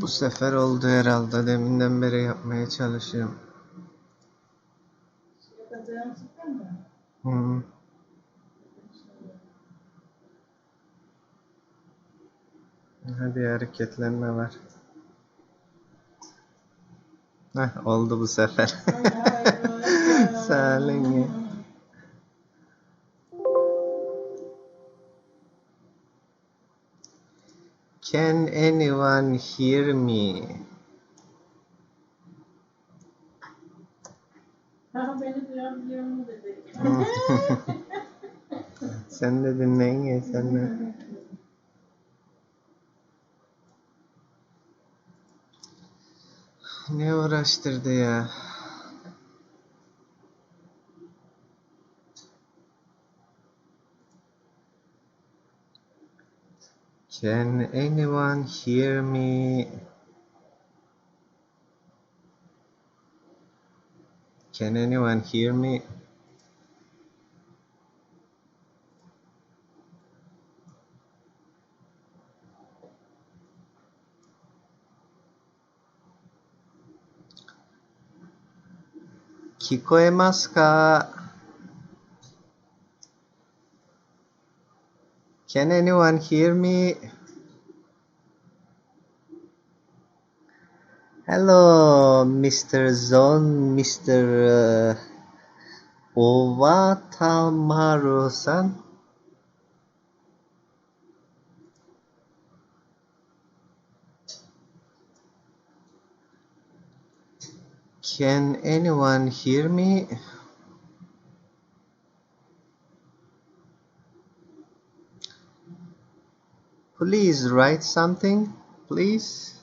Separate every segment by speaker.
Speaker 1: Bu sefer oldu herhalde. Deminden beri yapmaya çalışıyorum. Hı. Hadi hareketlenme var. Heh, oldu bu sefer. Salingi. Can anyone hear me?
Speaker 2: Beni duyabiliyor mu dedi.
Speaker 1: Sen de dinleyin ya sen de. Ne uğraştırdı ya? Can anyone hear me? Can anyone hear me? Kikoemasu ka? Can anyone hear me? Hello, Mr. Zon, Mr. Owatamaru-san. Can anyone hear me? Please write something, please.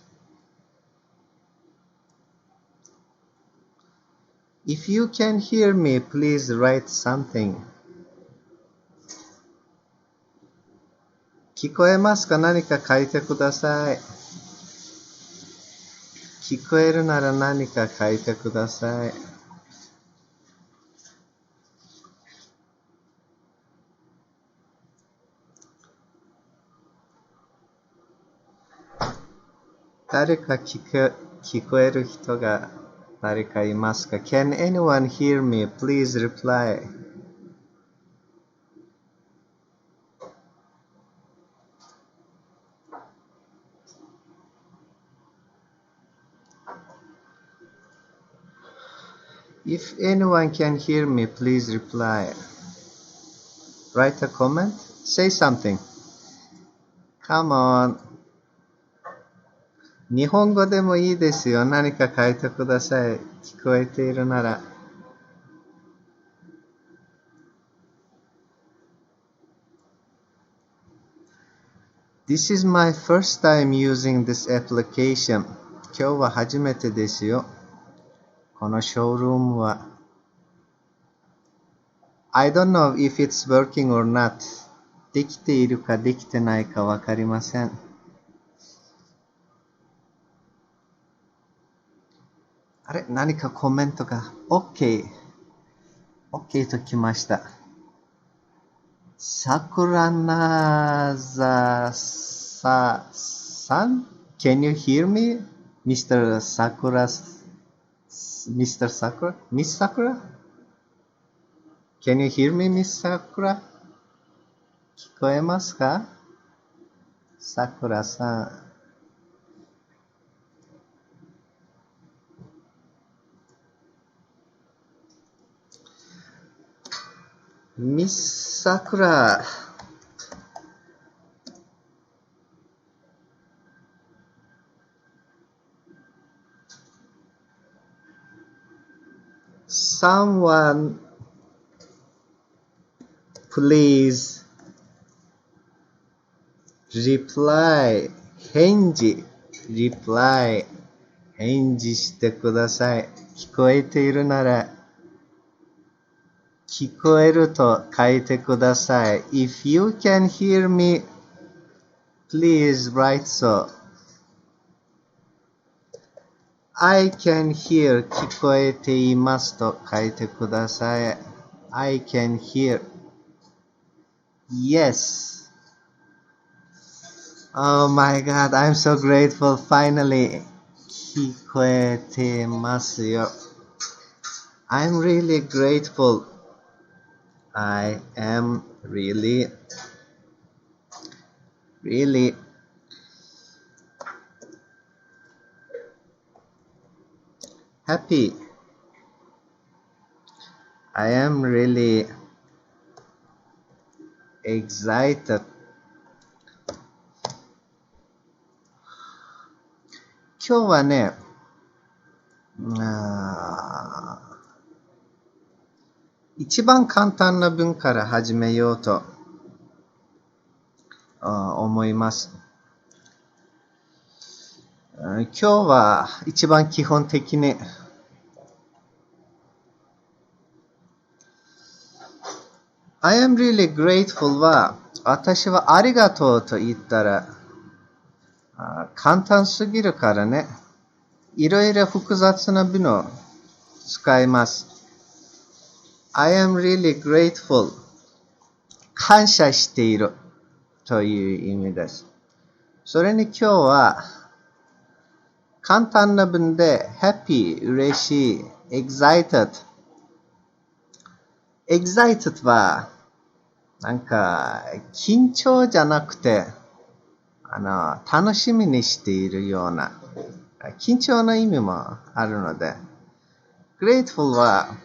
Speaker 1: If you can hear me, please write something. 聞こえますか？何か書いてください。聞こえるなら何か書いてください。誰か聞こえる人が誰かいますか？ Can anyone hear me? Please reply. If anyone can hear me, please reply. Write a comment. Say something. Come on. 日本語でもいいですよ。何か書いてください。聞こえているなら。This is my first time using this application. 今日は初めてですよ。このショールームは。I don't know if it's working or not. できているかできてないかわかりません。あれ、何かコメントが OK。OK ときました。桜なざささん Can you hear me? Mr. Sakura Mr. Sakura? Miss Sakura? Can you hear me, Miss Sakura? 聞こえますか？さくらさん。Miss Sakura. Someone please reply 返事 reply 返事してください。聞こえているなら聞こえると書いてください。If you can hear me, please write so. I can hear 聞こえていますと書いてください。I can hear. Yes. Oh my God, I'm so grateful. Finally, 聞こえてますよ. I'm really grateful. I am really, really happy. I am really excited. 今日はね、一番簡単な文から始めようと思います。今日は一番基本的にI am really grateful は私はありがとうと言ったら簡単すぎるからね。いろいろ複雑な文を使います。I am really grateful 感謝しているという意味です。それに今日は簡単な文で happy 嬉しい excited はなんか緊張じゃなくて楽しみにしているような緊張の意味もあるので grateful は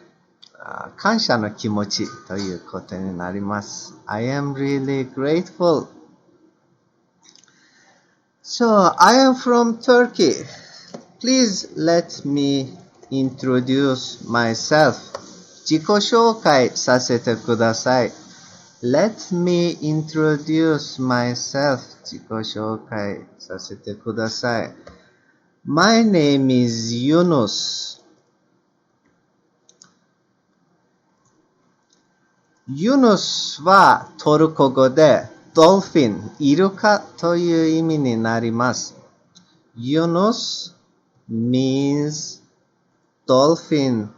Speaker 1: 感謝の気持ちということになります。I am really grateful. So, I am from Turkey. Please let me introduce myself. 自己紹介させてください。Let me introduce myself. 自己紹介させてください。My name is Yunus. Yunus はトルコ語でドルフィン、イルカという意味になります。Yunus means dolphin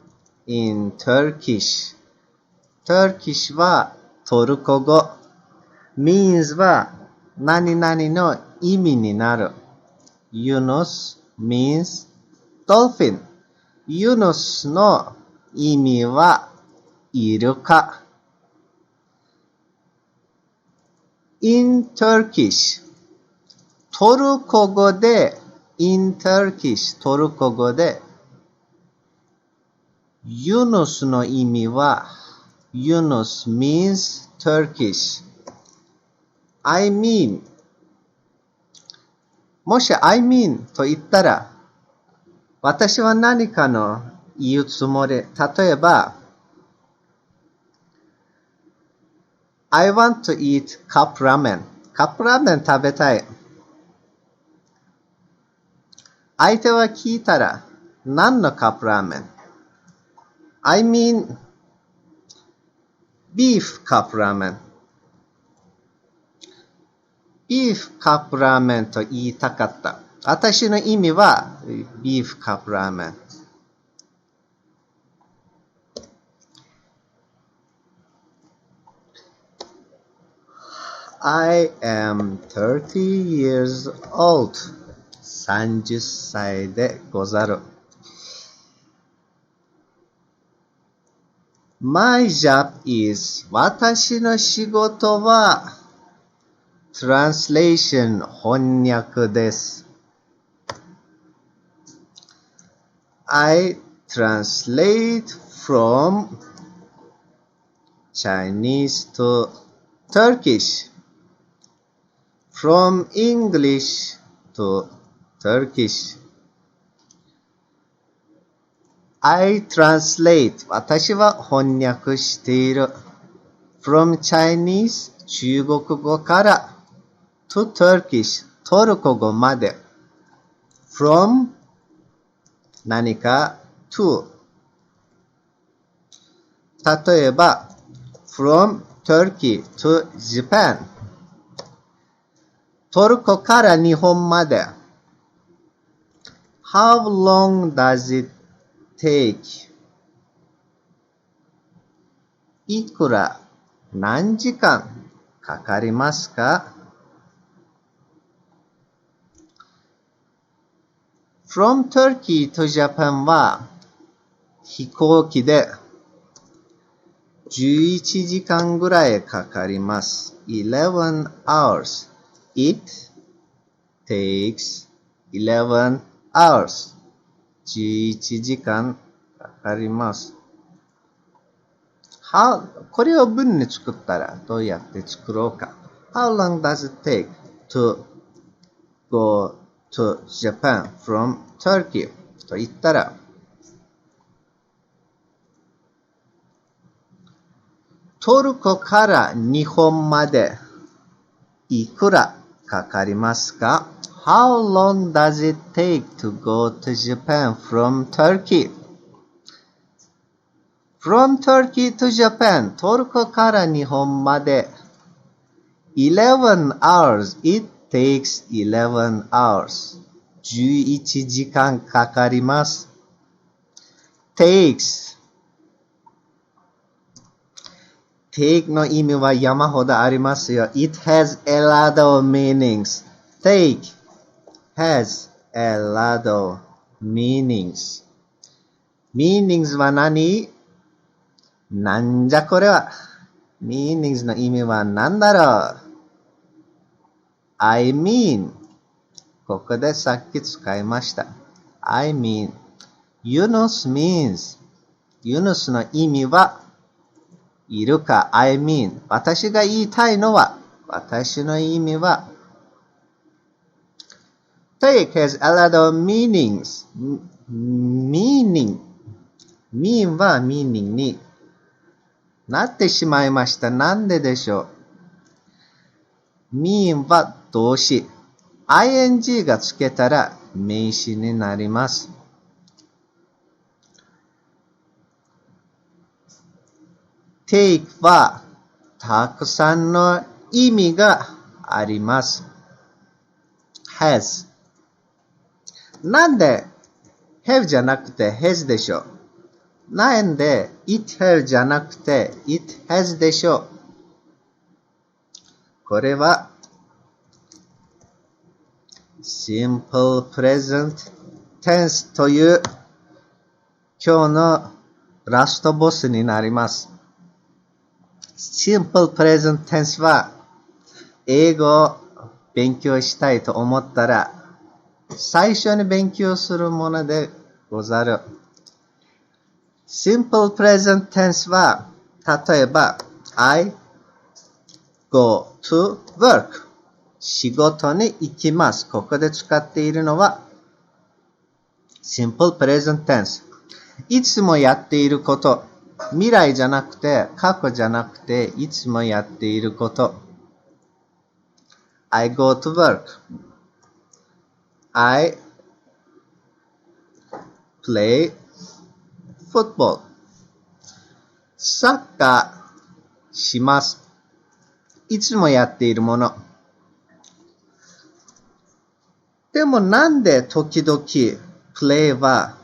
Speaker 1: in Turkish. Turkish はトルコ語。means は何々の意味になる。Yunus means dolphin. Yunus の意味はイルカ。in Turkish トルコ語で in Turkish トルコ語でユヌスの意味は Yunus means Turkish I mean もし I mean と言ったら私は何かの言うつもり例えばI want to eat cup ramen カップラーメン食べたい相手は聞いたら何のカップラーメンI mean beef cup ramen. beef cup ramen と言いたかった。私の意味は beef cup ramen. I am 30 years old. 30歳でござる。My job is 私の仕事は translation 翻訳です。I translate from Chinese to Turkish, from English to Turkish. I translate 私は翻訳している from Chinese 中国語から to Turkish トルコ語まで from 何か to 例えば from Turkey to Japan トルコから日本まで How long does it take? いくら何時間かかりますか from Turkey to Japan は飛行機で11時間ぐらいかかります。11 hours. It takes 11 hours. 11時間かかります。これを文に作ったらどうやって作ろうか。How long does it take to go to Japan from Turkey? と言ったら、トルコから日本までいくらかかりますか？ How long does it take to go to Japan from Turkey? From Turkey to Japan, トルコから日本まで11 hours. It takes 11 hours. 11時間かかります。takes take の意味は山ほどありますよ。It has a lot of meanings. Take has a lot of meanings. meanings は何？なんじゃこれは。meanings の意味は何だろう？ I mean ここでさっき使いました。I mean Yunus means Yunus の意味はいるか I mean 私が言いたいのは私の意味は Take has a lot of meanings meaning mean は meaning になってしまいました。なんででしょう。mean は動詞。ing がつけたら名詞になります。take はたくさんの意味があります。has なんで have じゃなくて has でしょう。なんで it have じゃなくて it has でしょう。これは simple present tense という今日のラストボスになります。simple present tense は英語を勉強したいと思ったら最初に勉強するものでござる。simple present tense は例えば I go to work 仕事に行きます。ここで使っているのは simple present tense いつもやっていること未来じゃなくて過去じゃなくていつもやっていること I go to work I play football サッカーします。いつもやっているもの。でもなんで時々 play は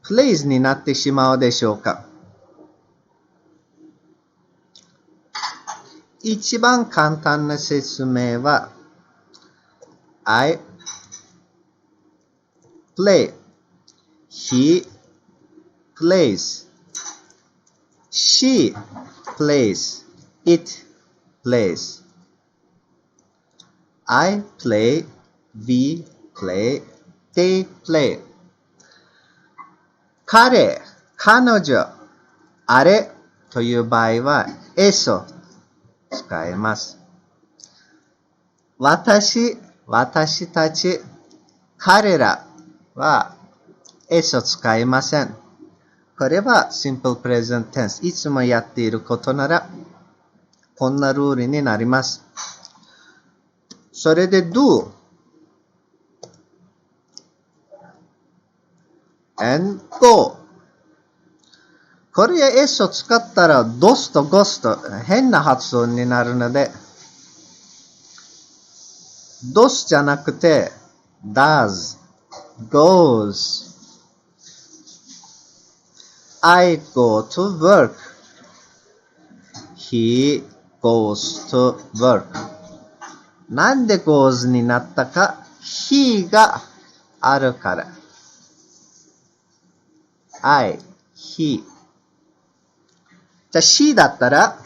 Speaker 1: plays になってしまうでしょうか？一番簡単な説明は I play He plays She plays It plays I play We play They play 彼、彼女、あれという場合は S を使えます。私、私たち、彼らは S を使いません。これは simple present tense。いつもやっていることならこんなルールになります。それで do and go。これ S を使ったら dos と goes と変な発音になるので dos じゃなくて does, goes I go to work He goes to work なんで goes になったか He があるから。I, he. じゃあ she だったら、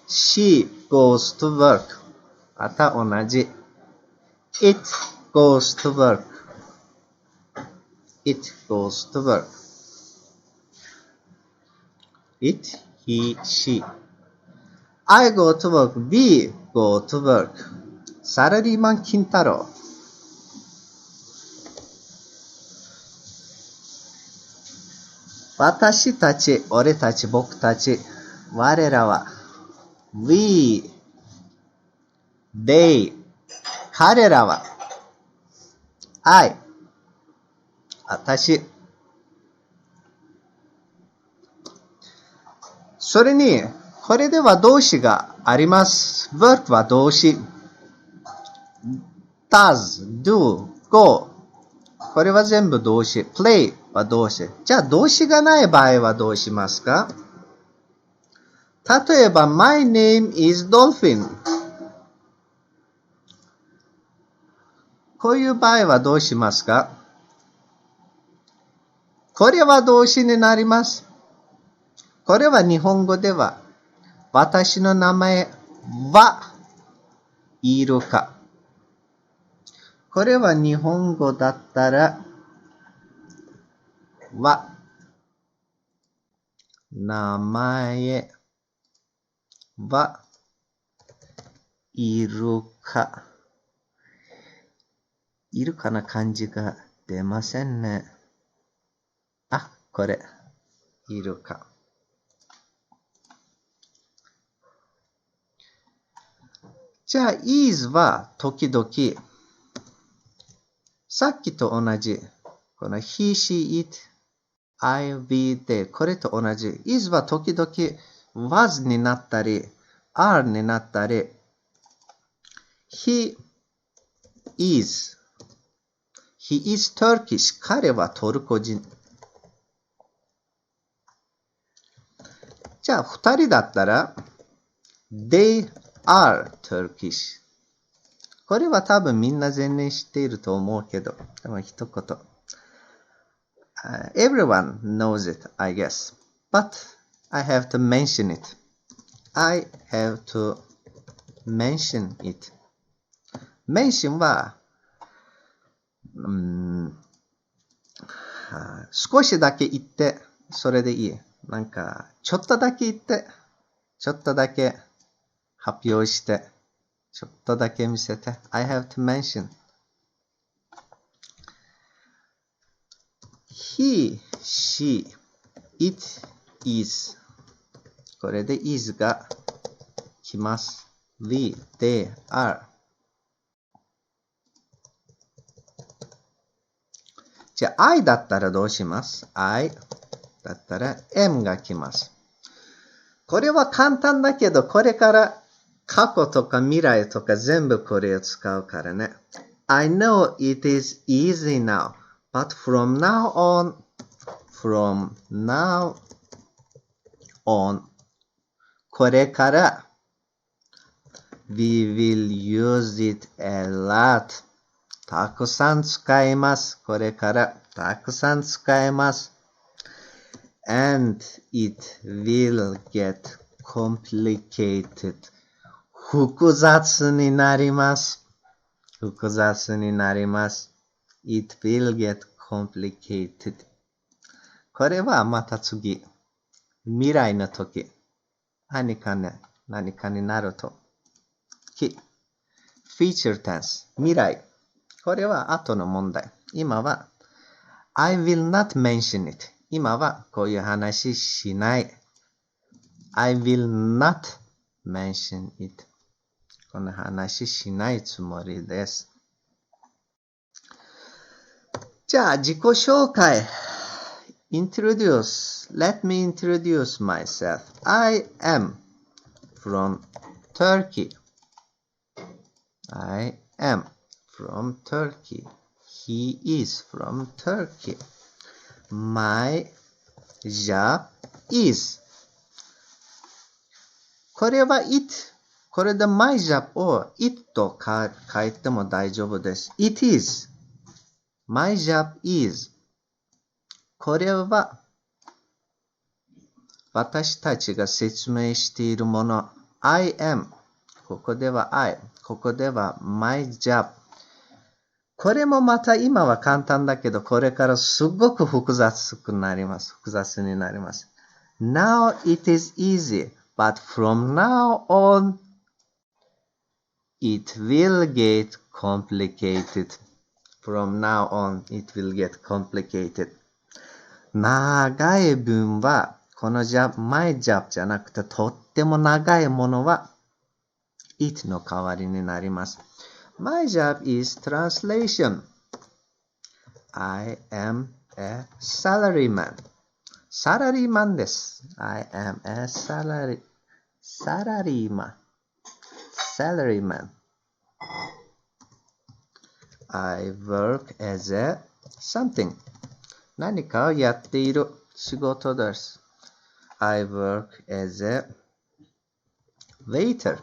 Speaker 1: she goes to work. また同じ。it goes to work. It goes to work. It, he, she. I go to work. We go to work. サラリーマン金太郎。私たち、俺たち、僕たち、我らは、we, they, 彼らは、I, 私。それに、これでは動詞があります。work は動詞。does, do, go。これは全部動詞。play は動詞。じゃあ動詞がない場合はどうしますか？例えば、my name is Dolphin。こういう場合はどうしますか？これは動詞になります。これは日本語では、私の名前はいるか。これは日本語だったら、名前はいるか。いるかな感じが出ませんね。あ、これ。いるか。じゃあ、is は時々、さっきと同じ。この he, she, it, I, we, they。これと同じ。is は時々 was になったり、are になったり、he is Turkish。彼はトルコ人。じゃあ、二人だったら、they are Turkish。これは多分みんな全然知っていると思うけど、でも一言。Everyone knows it, I guess. But I have to mention it. I have to mention it. mention は、少しだけ言って、それでいい。なんか、ちょっとだけ言って、ちょっとだけ発表して、ちょっとだけ見せて。I have to mention. He, she, it, is. これで is が来ます。we, they, are。じゃあ、I だったらどうします？ I だったら am が来ます。これは簡単だけど、これから過去とか未来とか全部これを使うからね。I know it is easy now, but from now on, これから we will use it a lot. たくさん使います。これからたくさん使えます。And it will get complicated. 複雑になります。複雑になります。It will get complicated. これはまた次。未来の時。何かになると。Future tense。未来。これは後の問題。今は I will not mention it。今はこういう話しない。I will not mention it。この話しないつもりです。じゃあ自己紹介。Let me introduce myself. I am from Turkey. I am from Turkey. He is from Turkey. My job is. これは it。これで my job を it と書いても大丈夫です。It is. My job is これは私たちが説明しているもの。I am ここでは I ここでは my job。これもまた今は簡単だけど、これからすごく複雑になります。Now it is easy, but from now on it will get complicated. From now on it will get complicated. 長い文は、このmy job じゃなくて、とっても長いものは、it の代わりになります。My job is translation. I am a salaryman. サラリーマンです。I am a salaryman. I work as a something. 何かをやっている仕事です。I work as a waiter.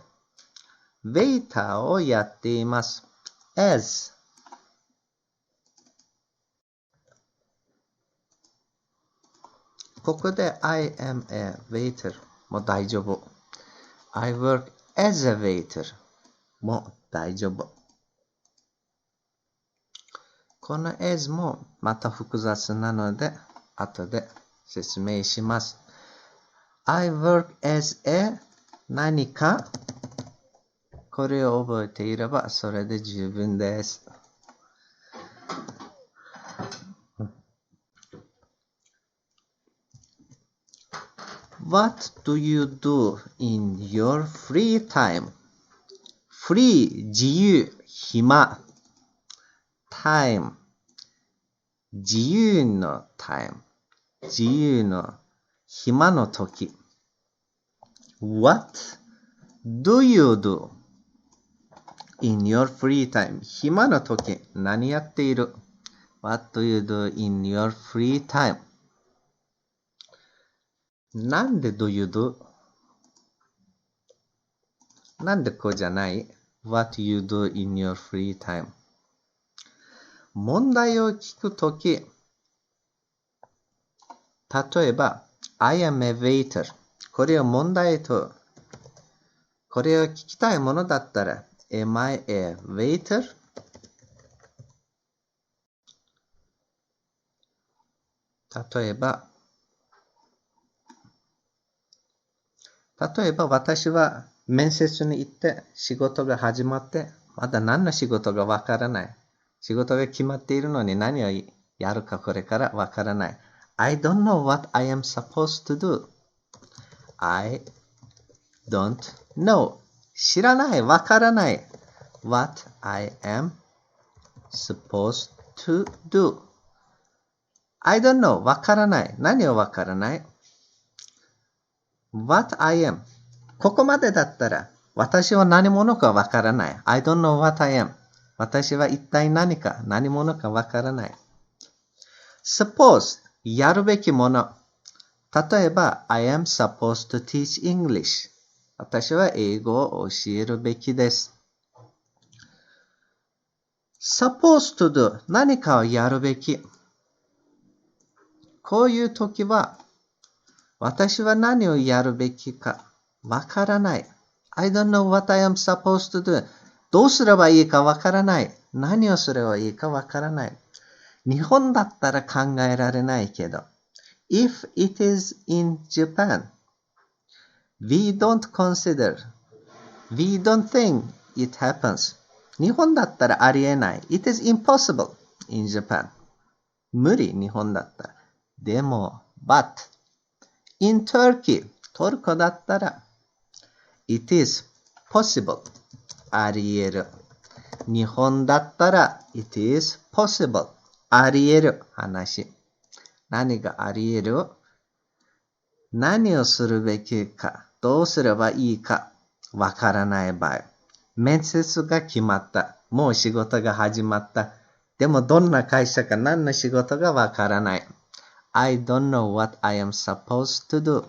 Speaker 1: ウェイターをやっています。as ここで I am a waiter も大丈夫。I work as a waiter も大丈夫。この as もまた複雑なので後で説明します。I work as a 何かこれを覚えていればそれで十分です。What do you do in your free time? Free 自由、暇。time 自由の time 自由の暇の時。What do you do in your free time? 暇の時何やっている？ What do you do in your free time? なんで do you do? なんでこうじゃない？ What you do in your free time? 問題を聞くとき、例えば、I am a waiter。これを問題と、これを聞きたいものだったら、Am I a waiter? 例えば私は面接に行って仕事が始まって、まだ何の仕事がわからない。仕事が決まっているのに何をやるかこれからわからない。I don't know what I am supposed to do. I don't know. 知らない、わからない。What I am supposed to do. I don't know. わからない。何をわからない？ What I am. ここまでだったら、私は何者かわからない。I don't know what I am. 私は一体何者かわからない。Suppose やるべきもの。例えば、I am supposed to teach English. 私は英語を教えるべきです。Supposed to do 何かをやるべき。こういう時は、私は何をやるべきかわからない。I don't know what I am supposed to do. どうすればいいかわからない。何をすればいいかわからない。日本だったら考えられないけど。If it is in Japan, we don't think it happens. 日本だったらありえない。It is impossible in Japan. 無理、日本だったら。でも、but, in Turkey, トルコだったら、it is possible. ありえる。日本だったら、it is possible. ありえる話。何がありえる？何をするべきか、どうすればいいか、わからない場合。面接が決まった。もう仕事が始まった。でもどんな会社か何の仕事がわからない。I don't know what I am supposed to do.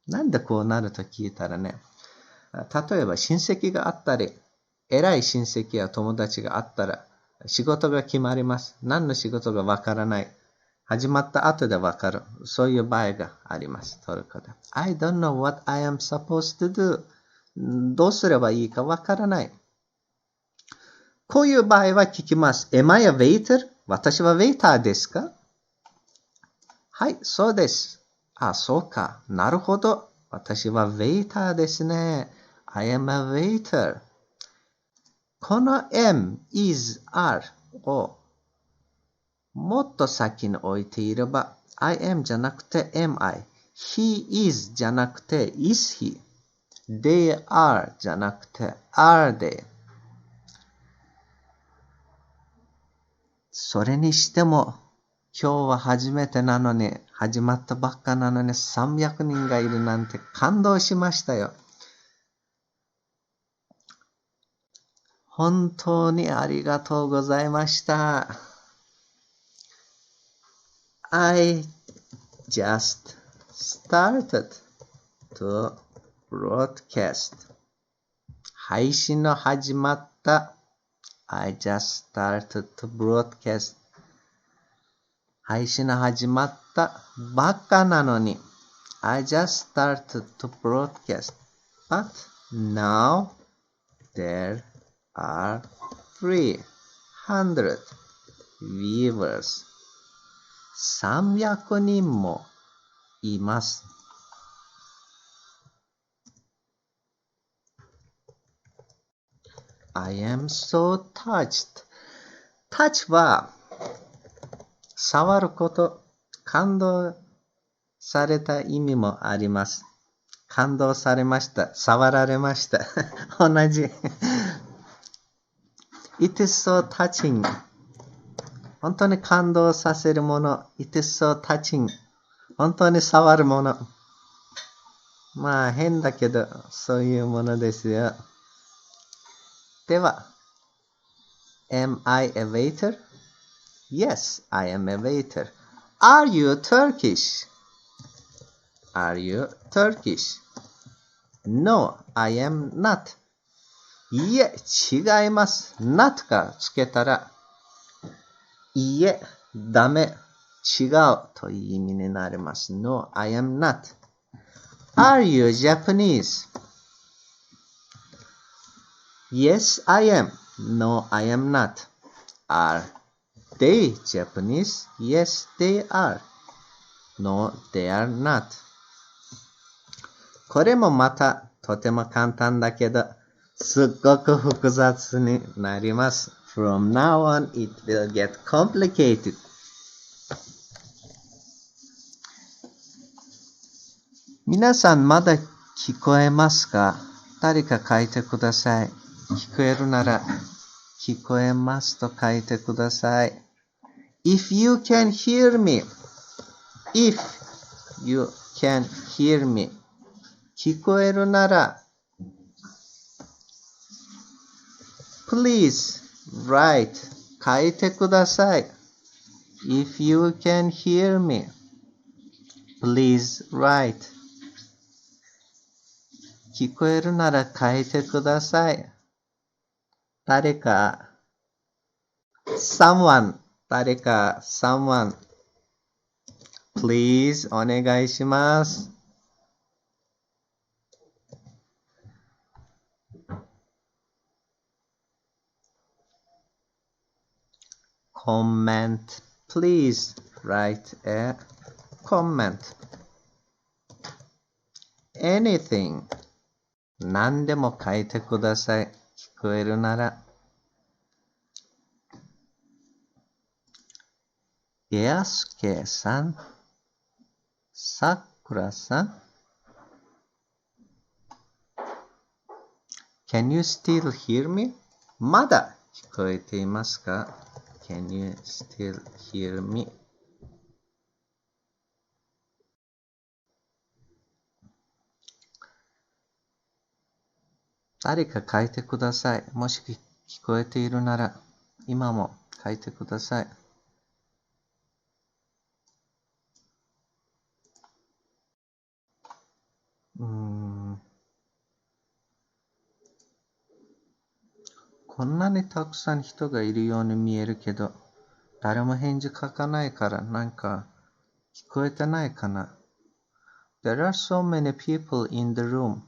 Speaker 1: なんでこうなると聞いたらね、例えば親戚があったり、偉い親戚や友達があったら、仕事が決まります。何の仕事がわからない。始まった後でわかる。そういう場合があります。トルコで。I don't know what I am supposed to do. どうすればいいかわからない。こういう場合は聞きます。Am I a waiter? 私はウェイターですか？はい、そうです。あ、そうか。なるほど。私はウェイターですね。I am a waiter. この am, is, are をもっと先に置いていれば、I am じゃなくて am I。He is じゃなくて is he。They are じゃなくて are they。それにしても、今日は初めてなのに、始まったばっかなのに300人がいるなんて感動しましたよ。本当にありがとうございました。I just started to broadcast. 配信の始まった。I just started to broadcast. 配信の始まったばっかなのに。I just started to broadcast. But now there are 300 viewers. 300人もいます。I am so touched. touch は触ること、感動された意味もあります。感動されました。触られました。同じ。It is so touching. 本当に感動させるもの。It is so touching. 本当に触るもの。まあ変だけど、そういうものですよ。では、Am I a waiter? Yes, I am a waiter. Are you Turkish? Are you Turkish? No, I am not. いいえ、違います。not からつけたら、いいえ、ダメ、違うという意味になります。No, I am not. Are you Japanese? Yes, I am. No, I am not. Are they Japanese? Yes, they are. No, they are not. これもまたとても簡単だけど、すっごく複雑になります。From now on, it will get complicated. 皆さんまだ聞こえますか？誰か書いてください。聞こえるなら、聞こえますと書いてください。If you can hear me, if you can hear me, 聞こえるなら、Please write 書いてください。If you can hear me, please write 聞こえるなら書いてください。誰か someone 誰か someone please お願いします。comment please write a comment anything 何でも書いてください。聞こえるなら。エアスケさん、さくらさん。Can you still hear me? まだ聞こえていますか？ Can you still hear me? 誰か書いてください。もし聞こえているなら、今も書いてください。ここんなにたくさん人がいるように見えるけど、誰も返事書かないからなんか聞こえてないかな。There are so many people in the room,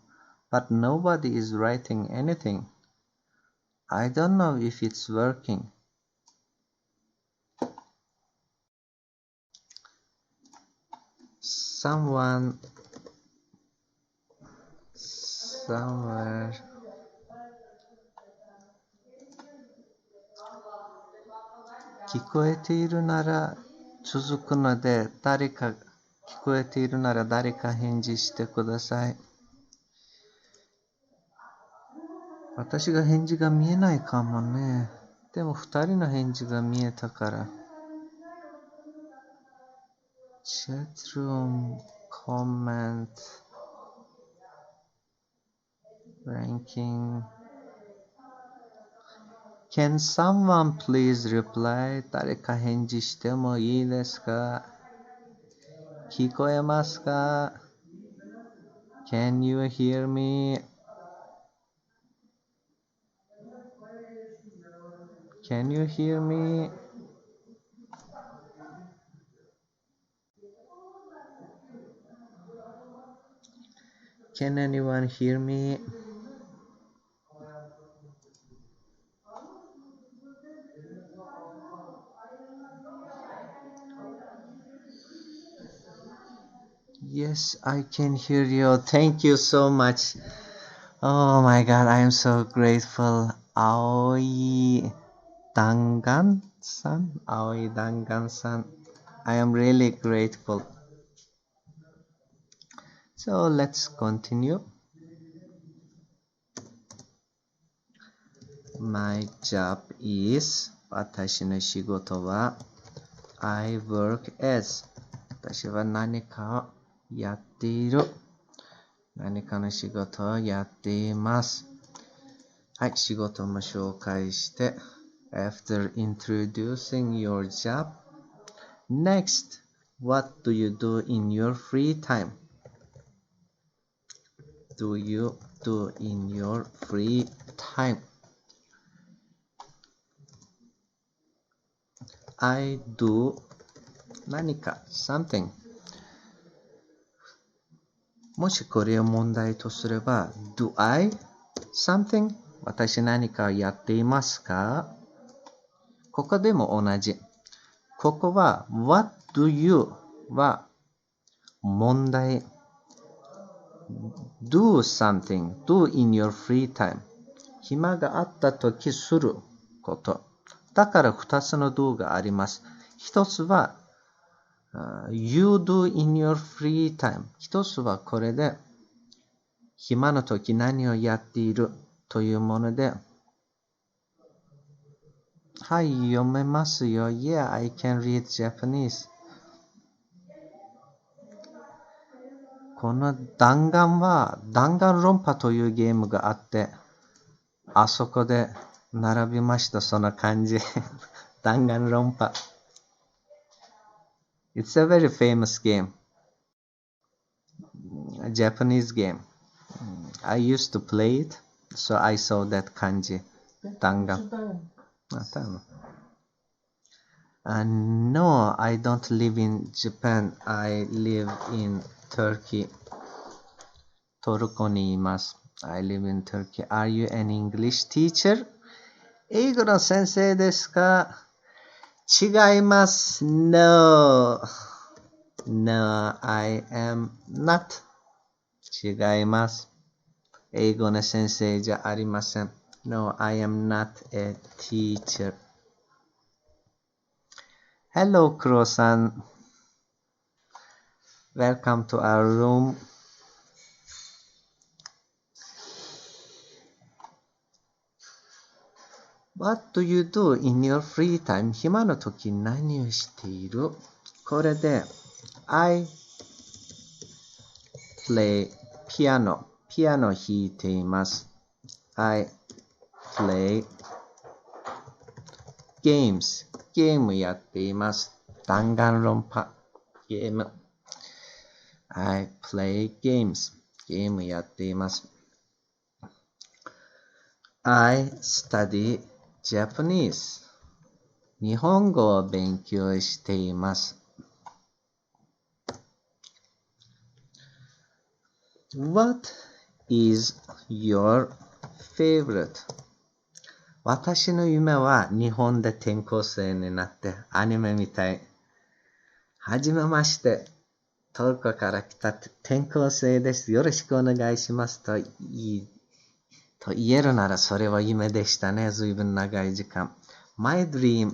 Speaker 1: but nobody is writing anything. I don't know if it's working. Someone somewhere聞こえているなら続くので、聞こえているなら誰か返事してください。私が返事が見えないかもね。でも二人の返事が見えたから。Chat room, comment, ranking. Can someone please reply? 誰か返事してもいいですか？聞こえますか？ Can you hear me? Can you hear me? Can anyone hear me? Yes, I can hear you. Thank you so much. Oh my god, I am so grateful. Aoi Dangan-san? Aoi Dangan-san. I am really grateful. So let's continue. My job is 私の仕事は I work as 私は何かをやっている。何かの仕事をやっています。はい、仕事も紹介して After introducing your job, next, what do you do in your free time? Do you do in your free time? I do 何か something。もしこれを問題とすれば Do I something? 私何かやっていますか？ここでも同じ。ここは What do you は問題。Do something. Do in your free time. 暇があったときすること。だから2つの do があります。一つはYou do in your free time. 一つはこれで暇の時何をやっているというもので、はい、読めますよ。Yeah, I can read Japanese. この弾丸は弾丸論破というゲームがあって、あそこで並びました、その漢字。弾丸論破。It's a very famous game. A Japanese game. I used to play it, so I saw that kanji. Dangan. No, I don't live in Japan. I live in Turkey. トルコにいます。I live in Turkey. Are you an English teacher? 英語の先生ですか？違います。No. No, I am not. 違います。英語の先生じゃありません。No, I am not a teacher. Hello, クロさん。Welcome to our room. What do you do in your free time? 暇の時何をしている？これで I play piano. ピアノ弾いています。I play games. ゲームやっています。弾丸論破。ゲーム。I play games. ゲームやっています。I study Japanese 日本語を勉強しています。What is your favorite? 私の夢は日本で転校生になってアニメみたい。はじめまして。トルコから来た転校生です。よろしくお願いしますと言えるならそれは夢でしたね。ずいぶん長い時間。My dream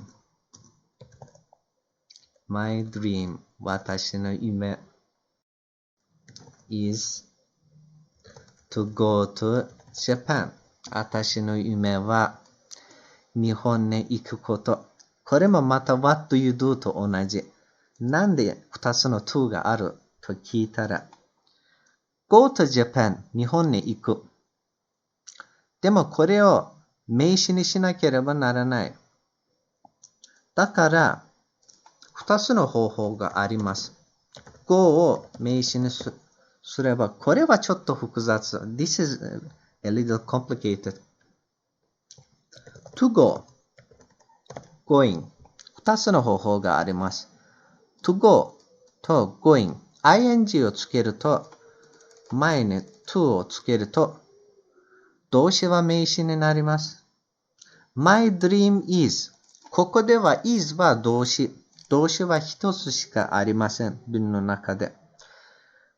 Speaker 1: 私の夢 is to go to Japan 私の夢は日本に行くこと。これもまた What do you do と同じ。なんで2つの to があると聞いたら Go to Japan 日本に行く。でもこれを名詞にしなければならない。だから2つの方法があります。Go を名詞にすれば、これはちょっと複雑。This is a little complicated. To go, going. 2つの方法があります。To go と going. ing をつけると、前に to をつけると、動詞は名詞になります。My dream is. ここでは is は動詞。動詞は一つしかありません。文の中で。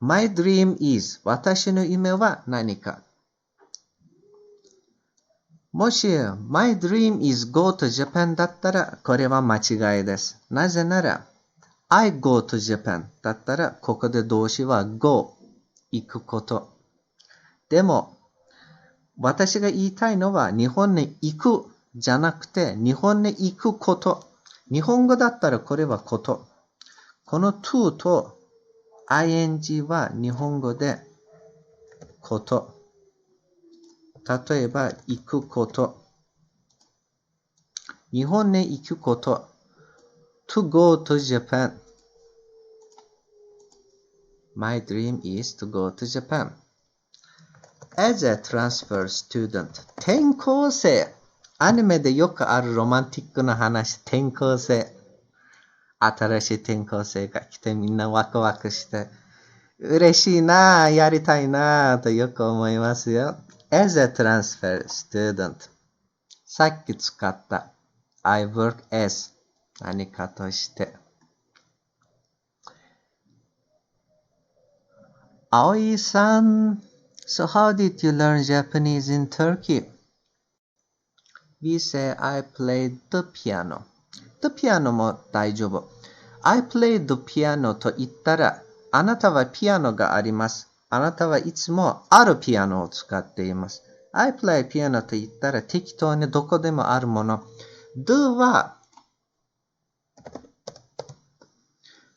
Speaker 1: My dream is. 私の夢は何か。もし、My dream is go to Japan だったら、これは間違いです。なぜなら、I go to Japan だったら、ここで動詞は go。行くこと。でも、私が言いたいのは、日本に行くじゃなくて、日本に行くこと。日本語だったらこれはこと。この to と ing は日本語でこと。例えば、行くこと。日本に行くこと。to go to Japan. My dream is to go to Japan. As a transfer student. 転校生。アニメでよくあるロマンティックな話、転校生。新しい転校生が来てみんなワクワクして、嬉しいなぁ、やりたいなぁとよく思いますよ。As a transfer student. さっき使った I work as 何かとして。葵さん、So how did you learn Japanese in Turkey?We say I played the piano. The piano も大丈夫。I played the piano と言ったら、あなたはピアノがあります。あなたはいつもあるピアノを使っています。I play piano と言ったら適当にどこでもあるもの。do は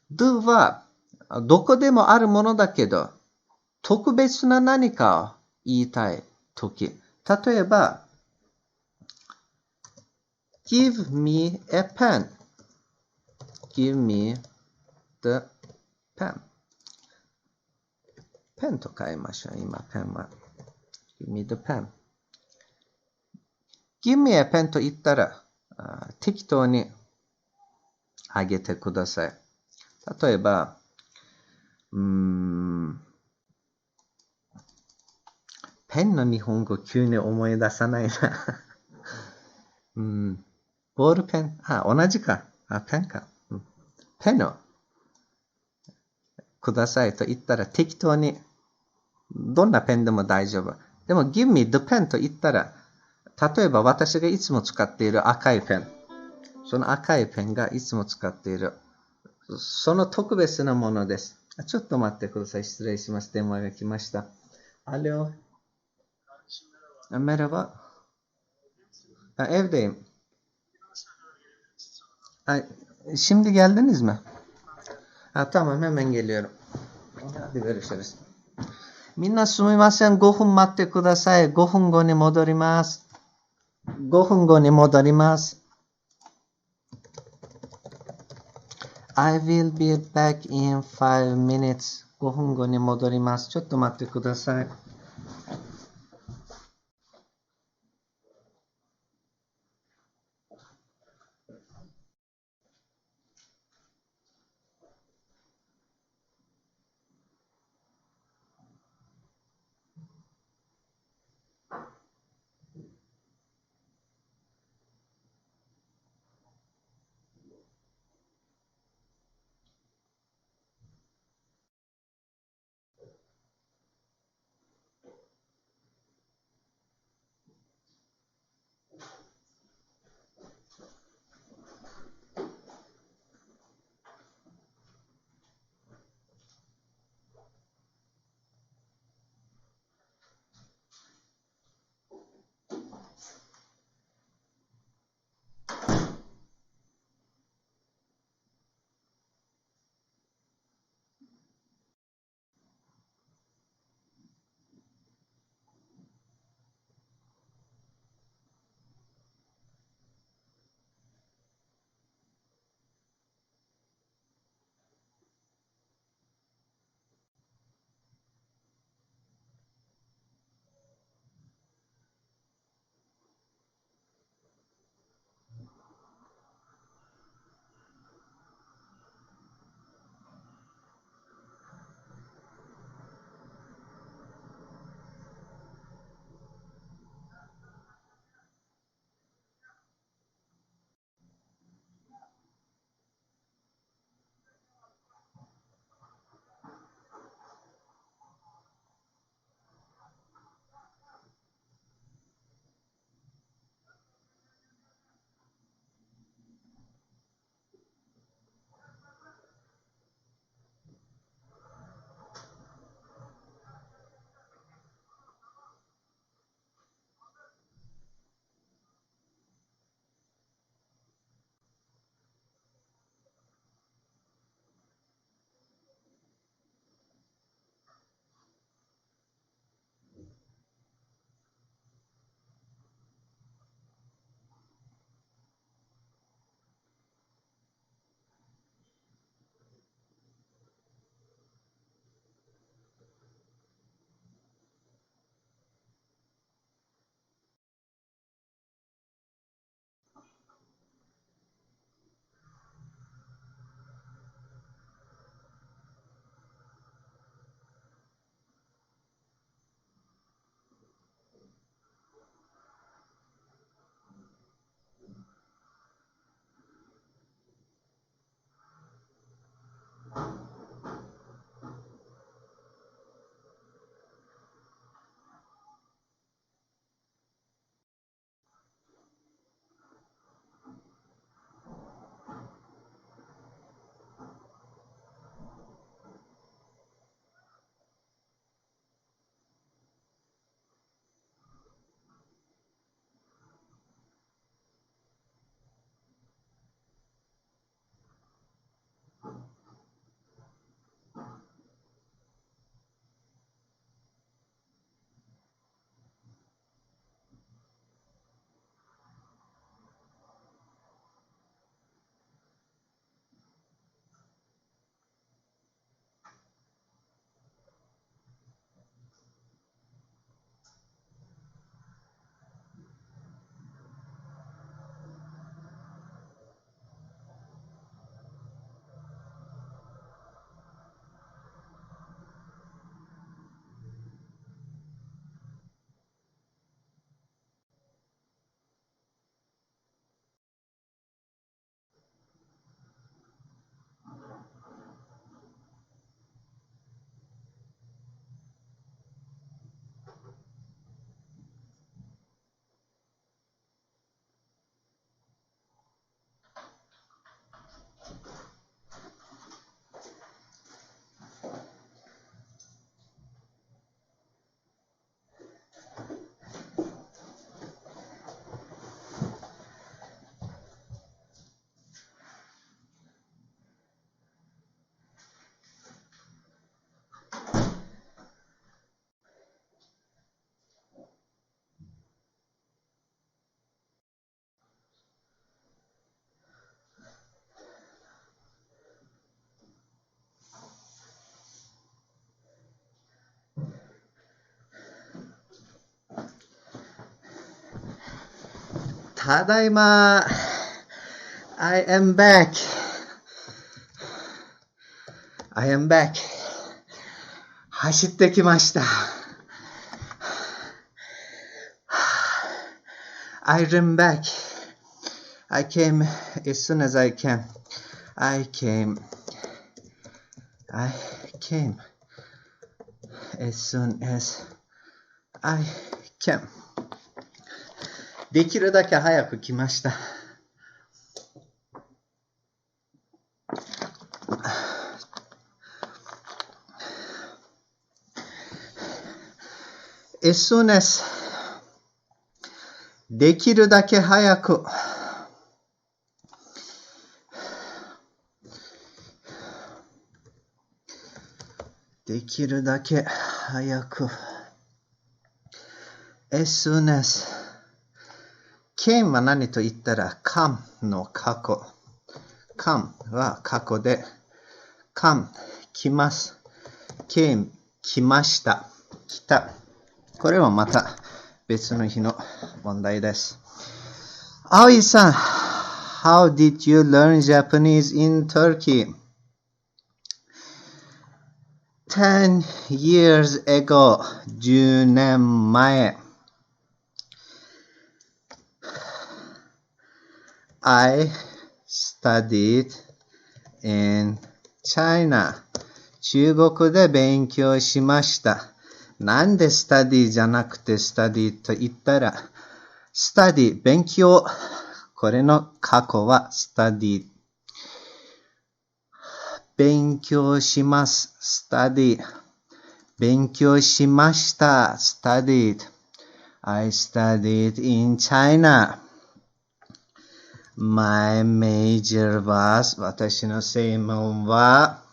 Speaker 1: どこでもあるものだけど、特別な何かを言いたいとき。例えば、Give me a pen. Give me the pen. ペンと変えましょう。今、ペンは。Give me the pen. Give me a pen と言ったら、適当にあげてください。例えば、ペンの日本語急に思い出さないな。ボールペン。同じか。ペンか。ペンをくださいと言ったら適当にどんなペンでも大丈夫。でも give me the pen と言ったら例えば私がいつも使っている赤いペン。その赤いペンがいつも使っている。その特別なものです。ちょっと待ってください。失礼します。電話が来ました。Alo. Merhaba. Evdeyim. Şimdi geldiniz mi? Tamam hemen geliyorum. Hadi görüşürüz. みんなすみません。5分待ってください。5分後に戻ります。5分後に戻ります。I will be back in 5 minutes. 5分後に戻ります。ちょっと待ってください。ただいま。I am back. I am back. 走ってきました。I ran back. I came as soon as I can. I came as soon as I can. できるだけ早く来ました。as soon as できるだけ早く。できるだけ早く。as soon as came は何と言ったら come の過去。come は過去で come 来ます。came 来ました。来た。これはまた別の日の問題です。葵さん、How did you learn Japanese in Turkey? 10 years ago, 10年前。I studied in China. 中国で勉強しました。なんで study じゃなくて study と言ったら、study 勉強。これの過去は study。勉強します。study。勉強しました。studied。I studied in China. My major was 私の専門は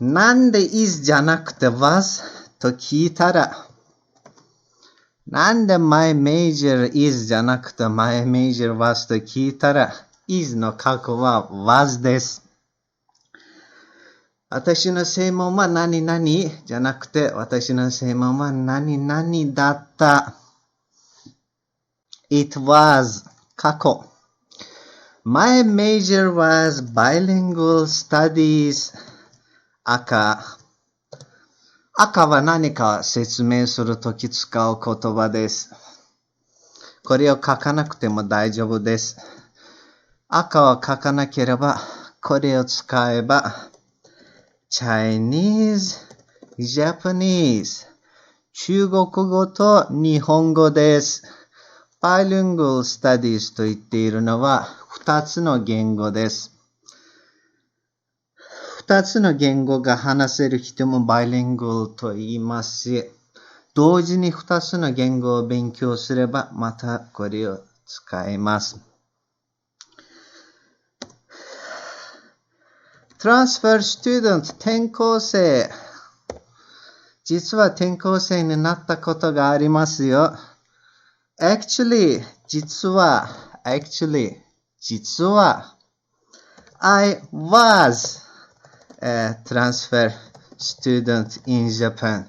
Speaker 1: なんで is じゃなくて was と聞いたらなんで my major is じゃなくて my major was と聞いたら is の過去は was です。私の専門は何々じゃなくて私の専門は何々だった。It was 過去。My major was bilingual studies. 赤は何か説明するとき使う言葉です。これを書かなくても大丈夫です。赤は書かなければ、これを使えば、Chinese, Japanese 中国語と日本語です。bilingual studies と言っているのは2つの言語です。2つの言語が話せる人もバイリングルと言いますし、同時に2つの言語を勉強すればまたこれを使えます。Transfer student 転校生。実は転校生になったことがありますよ。Actually 実は I was a transfer student in Japan.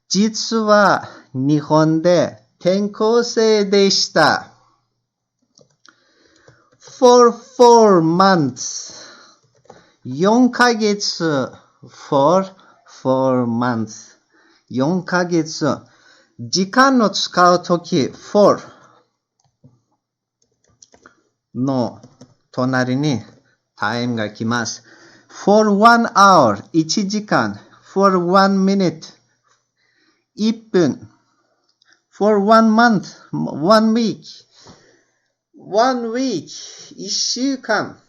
Speaker 1: 実は日本で転校生でした。For 4 months 4ヶ月 for 4 months 4ヶ月時間の使うとき for の隣に time が来ます。for 1 hour 1時間 for 1 minute 1分 for 1 month 1 week 1週間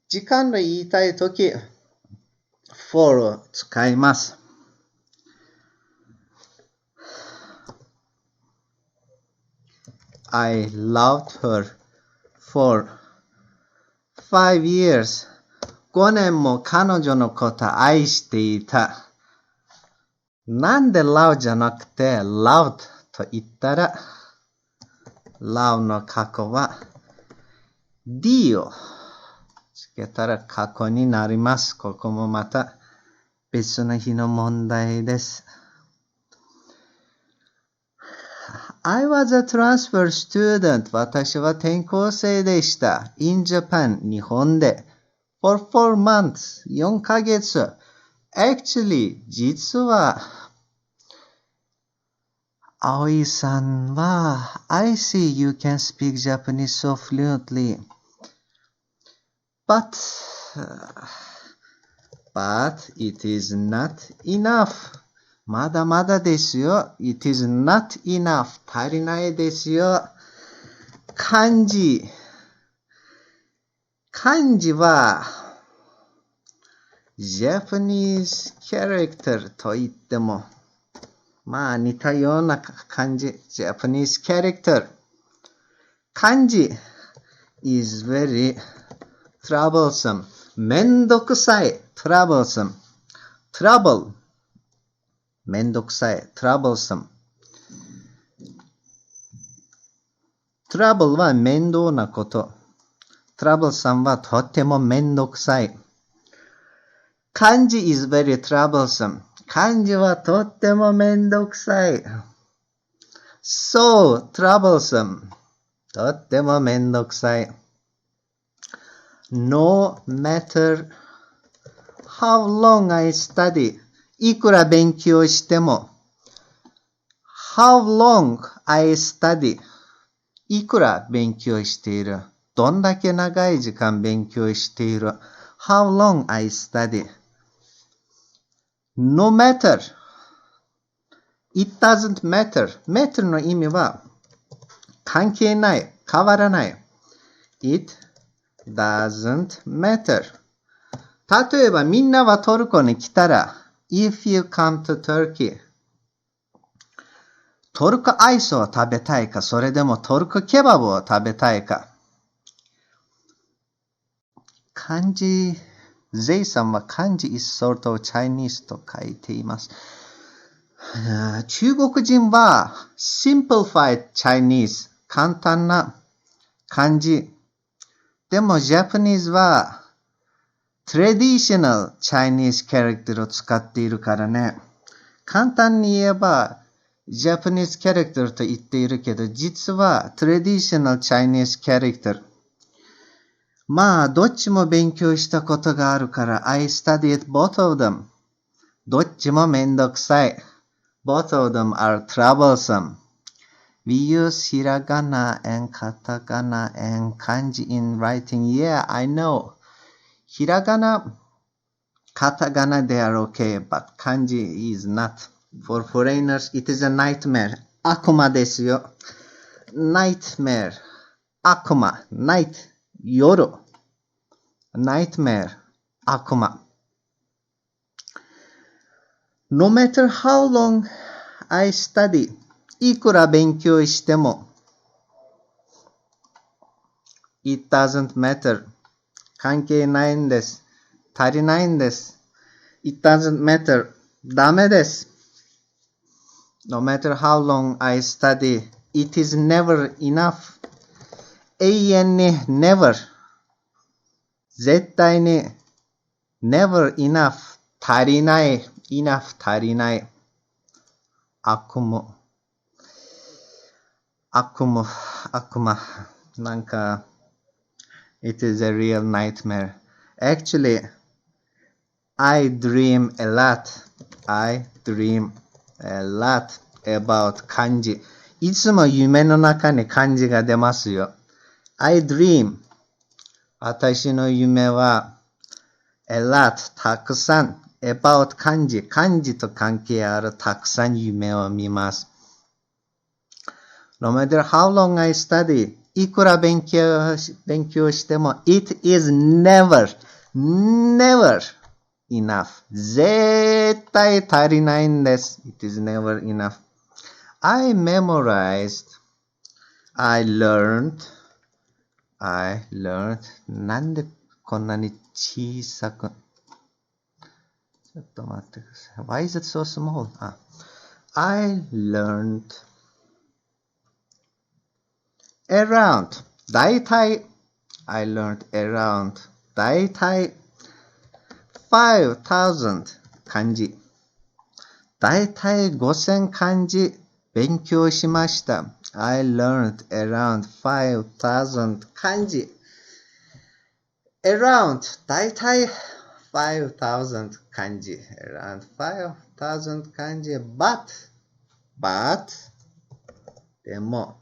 Speaker 1: 時間の言いたいとき for を使います。I loved her for 5 years. 5年も彼女のこと愛していた。なんで love じゃなくて loved と言ったら love の過去は D をつけたら過去になります。ここもまた別の日の問題です。I was a transfer student. 私は転校生でした。in Japan, 日本で。for 4 months, 4ヶ月。actually, 実は、葵さんは、I see you can speak Japanese so fluently. But it is not enough. まだまだですよ。It is not enough. 足りないですよ。漢字。漢字は、Japanese character と言っても、まあ似たような漢字。Japanese character. 漢字 is very troublesome. めんどくさい。troublesome. trouble. めんどくさい。troublesome. trouble は面倒なこと。troublesome はとてもめんどくさい。漢字 is very troublesome. 漢字はとってもめんどくさい。so troublesome. とってもめんどくさい。No matter how long I study. いくら勉強しても。How long I study. いくら勉強している。どんだけ長い時間勉強している。How long I study. No matter. It doesn't matter. matter の意味は関係ない。変わらない。It doesn't matter. 例えばみんなはトルコに来たら If you come to Turkey. トルコアイスを食べたいか、それでもトルコケバブを食べたいか。漢字、ゼイさんは漢字 is sort of Chinese と書いています。中国人は simplified Chinese 簡単な漢字。でも Japanese は traditional Chinese character を使っているからね。簡単に言えばJapanese character と言っているけど、実は traditional Chinese character。まあ、どっちも勉強したことがあるから、I studied both of them。どっちもめんどくさい。Both of them are troublesome. We use hiragana and katakana and kanji in writing. Yeah, I know. Hiragana, katakana, they are okay, but kanji is not.For foreigners, it is a nightmare. 悪魔ですよ。nightmare. 悪魔。night. 夜。nightmare. 悪魔。No matter how long I study. いくら勉強しても。It doesn't matter. 関係ないんです。足りないんです。It doesn't matter. ダメです。No matter how long I study, it is never enough. 永遠に never. 絶対に never enough. 足りない enough 足りない。悪夢。悪夢。悪魔。なんか it is a real nightmare. Actually, I dream a lot. I dream a lot about 漢字。いつも夢の中に漢字が出ますよ。I dream. 私の夢は a lot たくさん about 漢字。漢字と関係あるたくさん夢を見ます。No matter how long I study. いくら勉強しても it is never enough. 絶対足りないんです。It is never enough. I memorized. I learned. なんでこんなに小さく。ちょっと待ってください。Why is it so small? I learned around. 大体。I learned around. 大体。5,000 漢字。だいたい5000漢字勉強しました。I learned around 5,000 kanji. Around だいたい5,000 kanji. Around 5,000 kanji. But でも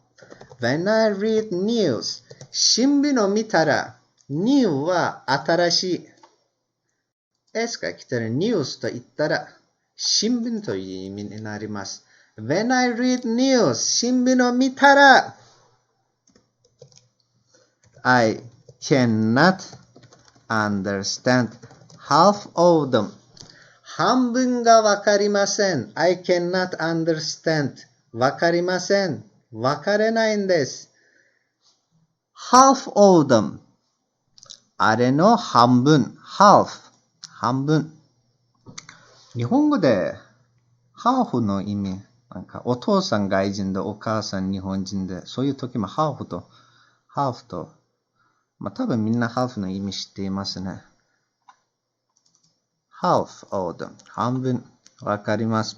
Speaker 1: When I read news 新聞を見たら new は新しい。S が来たら news と言ったら新聞という意味になります。When I read news 新聞を見たら I cannot understand half of them 半分がわかりません。I cannot understand わかりません。わからないんです。half of them あれの半分 half 半分日本語でハーフの意味なんかお父さん外人でお母さん日本人でそういう時もハーフとまあ多分みんなハーフの意味知っていますね。half of them 半分わかります。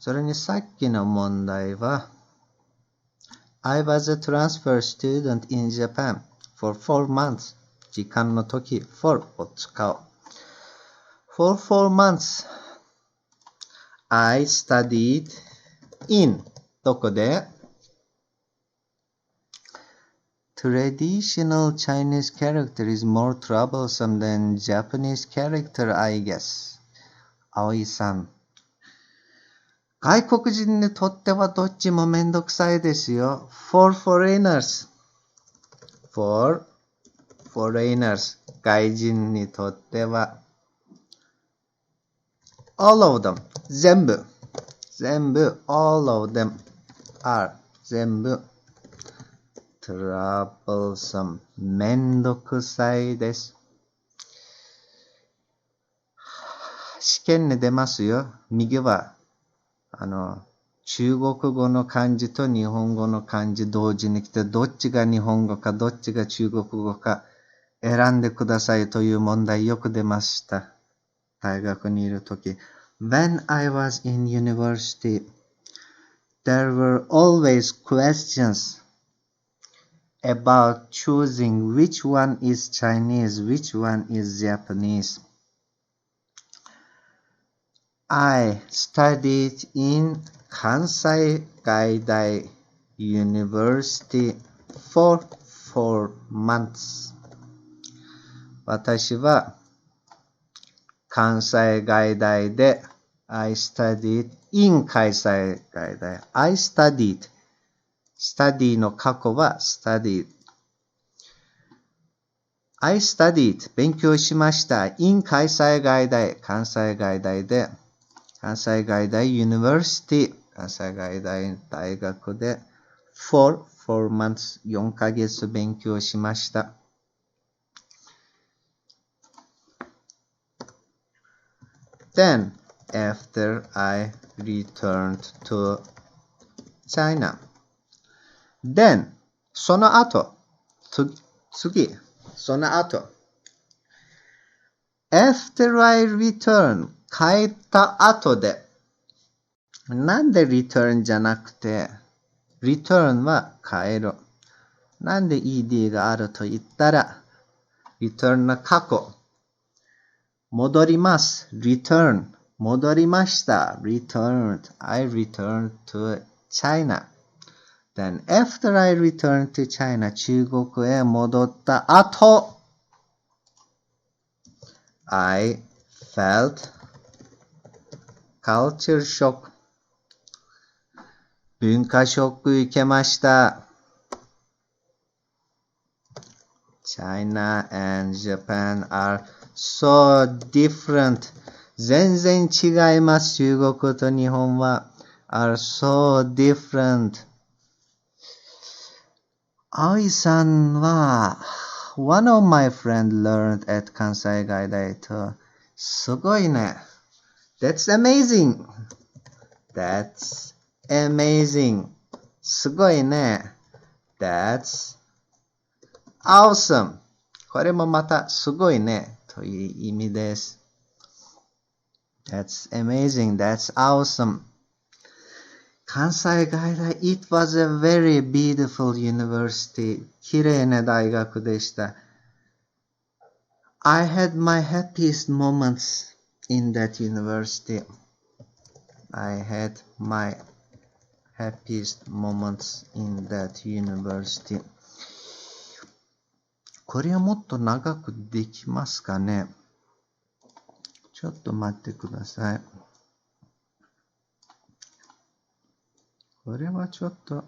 Speaker 1: それにさっきの問題は I was a transfer student in Japan for 4 months 時間の時 for を使う For 4 months I studied in どこでTraditional Chinese character is more troublesome than Japanese character, I guess. 葵さん。外国人にとってはどっちもめんどくさいですよ。For foreigners. For foreigners. 外人にとっては。All of them. 全部。all of them are. 全部。troublesome めんどくさいです。試験に出ますよ。右は中国語の漢字と日本語の漢字同時に来てどっちが日本語かどっちが中国語か選んでくださいという問題よく出ました。大学にいるとき。When I was in university, there were always questions.About choosing which one is Chinese, which one is Japanese. I studied in Kansai Gaidai University for 4 months. 私は関西外大で I studied in 関西外大 I studied.Study の過去は studied. I studied 勉強しました。in 関西外大関西外大で関西外大 University 関西外大大学で for 4 months 4ヶ月勉強しました。Then after I returned to China.Then その後次その後 After I return 帰った後でなんで return じゃなくて return は帰るなんで ed があると言ったら return の過去戻ります return 戻りました returned I returned to China.Then after I returned to China, 中国へ戻った後 I felt culture shock 文化ショック受けました。China and Japan are so different 全然違います。中国と日本は are so different葵さんは One of my friends learned at 関西外大とすごいね That's amazing That's amazing すごいね That's awesome これもまたすごいねという意味です That's amazing That's awesome 関西外大 It was a very beautiful university. 綺麗な大学でした。I had my happiest moments in that university. I had my happiest moments in that university. これはもっと長くできますかね。ちょっと待ってください。これはちょっと、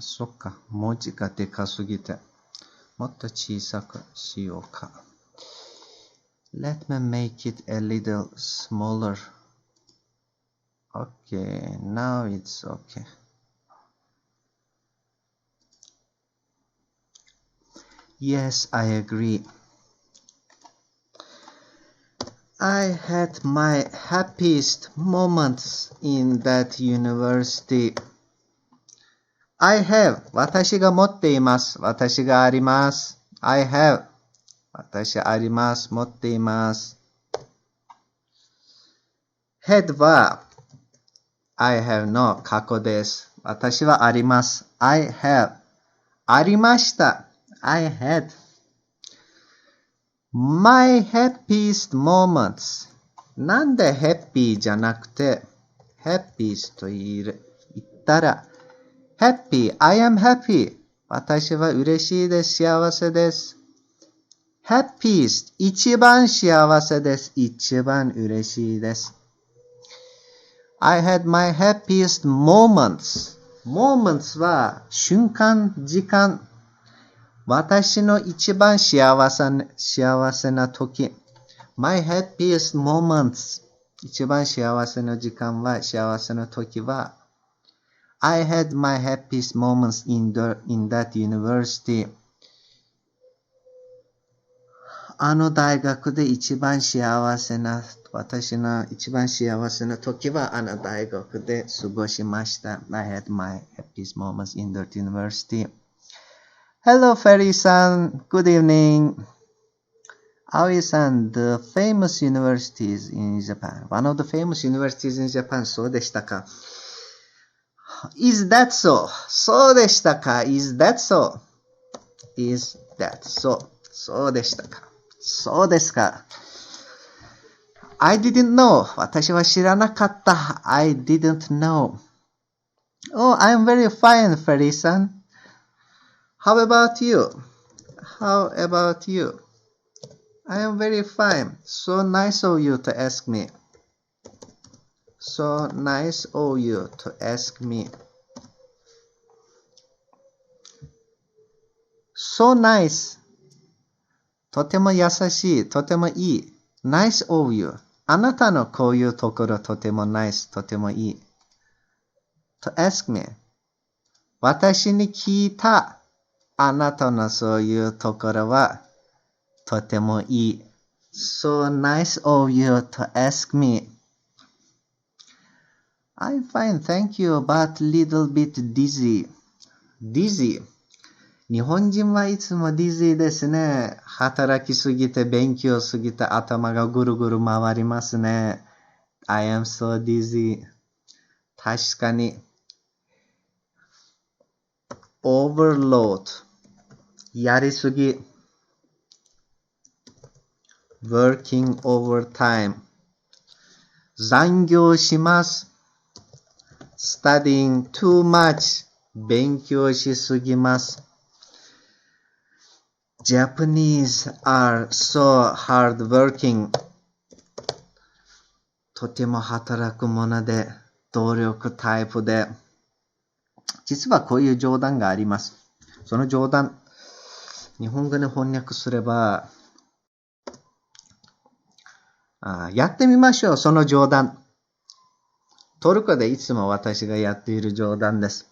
Speaker 1: そっか。文字がでかすぎて。もっと小さくしようか。Let me make it a little smaller. Okay, now it's okay. Yes, I agree. I had my happiest moments in that university. I have. 私が持っています。私があります。I have. 私あります。持っています。had は I have の過去です。私はあります。I have. ありました。I had. My happiest moments. なんで happy じゃなくて happiest と言ったらHappy, I am happy. 私は嬉しいです。幸せです。Happiest, 一番幸せです。一番嬉しいです。I had my happiest moments. Moments は瞬間、時間。私の一番幸せな時。My happiest moments. 一番幸せな時間は、幸せな時は、I had my happiest moments in that university. あの大学で一番幸せな、私の一番幸せな時はあの大学で過ごしました。I had my happiest moments in that university. Hello, Ferry-san. Good evening. Aoi-san, the famous universities in Japan. One of the famous universities in Japan. そうでしたか。Is that so? そうでしたか ?Is that so? Is that so? そうでしたかそうですか ?I didn't know. 私は知らなかった。I didn't know. Oh, I'm very fine, Ferry-san. How about you? How about you? I am very fine. So nice of you to ask me. So nice of you to ask me. So nice. とても優しい。とてもいい。Nice of you. あなたのこういうところとても nice。とてもいい。To ask me. 私に聞いた。あなたのそういうところはとてもいい。So nice of you to ask me. I'm fine, thank you, but little bit dizzy. Dizzy. 日本人はいつもディズィーですね。働きすぎて勉強すぎて頭がぐるぐる回りますね。I am so dizzy. 確かに。overload やりすぎ working overtime 残業します studying too much 勉強しすぎます Japanese are so hardworking とても働くもので努力タイプで実はこういう冗談があります。その冗談、日本語で翻訳すれば、やってみましょう、その冗談。トルコでいつも私がやっている冗談です。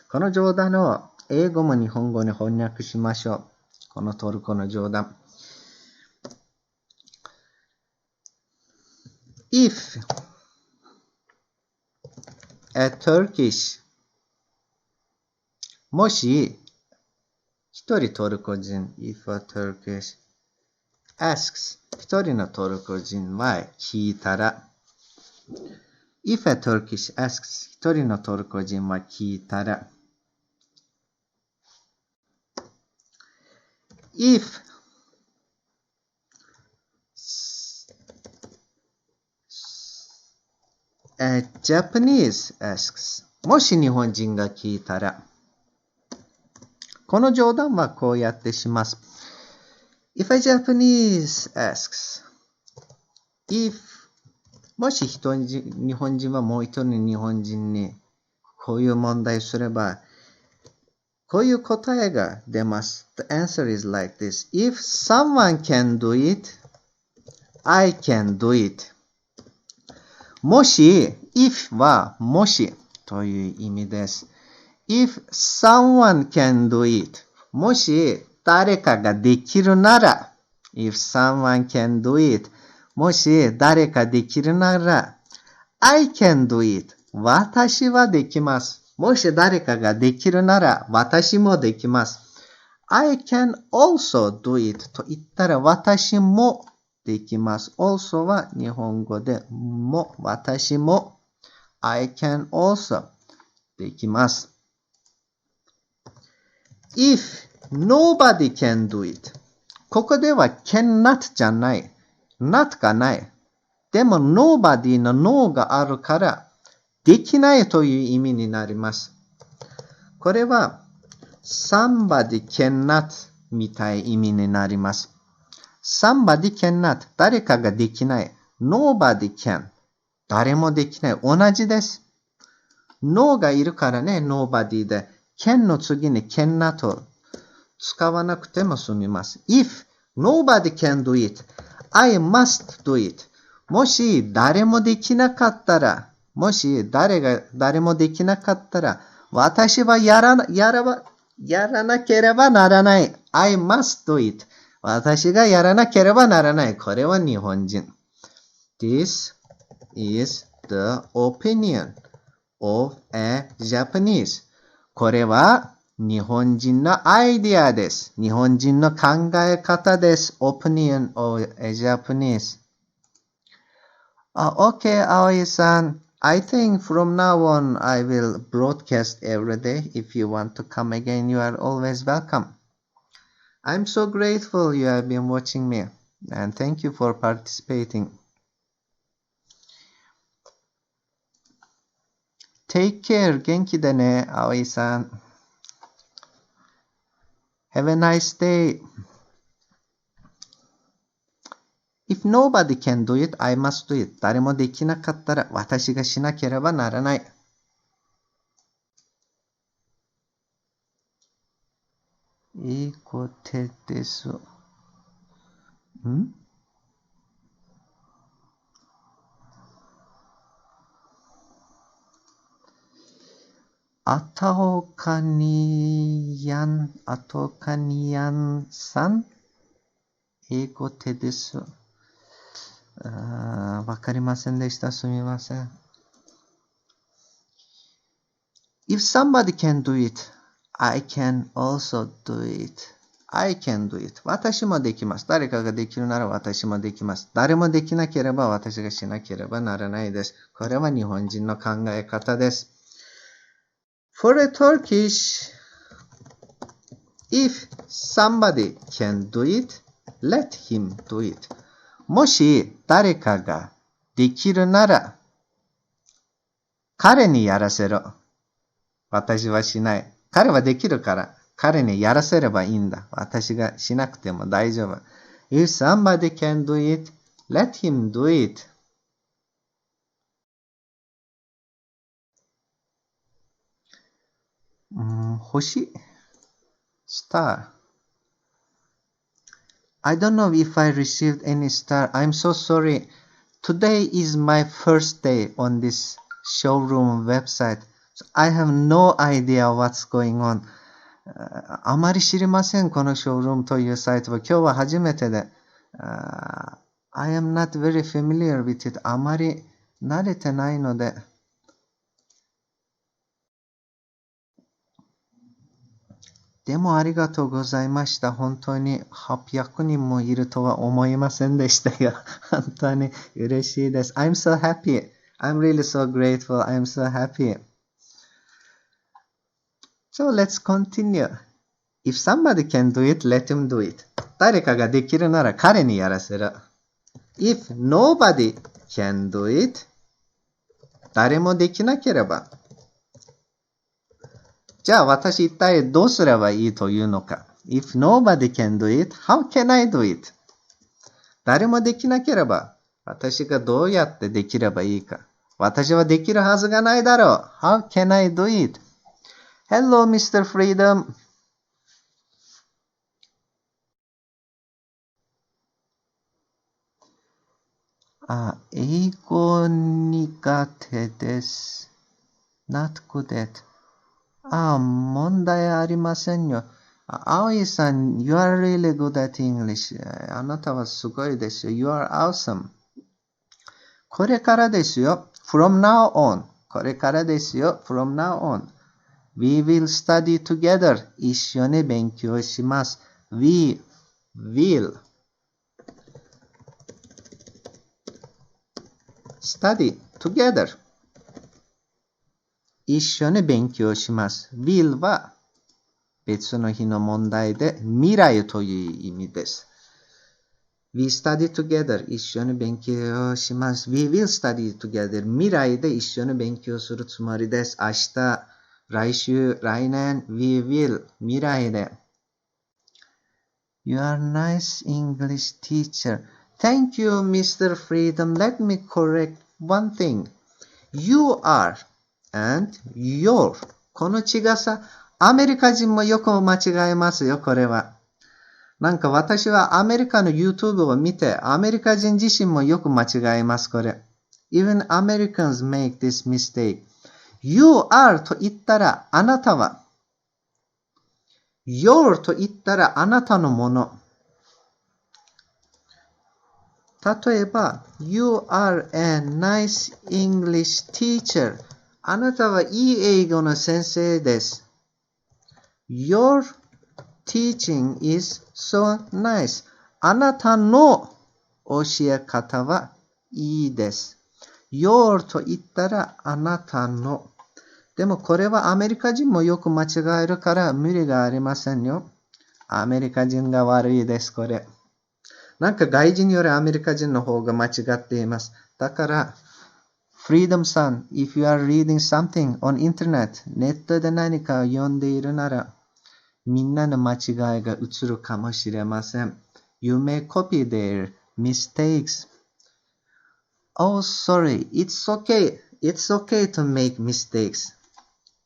Speaker 1: この冗談を英語も日本語に翻訳しましょう。このトルコの冗談。If a Turkish もし、一人トルコ人、if a Turkish asks 一人のトルコ人は聞いたら if a Turkish asks 一人のトルコ人は聞いたら if a Japanese asks もし日本人が聞いたらこの冗談はこうやってします。If a Japanese asks if もし日本人はもう一人日本人にこういう問題すればこういう答えが出ます。The answer is like this. If someone can do it, I can do it. もし if はもしという意味です。If someone can do it もし誰かができるなら If someone can do it もし誰かできるなら I can do it 私はできます。もし誰かができるなら私もできます。I can also do it と言ったら私もできます。also は日本語でも私も I can also できます。If nobody can do it ここでは cannot じゃない。not がない。でも nobody の no があるからできないという意味になります。これは somebody cannot みたい意味になります。somebody cannot 誰かができない。nobody can 誰もできない。同じです。no がいるからね、nobody で。can の次に cannot を使わなくても済みます。If nobody can do it, I must do it. もし誰もできなかったら、誰もできなかったら、私はやらなければならない。I must do it. 私がやらなければならない。これは日本人。This is the opinion of a Japanese. これは日本人のアイディアです。日本人の考え方です。Opinion of a Japanese. Okay, Aoi-san. I think from now on I will broadcast every day. If you want to come again, you are always welcome. I'm so grateful you have been watching me. And thank you for participating. Take care. 元気でね、Aoi-san. Have a nice day. If nobody can do it, I must do it. 誰もできなかったら私がしなければならない。いいことです。あとかにやんさん英語手です。わかりませんでした。すみません。If somebody can do it, I can also do it. I can do it. 私もできます。誰かができるなら私もできます。誰もできなければ私がしなければならないです。これは日本人の考え方です。For a Turkish, if somebody can do it, let him do it. もし誰かができるなら彼にやらせろ。私はしない。彼はできるから彼にやらせればいいんだ。私がしなくても大丈夫。If somebody can do it, let him do it. Hoshi? Star. I don't know if I received any star. I'm so sorry. Today is my first day on this showroom website. So I have no idea what's going on. あまり知りません、このショールームというサイトは。今日は初めてで。I am not very familiar with it. あまり慣れてないので。でもありがとうございました。本当に800人もいるとは思いませんでしたが、本当に嬉しいです。I'm so happy. I'm really so grateful. I'm so happy. So let's continue. If somebody can do it, let him do it. 誰かができるなら彼にやらせる。If nobody can do it, 誰もできなければ。じゃあ私一体どうすればいいというのか。If nobody can do it, how can I do it? 誰もできなければ私がどうやってできればいいか。私はできるはずがないだろう。How can I do it? Hello, Mr. Freedom. 英語苦手です。Not good at. 問題ありませんよ。葵さん、You are really good at English. あなたはすごいですよ。You are awesome. これからですよ。From now on. これからですよ。From now on. We will study together. 一緒に勉強します。We will study together. 一緒に勉強します。will は別の日の問題で未来という意味です。We study together. 一緒に勉強します。We will study together. 未来で一緒に勉強するつもりです。明日、来週、来年、We will. 未来で。You are a nice English teacher. Thank you, Mr. Freedom. Let me correct one thing. You are and your. この違さ、アメリカ人もよく間違えますよ、これは。なんか私はアメリカの YouTube を見て、アメリカ人自身もよく間違えます、これ。Even Americans make this mistake. You are と言ったらあなたは。Your と言ったらあなたのもの。例えば、You are a nice English teacher. あなたはいい英語の先生です。Your teaching is so nice. あなたの教え方はいいです。Your と言ったらあなたの。でもこれはアメリカ人もよく間違えるから無理がありませんよ。アメリカ人が悪いです、これ。なんか外人よりアメリカ人の方が間違っています。だから、Freedom さん、if you are reading something on internet、ネットで何かを読んでいるなら、みんなの間違いが映るかもしれません。You may copy their mistakes. Oh, sorry. It's okay. It's okay to make mistakes.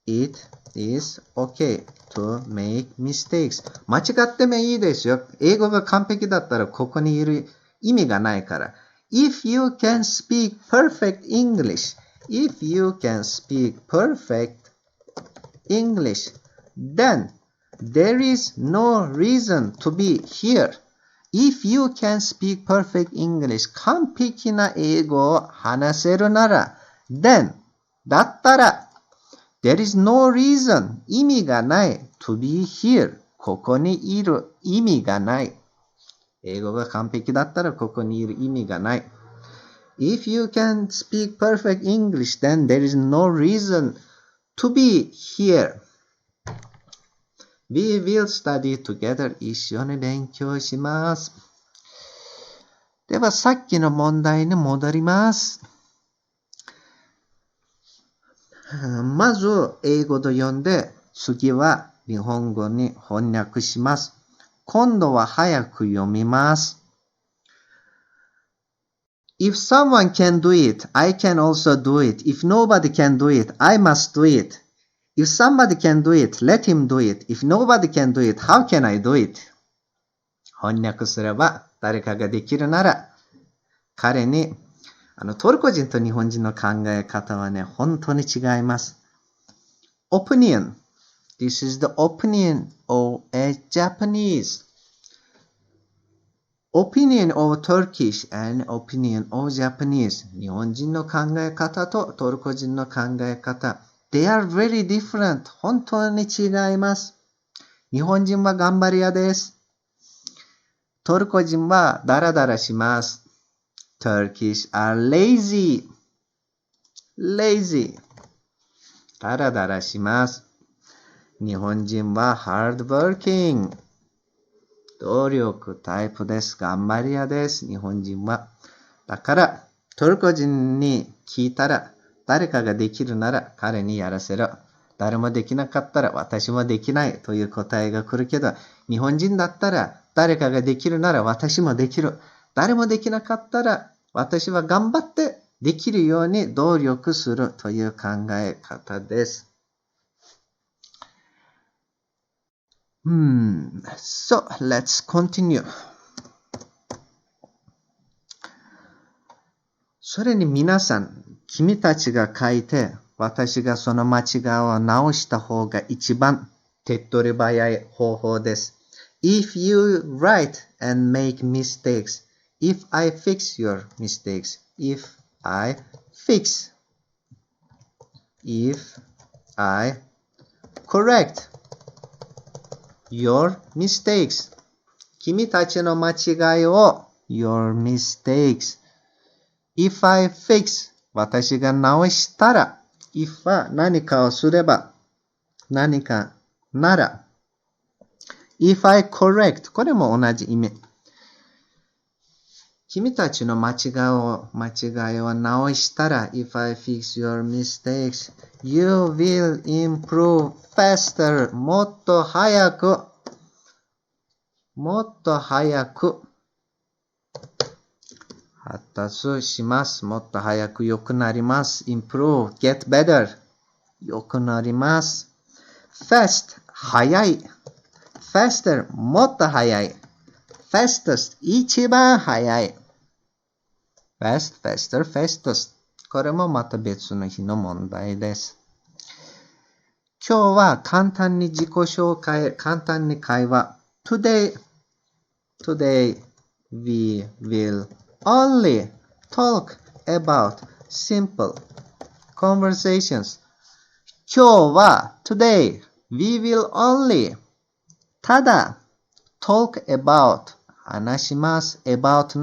Speaker 1: It is okay to make mistakes. 間違ってもいいですよ。英語が完璧だったらここにいる意味がないから。If you can speak perfect English, if you can speak perfect English, then there is no reason to be here. If you can speak perfect English, 完璧な英語を話せるなら、then だったら、there is no reason 意味がない to be here ここにいる意味がない。英語が完璧だったらここにいる意味がない。If you can speak perfect English, then there is no reason to be here.We will study together. 一緒に勉強します。では、さっきの問題に戻ります。まず、英語と読んで、次は日本語に翻訳します。今度は早く読みます。If someone can do it, I can also do it. If nobody can do it, I must do it.If somebody can do it, let him do it. If nobody can do it, how can I do it? 翻訳すれば、誰かができるなら、彼に、トルコ人と日本人の考え方はね、本当に違います。Opinion. This is the opinion of a Japanese. Opinion of Turkish and opinion of Japanese. 日本人の考え方とトルコ人の考え方。They are very different. 本当に違います。日本人は頑張り屋です。トルコ人はダラダラします。Turkish are lazy. Lazy. ダラダラします。日本人は hardworking. 努力タイプです。頑張り屋です。日本人は。だから、トルコ人に聞いたら、誰かができるなら彼にやらせろ。誰もできなかったら私もできないという答えが来るけど、日本人だったら誰かができるなら私もできる。誰もできなかったら私は頑張ってできるように努力するという考え方です。So, let's continue. それに皆さん、君たちが書いて、私がその間違いを直した方が一番手っ取り早い方法です。If you write and make mistakes, if I fix your mistakes, if I correct your mistakes, 君たちの間違いを your mistakes、if I fix 私が直したら if は何かをすれば何かなら if I correct これも同じ意味。君たちの間違いを直したら if I fix your mistakes you will improve faster もっと早く発達します。もっと早く良くなります。improve, get better 良くなります。fast 早い。faster もっと早い。fastest 一番早い。fast, faster, fastest これもまた別の日の問題です。今日は簡単に自己紹介、簡単に会話。Today we will only talk about simple conversations. 今日は Today we will only ただ talk about 話します。about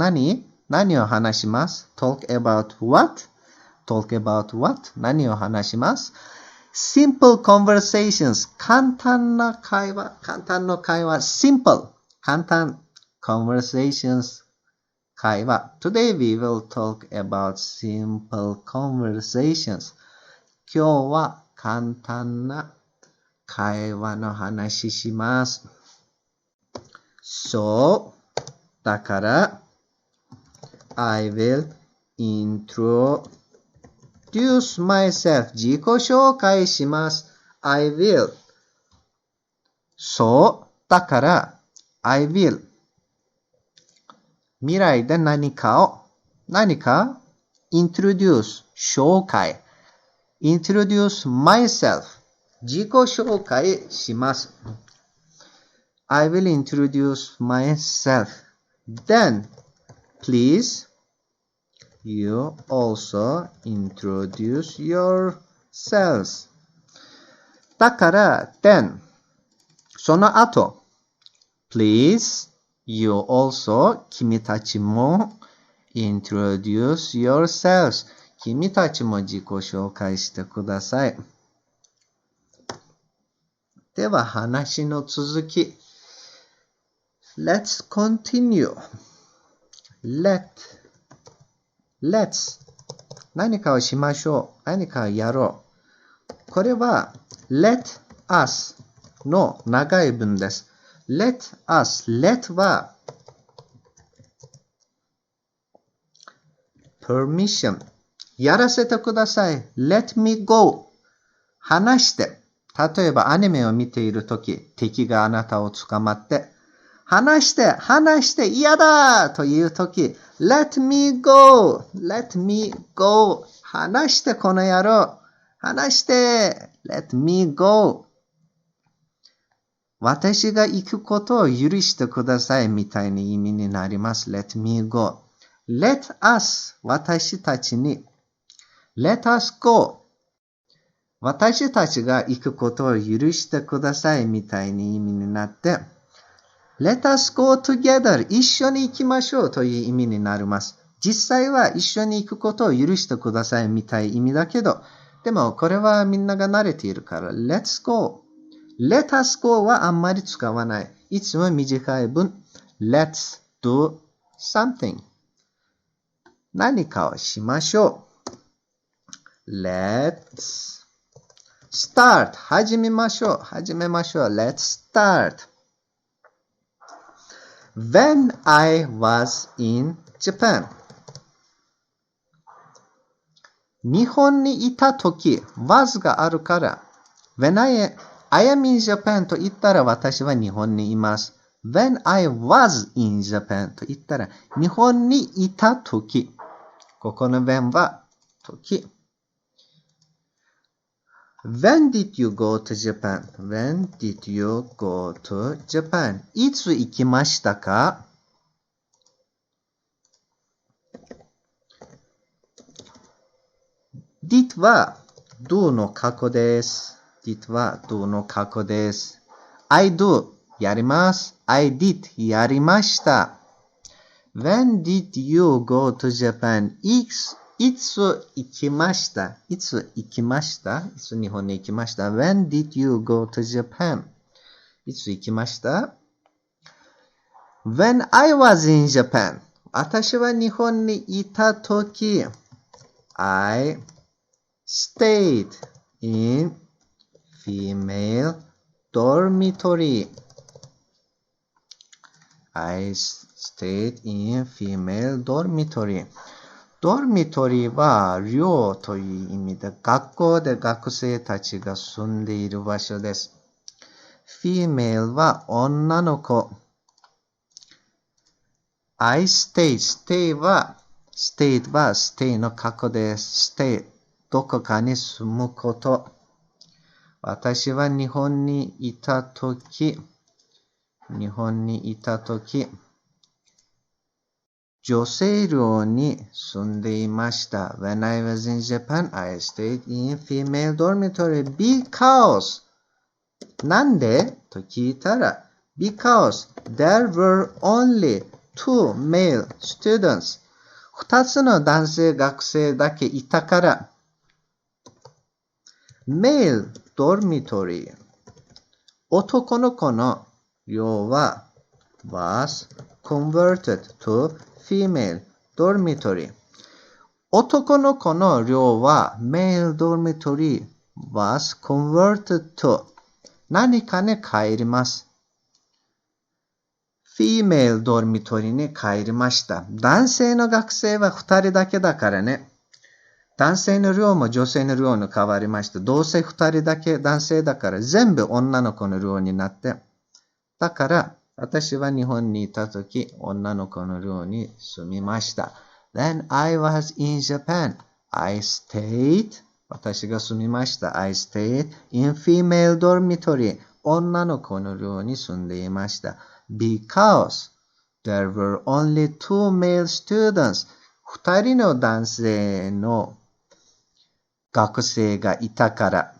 Speaker 1: 何を話します？ talk about what? talk about what? 何を話します？ simple conversations 簡単の会話 simple 簡単 conversations 会話 Today we will talk about simple conversations 今日は簡単な会話の話します。そうだから I will introduce myself 自己紹介します。I will そうだから I will 未来で何か introduce 紹介 introduce myself 自己紹介します。I will introduce myself. Then, please, you also introduce yourselves. だから、then, その後、please, you also, 君たちも introduce yourselves. 君たちも自己紹介してください。では、話の続き。Let's continue. Let's 何かをしましょう。何かをやろう。これは let us の長い文です。let us. let は permission やらせてください。let me go 話して。例えばアニメを見ているとき、敵があなたを捕まって話して、嫌だというとき、let me go, 話してこの野郎、話して、let me go。私が行くことを許してくださいみたいな意味になります。let me go。let us、私たちに、let us go。私たちが行くことを許してくださいみたいに意味になって、Let us go together 一緒に行きましょうという意味になります。実際は一緒に行くことを許してくださいみたい意味だけど、でもこれはみんなが慣れているから、Let's go。Let us go はあんまり使わない。いつも短い分、Let's do something。何かをしましょう。Let's start 始めましょう。Let's start。When I was in Japan 日本にいたとき was があるから When I am in Japan と言ったら私は日本にいます。When I was in Japan と言ったら日本にいたとき。ここの when はとき。When did you go to Japan? When did you go to Japan? いつ行きましたか？ did は do の過去です。did は do の過去です。I do やります。I did やりました。When did you go to Japan? いつ行きました？いつ日本に行きました？ When did you go to Japan? いつ行きました？ When I was in Japan. 私は日本にいたとき、I stayed in female dormitory. I stayed in female dormitory. ドルミトリーは寮という意味で学校で学生たちが住んでいる場所です。female は女の子。I stay は stay の過去です。stay どこかに住むこと。私は日本にいたとき女性寮に住んでいました。When I was in Japan, I stayed in female dormitory because なんでと聞いたら because there were only two male students 二つの男性学生だけいたから male dormitory 男の子の寮は was converted to female dormitory 男の子の寮は male dormitory was converted to 何かに帰ります。female dormitory に帰りました。男性の学生は2人だけだからね。男性の寮も女性の寮に変わりました。どうせ2人だけ男性だから全部女の子の寮になって。だから私は日本にいたとき女の子の寮に住みました。When I was in Japan, I stayed 私が住みました。I stayed in female dormitory 女の子の寮に住んでいました。Because there were only two male students 二人の男性の学生がいたから。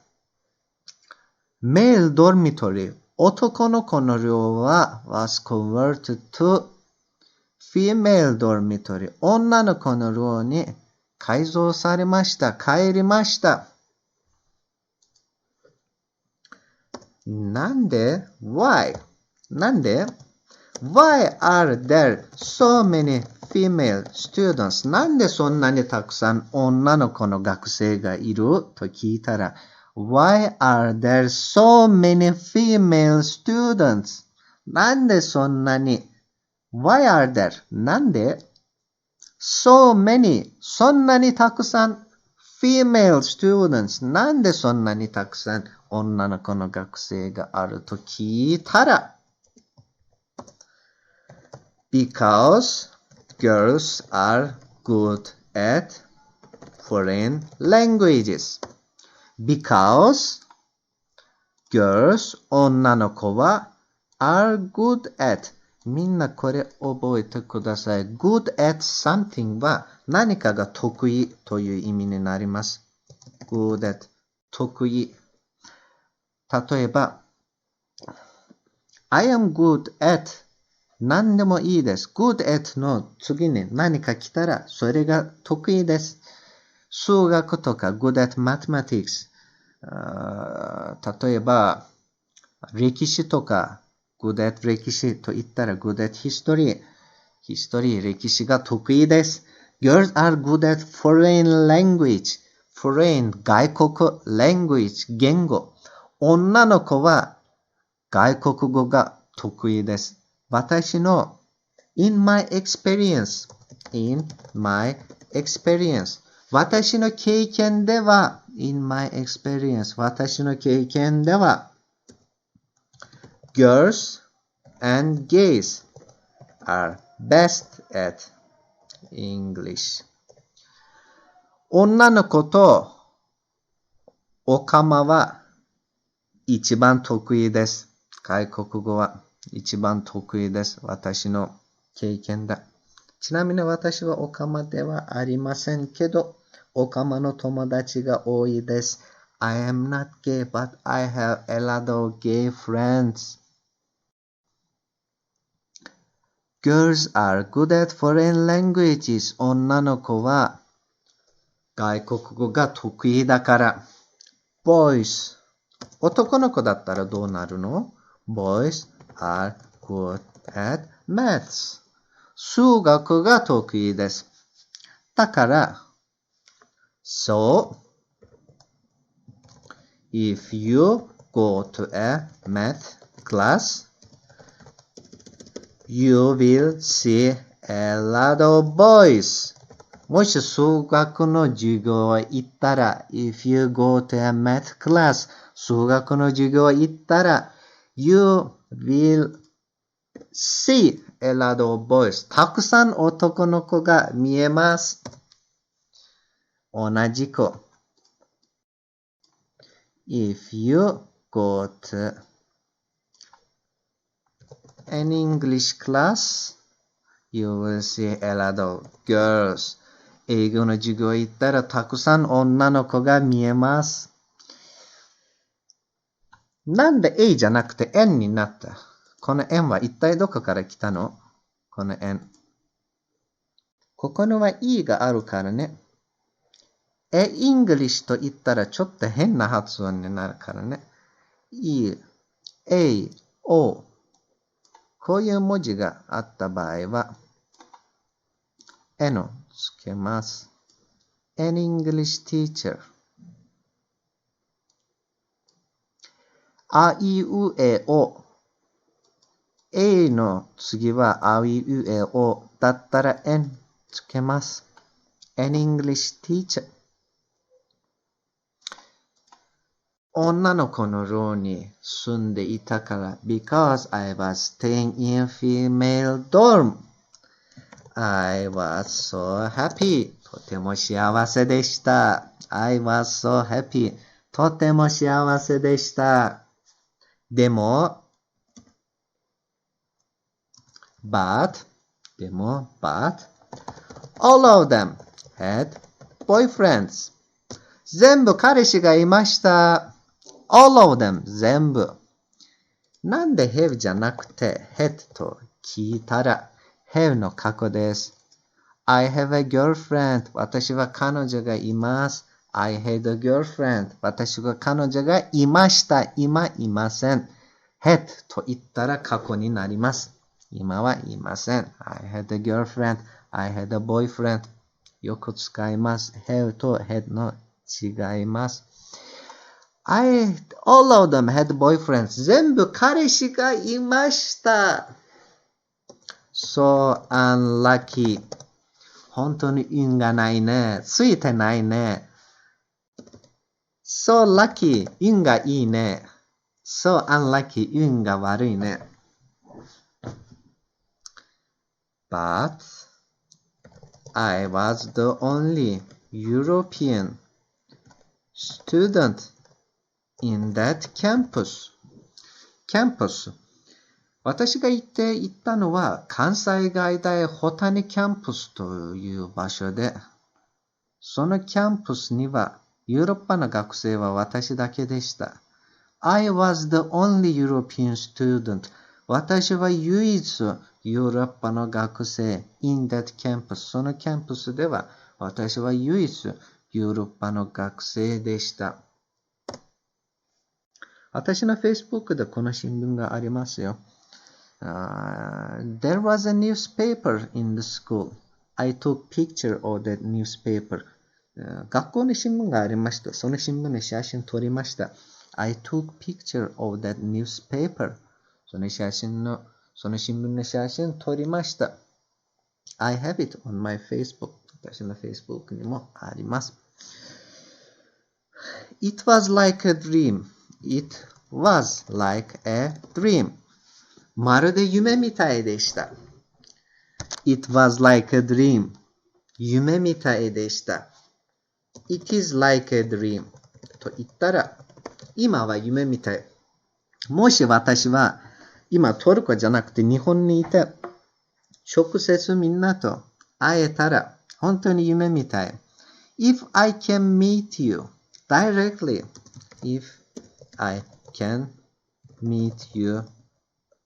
Speaker 1: Male dormitory 男の子の寮は was converted to female dormitory 女の子の寮に改造されました。帰りました。なんで Why なんで Why are there so many female students なんでそんなにたくさん女の子の学生がいると聞いたら Why are there so many female students なんでそんなに Why are there なんで So many そんなにたくさん female students なんでそんなにたくさん女の子の学生があると聞いたらBecause girls are good at foreign languages. Because girls 女の子は are good at みんなこれ覚えてください。good at something は何かが得意という意味になります。good at 得意。例えば、I am good at 何でもいいです。good at の次に何か来たらそれが得意です。数学とか good at mathematics。例えば、歴史とか good at 歴史と言ったら good at history。歴史が得意です。Girls are good at foreign language. foreign 外国 language 言語。女の子は外国語が得意です。私の in my experience 私の経験では in my experience 私の経験では girls and gays are best at English 女の子とおかまは一番得意です。外国語は一番得意です。私の経験だ。ちなみに私はオカマではありませんけど、オカマの友達が多いです。I am not gay, but I have a lot of gay friends. Girls are good at foreign languages. 女の子は外国語が得意だから。Boys男の子だったらどうなるの？ Boys are good at maths. 数学が得意です。だから、So, if you go to a math class, you will see a lot of boys. もし数学の授業へ行ったら、if you go to a math class, 数学の授業へ行ったら、you will see a lot of boys. たくさん男の子が見えます。同じ子。If you go to an English class, you will see a lot of girls. 英語の授業へ行ったらたくさん女の子が見えます。なんで A じゃなくて N になった？この N は一体どこから来たの？この N。ここには E があるからね。English と言ったらちょっと変な発音になるからね。E、A、O。こういう文字があった場合は、N をつけます。An English teacher。あいうえお。A の次はあいうえおだったら N つけます。An English teacher。女の子の寮に住んでいたから because I was staying in female dorm.I was so happy. とても幸せでした。I was so happy. とても幸せでした。でも、but, all of them had boyfriends. 全部彼氏がいました。all of them 全部。なんで have じゃなくて had と聞いたらhave の過去です。I have a girlfriend. 私は彼女がいます。I had a girlfriend. 私は彼女がいました。今いません。had と言ったら過去になります。今はいません。I had a girlfriend. I had a boyfriend. よく使います。have と had の違います。all of them had boyfriends. 全部彼氏がいました。So unlucky. 本当に運がないね。ついてないね。So lucky. 運がいいね。So unlucky. 運が悪いね。But I was the only European student in that campus. 私が行ったのは関西外大保谷キャンパスという場所で、そのキャンパスにはヨーロッパの学生は私だけでした。I was the only European student. 私は唯一ヨーロッパの学生 in that campus. そのキャンパスでは私は唯一ヨーロッパの学生でした。私の Facebook でこの新聞がありますよ。There was a newspaper in the school. I took picture of that newspaper. 学校に新聞がありました。その新聞の写真撮りました。I took picture of that newspaper. その新聞の写真撮りました。I have it on my Facebook. 私の Facebook にもあります。It was like a dream. It was like a dream. まるで夢みたいでした。It was like a dream. 夢みたいでした。It is like a dream. と言ったら、今は夢みたい。もし私は今トルコじゃなくて日本にいて、直接みんなと会えたら本当に夢みたい。If I can meet you directly, if I can meet you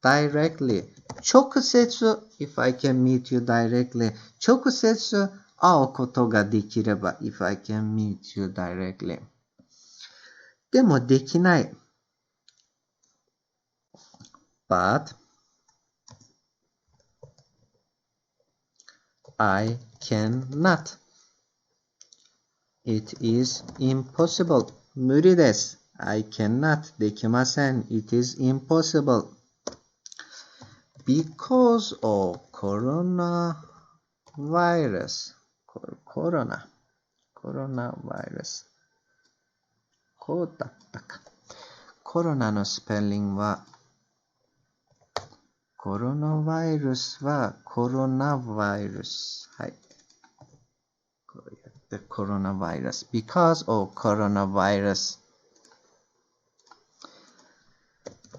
Speaker 1: directly, 直接 if I can meet you directly, 直接会うことができれば if I can meet you directly. でもできない。But I cannot. It is impossible. 無理です。I cannot. できません。It is impossible. Because of coronavirus. コロナバイルス。こうだったか。コロナのスペリングは、コロナバイルスはコロナバイルス。はい。こうやってコロナバイルス。Because of coronavirus.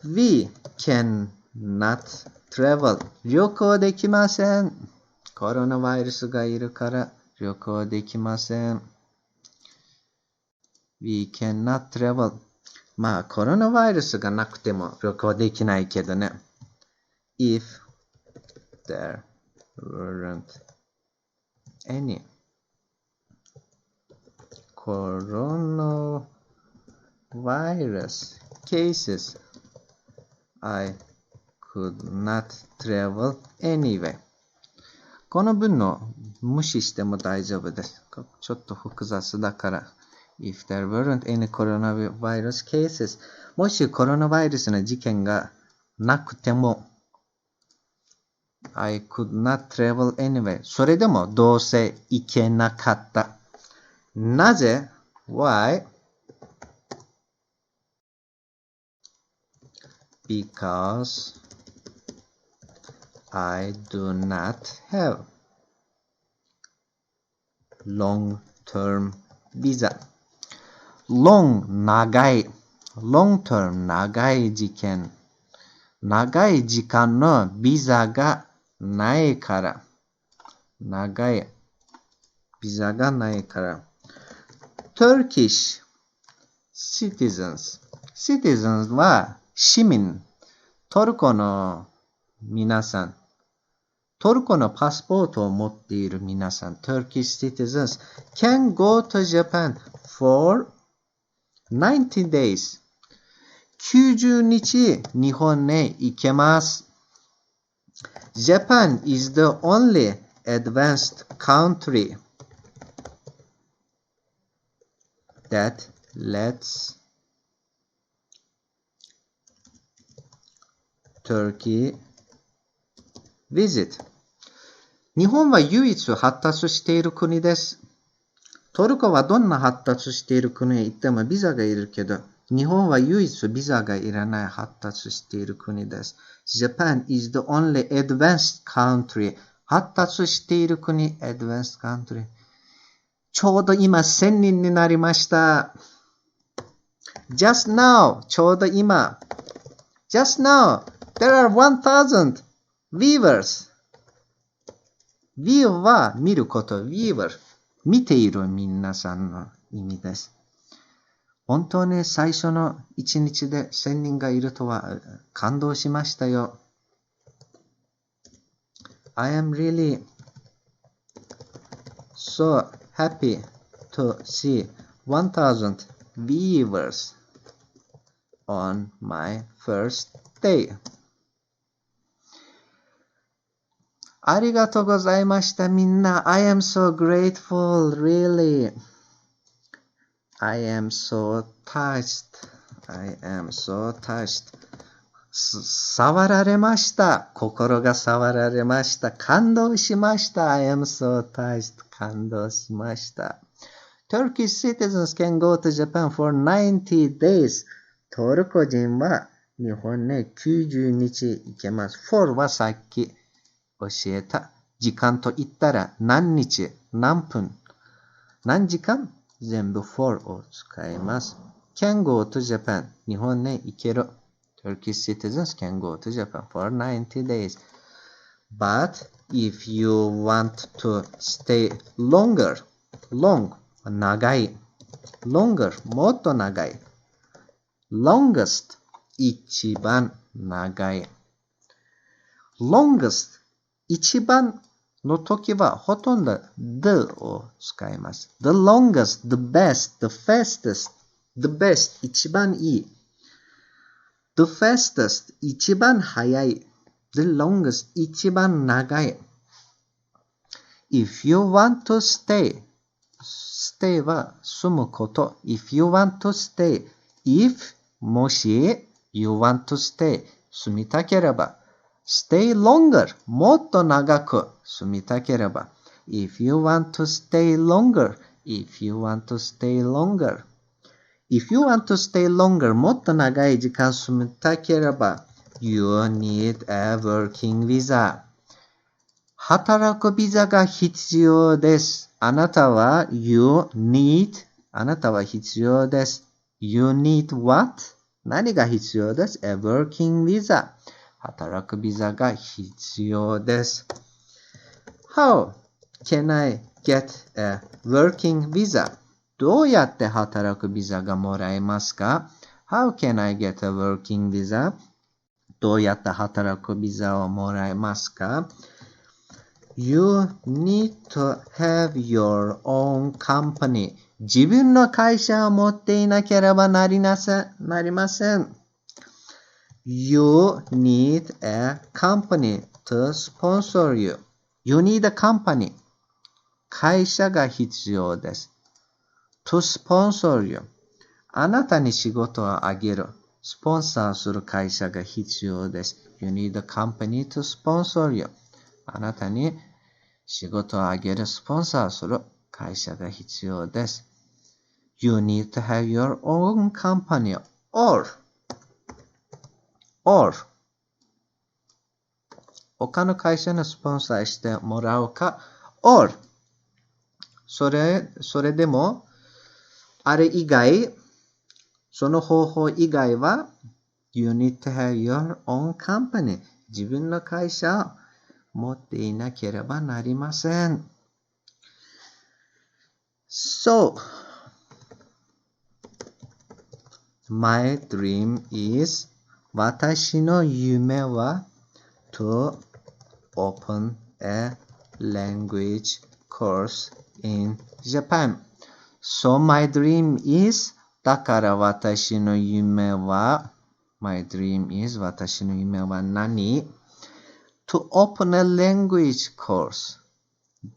Speaker 1: We cannot travel. 旅行できません。コロナウイルスがいるから旅行できません。We cannot travel. まあ、コロナウイルスがなくても旅行できないけどね。If there weren't any coronavirus cases, I could not travel anyway. この文の無視しても大丈夫です。ちょっと複雑だから。If there weren't any coronavirus cases, もしコロナウイルスの事件がなくても、I could not travel anyway. それでもどうせ行けなかった。なぜ ?Why? Because I do not have long-term visa. long 長い long-term 長い時間のビザがないから長いビザがないから Turkish citizens は市民トルコの皆さんトルコのパスポートを持っている皆さん Turkish citizens can go to Japan for 90 days 90日日本へ行けます Japan is the only advanced country that lets Turkey visit 日本は唯一発達している国です。トルコはどんな発達している国へ行ってもビザがいるけど、日本は唯一ビザがいらない発達している国です。Japan is the only advanced country. 発達している国、advanced country. ちょうど今1000人になりました。Just now, ちょうど今。Just now, there are 1000 viewers.View は見ること、viewer 見ている皆さんの意味です。本当に最初の1日で1000人がいるとは感動しましたよ。I am really so happy to see 1000 viewers on my first day. ありがとうございました、みんな。I am so grateful, really. I am so touched. I am so touched. 触られました。心が触られました。感動しました。I am so touched. 感動しました。Turkish citizens can go to Japan for 90 days. トルコ人は日本に90日行けます。for はさっき教えた。時間と言ったら何日、何分、何時間全部 for を使います。can go to Japan 日本に行ける。Turkish citizens can go to Japan for 90 days. But if you want to stay longer, long 長い longer もっと長い longest 一番長い longest 一番の時はほとんど the を使います。the longest, the best, the fastest, the best 一番いい the fastest 一番早い the longest 一番長い if you want to stayは住むこと。If you want to stay. If もし you want to stay 住みたければ。Stay longer もっと長く住みたければ。If you want to stay longer. If you want to stay longer. If you want to stay longer もっと長い時間住みたければ。You need a working visa. 働くビザが必要です。あなたは you need あなたは必要です。You need what? 何が必要です？ A working visa 働くビザが必要です。How can I get a working visa? どうやって働くビザがもらえますか？ How can I get a working visa? どうやって働くビザをもらえますか？ You need to have your own company. 自分の会社を持っていなければなりません。You need a company to sponsor you. You need a company. 会社が必要です。To sponsor you. あなたに仕事をあげる。スポンサーする会社が必要です。You need a company to sponsor you. あなたに仕事をあげるスポンサーする会社が必要です。You need to have your own company or 他の会社のスポンサーしてもらうか or それでもあれ以外その方法以外は You need to have your own company 自分の会社を持っていなければなりません。So, my dream is 私の夢は to open a language course in Japan. So, my dream is だから私の夢は My dream is 私の夢は何To open a language course.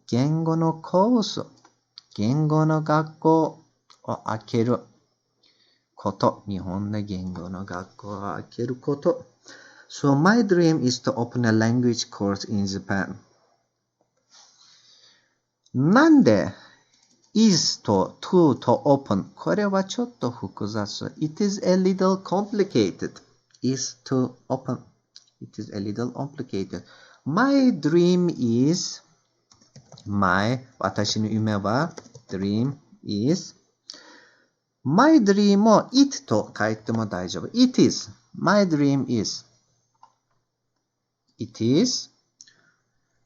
Speaker 1: 言語のコース。言語の学校を開けること。日本で言語の学校を開けること。So my dream is to open a language course in Japan. なんで is と to と open これはちょっと複雑。It is a little complicated. is to open.It is a little complicated. My dream is 私の夢は dream is My dream を it と書いても大丈夫。It is My dream is It is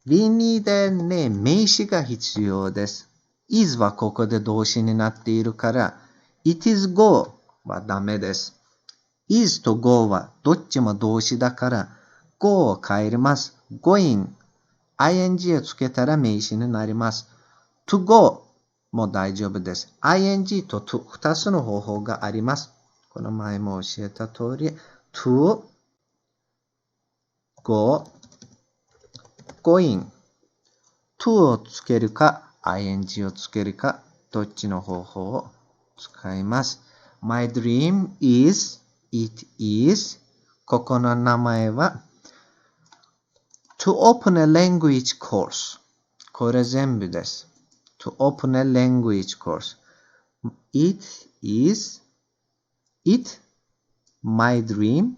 Speaker 1: We need a name 名詞が必要です。is はここで動詞になっているから It is go はダメです。is と go はどっちも動詞だから、go を変えます。going、ing をつけたら名詞になります。to go も大丈夫です。ing と to 2つの方法があります。この前も教えた通り、to go, going、to をつけるか、ing をつけるか、どっちの方法を使います。My dream is, it is、ここの名前は、to open a language course。これ全部です。to open a language course. It is, it, my dream,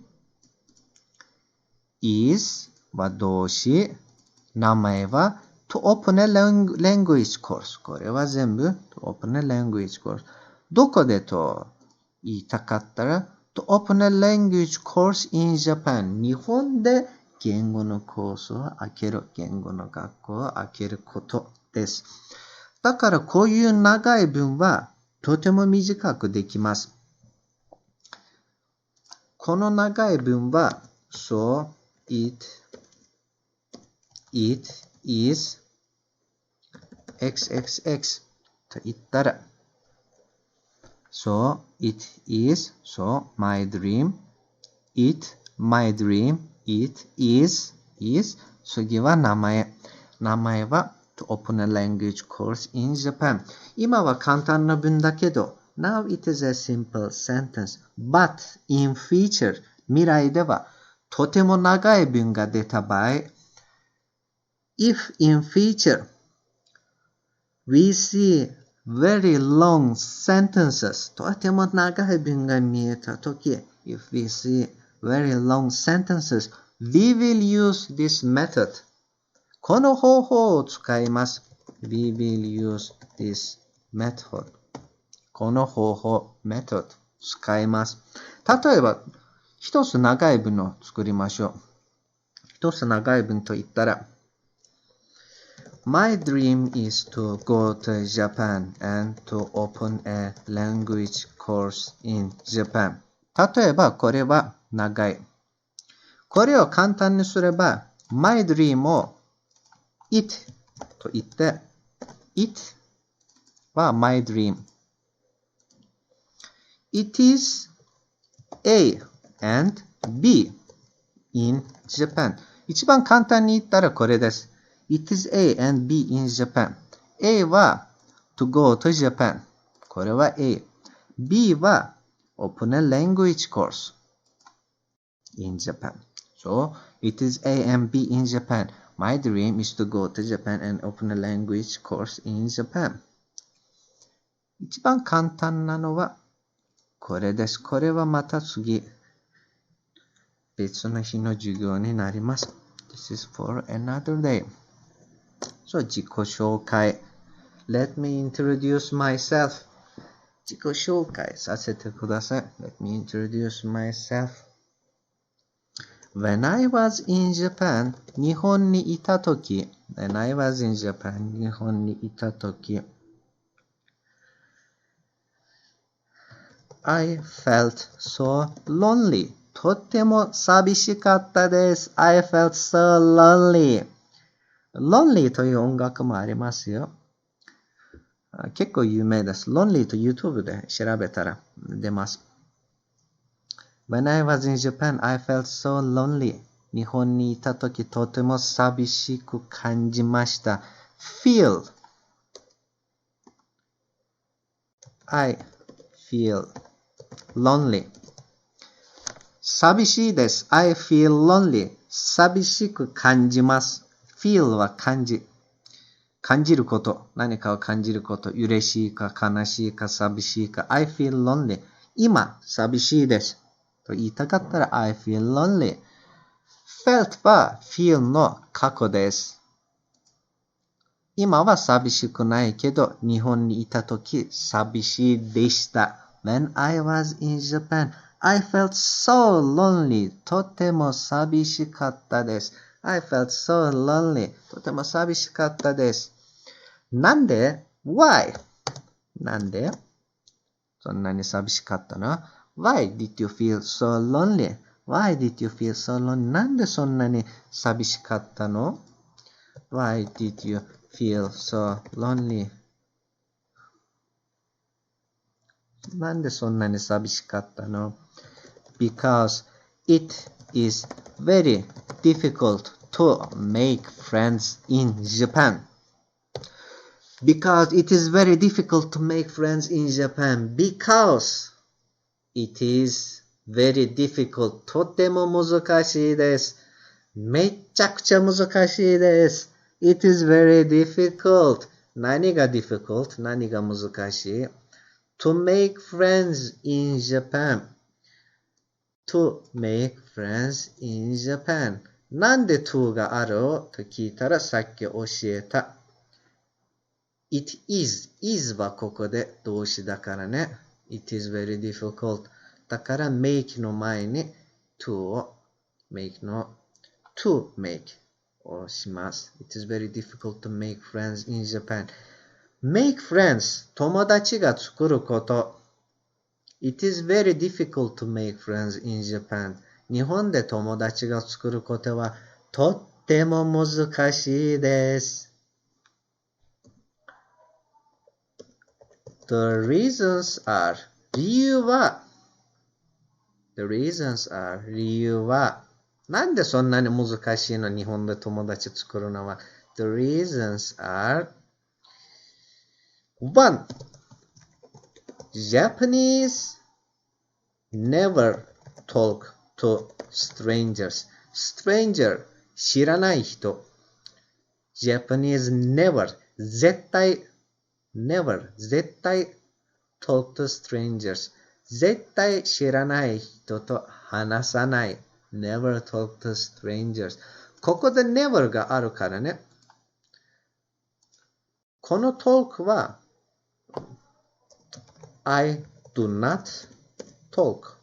Speaker 1: is は動詞、名前は to open a language course。これは全部 to open a language course。どこでと言いたかったら to open a language course in Japan。日本で言語のコースを開ける、言語の学校を開けることです。だからこういう長い文はとても短くできます。この長い文は So, it is xxx と言ったら So, it is, so, my dream, it, my dream, it is, 次は名前。名前は to open a language course in Japan。今は簡単な文だけど、Now it is a simple sentence. But in future、未来ではとても長い文が出た場合、If in future we see very long sentences、とても長い文が見えたとき、If we see very long sentences, we will use this method。この方法を使います。We will use this method。この方法、method 使います。例えば、一つ長い文を作りましょう。一つ長い文と言ったら、My dream is to go to Japan and to open a language course in Japan。例えば、これは長い。これを簡単にすれば、My dream を It と言って、It は My dream。It is A and B in Japan。一番簡単に言ったらこれです。It is A and B in Japan。A は to go to Japan。これは A。B は open a language course in Japan。So, it is A and B in Japan。My dream is to go to Japan and open a language course in Japan。一番簡単なのはこれです。これはまた次、別の日の授業になります。This is for another day. So, 自己紹介。Let me introduce myself. 自己紹介させてください。Let me introduce myself.When I was in Japan, 日本にいたとき、When I was in Japan, 日本にいたとき、I felt so lonely. とても寂しかったです。I felt so lonely. Lonely という音楽もありますよ。結構有名です。Lonely と YouTube で調べたら出ます。When I was in Japan, I felt so lonely. 日本にいたときとても寂しく感じました。Feel. I feel lonely. 寂しいです。I feel lonely. 寂しく感じます。feel は感じること。何かを感じること。嬉しいか悲しいか寂しいか。I feel lonely. 今、寂しいです。と言いたかったら I feel lonely. felt は feel の過去です。今は寂しくないけど、日本にいたとき寂しいでした。When I was in Japan, I felt so lonely. とても寂しかったです。I felt so lonely. とても寂しかったです。なんで ?Why? なんでそんなに寂しかったの ?Why did you feel so lonely? Why did you feel so lonely? なんでそんなに寂しかったの ?Why did you feel so lonely? なんでそんなに寂しかったの ?Because it is very difficult to make friends in Japan.Because it is very difficult to make friends in Japan. Because it is very difficult. とても難しいです。めっちゃくちゃ難しいです。It is very difficult. 何が difficult? 何が難しい ?To make friends in Japan. To make friends in Japan. なんで to があると聞いたらさっき教えた。It is はここで動詞だからね。It is very difficult. だから make の前に to を make の to make をします。It is very difficult to make friends in Japan. Make friends 友達が作ること。It is very difficult to make friends in Japan. 日本で友達が作ることはとっても難しいです。The reasons are 理由は The reasons are 理由はなんでそんなに難しいの日本で友達作るのは The reasons are 1. Japanese never talk to strangers. Stranger 知らない人 Japanese never 絶対Never 絶対 talk to strangers 絶対知らない人と話さない Never talk to strangers ここで never があるからねこの talk は I do not talk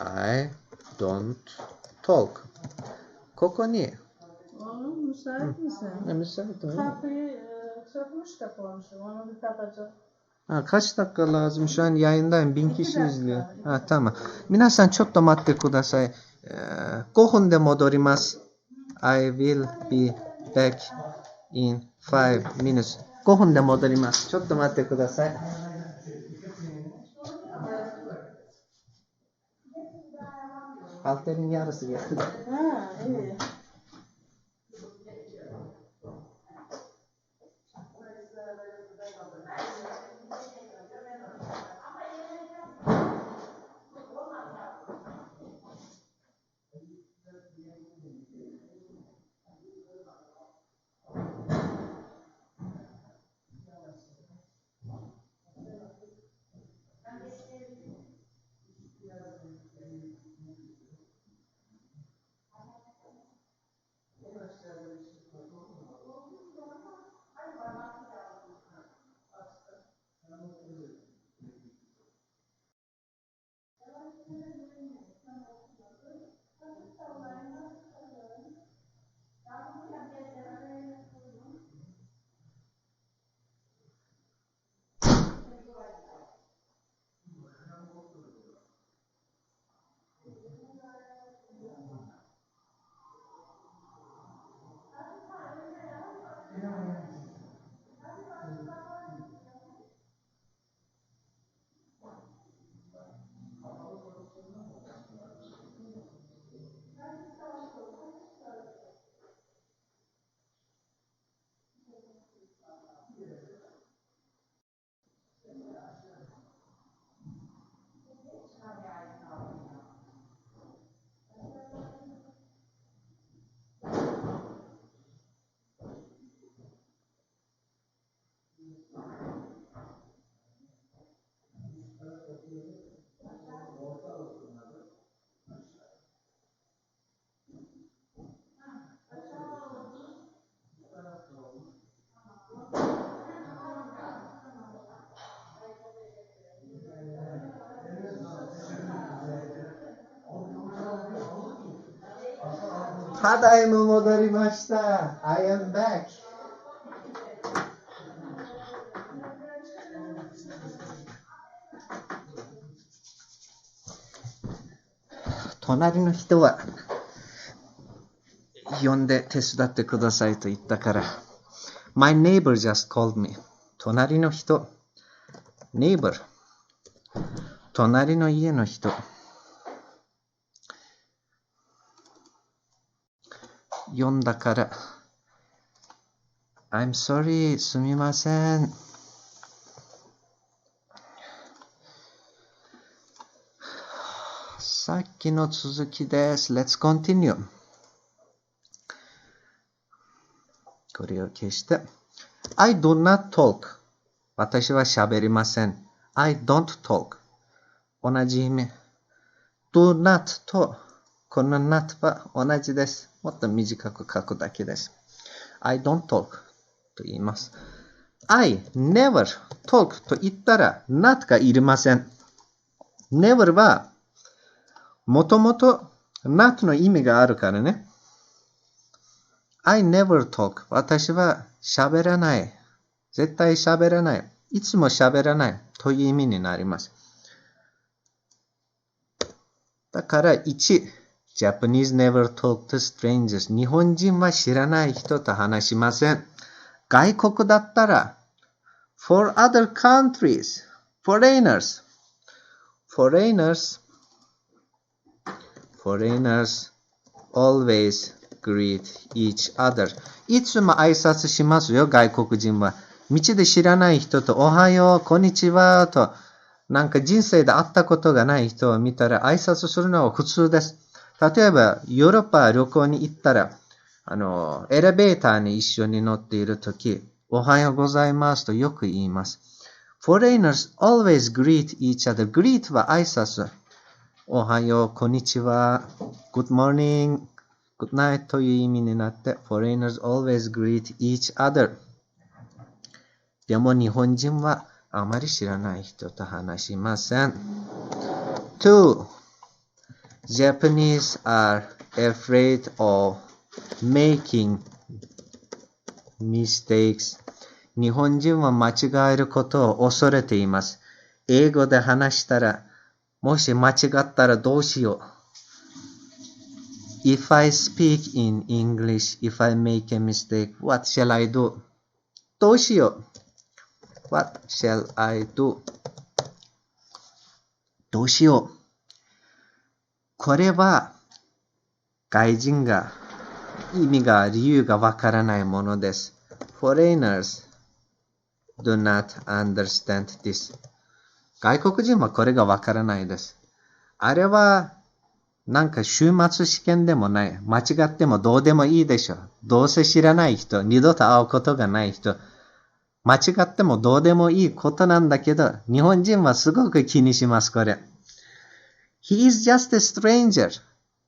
Speaker 1: I don't talk ここに
Speaker 2: müsait misin?
Speaker 1: Müsait mi?
Speaker 2: Kapıyı çakmış da komşu. Onu bir kapatacak.
Speaker 1: Kaç dakika lazım? Şu an yayındayım. 1000
Speaker 2: İki
Speaker 1: kişi
Speaker 2: dakika,
Speaker 1: izliyor.
Speaker 2: iki
Speaker 1: Tamam. 皆さんちょっと待ってください。5分で戻ります。I will be back in 5 minutes. 5分で戻ります。ちょっと待ってください。Halterin yarısı geldi.
Speaker 2: Ha, iyi.
Speaker 1: ただいま戻りました。I am back. 隣の人は呼んで手伝ってくださいと言ったから。My neighbor just called me. 隣の人。neighbor。隣の家の人。呼んだから。I'm sorry. すみません。さっきの続きです。Let's continue. これを消して。I do not talk. 私は喋りません。I don't talk. 同じ意味。do not とこの not は同じです。もっと短く書くだけです。I don't talk と言います。I never talk と言ったら not がいりません。never はもともと not の意味があるからね。I never talk. 私は喋らない。絶対喋らない。いつも喋らないという意味になります。だから1、Japanese never talk to strangers. 日本人は知らない人と話しません。外国だったら For other countries, foreigners always greet each other. いつも挨拶しますよ、外国人は。道で知らない人とおはよう、こんにちはと、なんか人生で会ったことがない人を見たら挨拶するのは普通です。例えば、ヨーロッパ旅行に行ったら、エレベーターに一緒に乗っているとき、おはようございますとよく言います。Foreigners always greet each other. Greet は挨拶。おはよう、こんにちは、Good morning.Good night という意味になって Foreigners always greet each other でも日本人はあまり知らない人と話しません。 2. Japanese are afraid of making mistakes 日本人は間違えることを恐れています。英語で話したらもし間違ったらどうしよう。If I speak in English, if I make a mistake, what shall I do? どうしよう。What shall I do? どうしよう。これは外人が意味が理由がわからないものです。Foreigners do not understand this. 外国人はこれがわからないです。あれはなんか終末試験でもない。間違ってもどうでもいいでしょ。どうせ知らない人、二度と会うことがない人。間違ってもどうでもいいことなんだけど、日本人はすごく気にします、これ。He is just a stranger.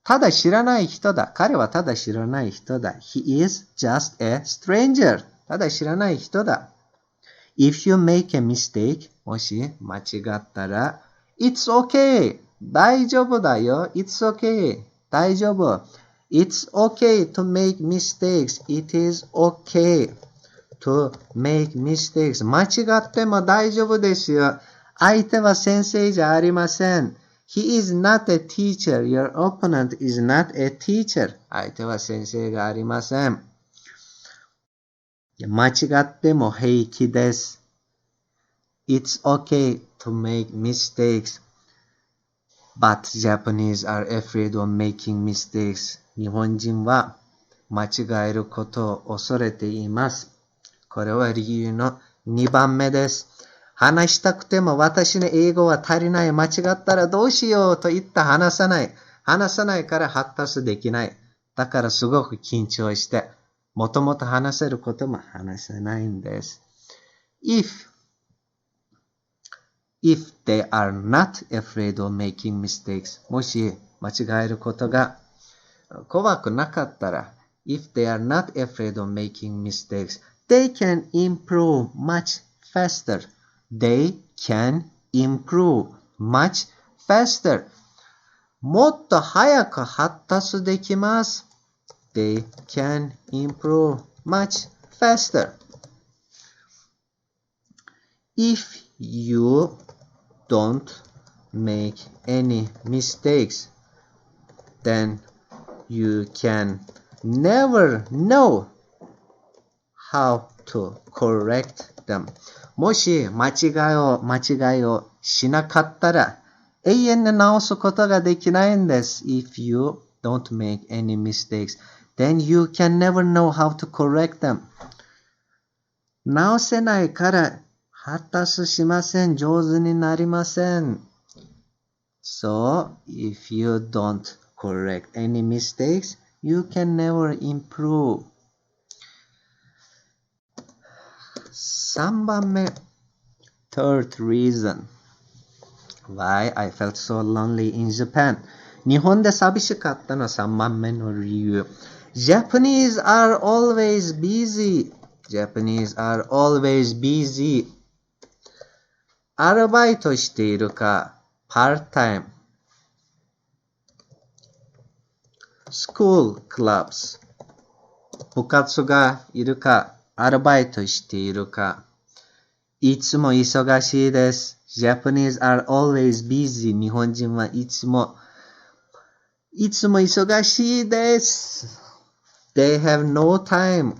Speaker 1: ただ知らない人だ。彼はただ知らない人だ。He is just a stranger. ただ知らない人だ。If you make a mistake, もし間違ったら、It's okay. 大丈夫だよ。It's okay. 大丈夫。It's okay to make mistakes. It is okay to make mistakes. 間違っても大丈夫ですよ。相手は先生じゃありません。He is not a teacher. Your opponent is not a teacher. 相手は先生がありません。間違っても平気です。It's okay to make mistakes. But Japanese are afraid of making mistakes. 日本人は間違えることを恐れています。これは理由の2番目です。話したくても私の英語は足りない。間違ったらどうしようと言った話さない。話さないから発達できない。だからすごく緊張して、もともと話せることも話せないんです。If they are not afraid of making mistakes もし間違えることが怖くなかったら If they are not afraid of making mistakes they can improve much faster They can improve much faster もっと早く発達できます They can improve much faster If you don't make any mistakes, then you can never know how to correct them. もし間違いをしなかったら永遠に直すことができないんです。If you don't make any mistakes, then you can never know how to correct them. 直せないから発達しません。上手になりません。So, if you don't correct any mistakes, you can never improve. 3番目 Third reason why I felt so lonely in Japan. 日本で寂しかったの3番目の理由。Japanese are always busy. Japanese are always busy. アルバイトしているか、part-time. School clubs. 部活がいるか、アルバイトしているか。いつも忙しいです。Japanese are always busy. 日本人はいつも忙しいです。They have no time.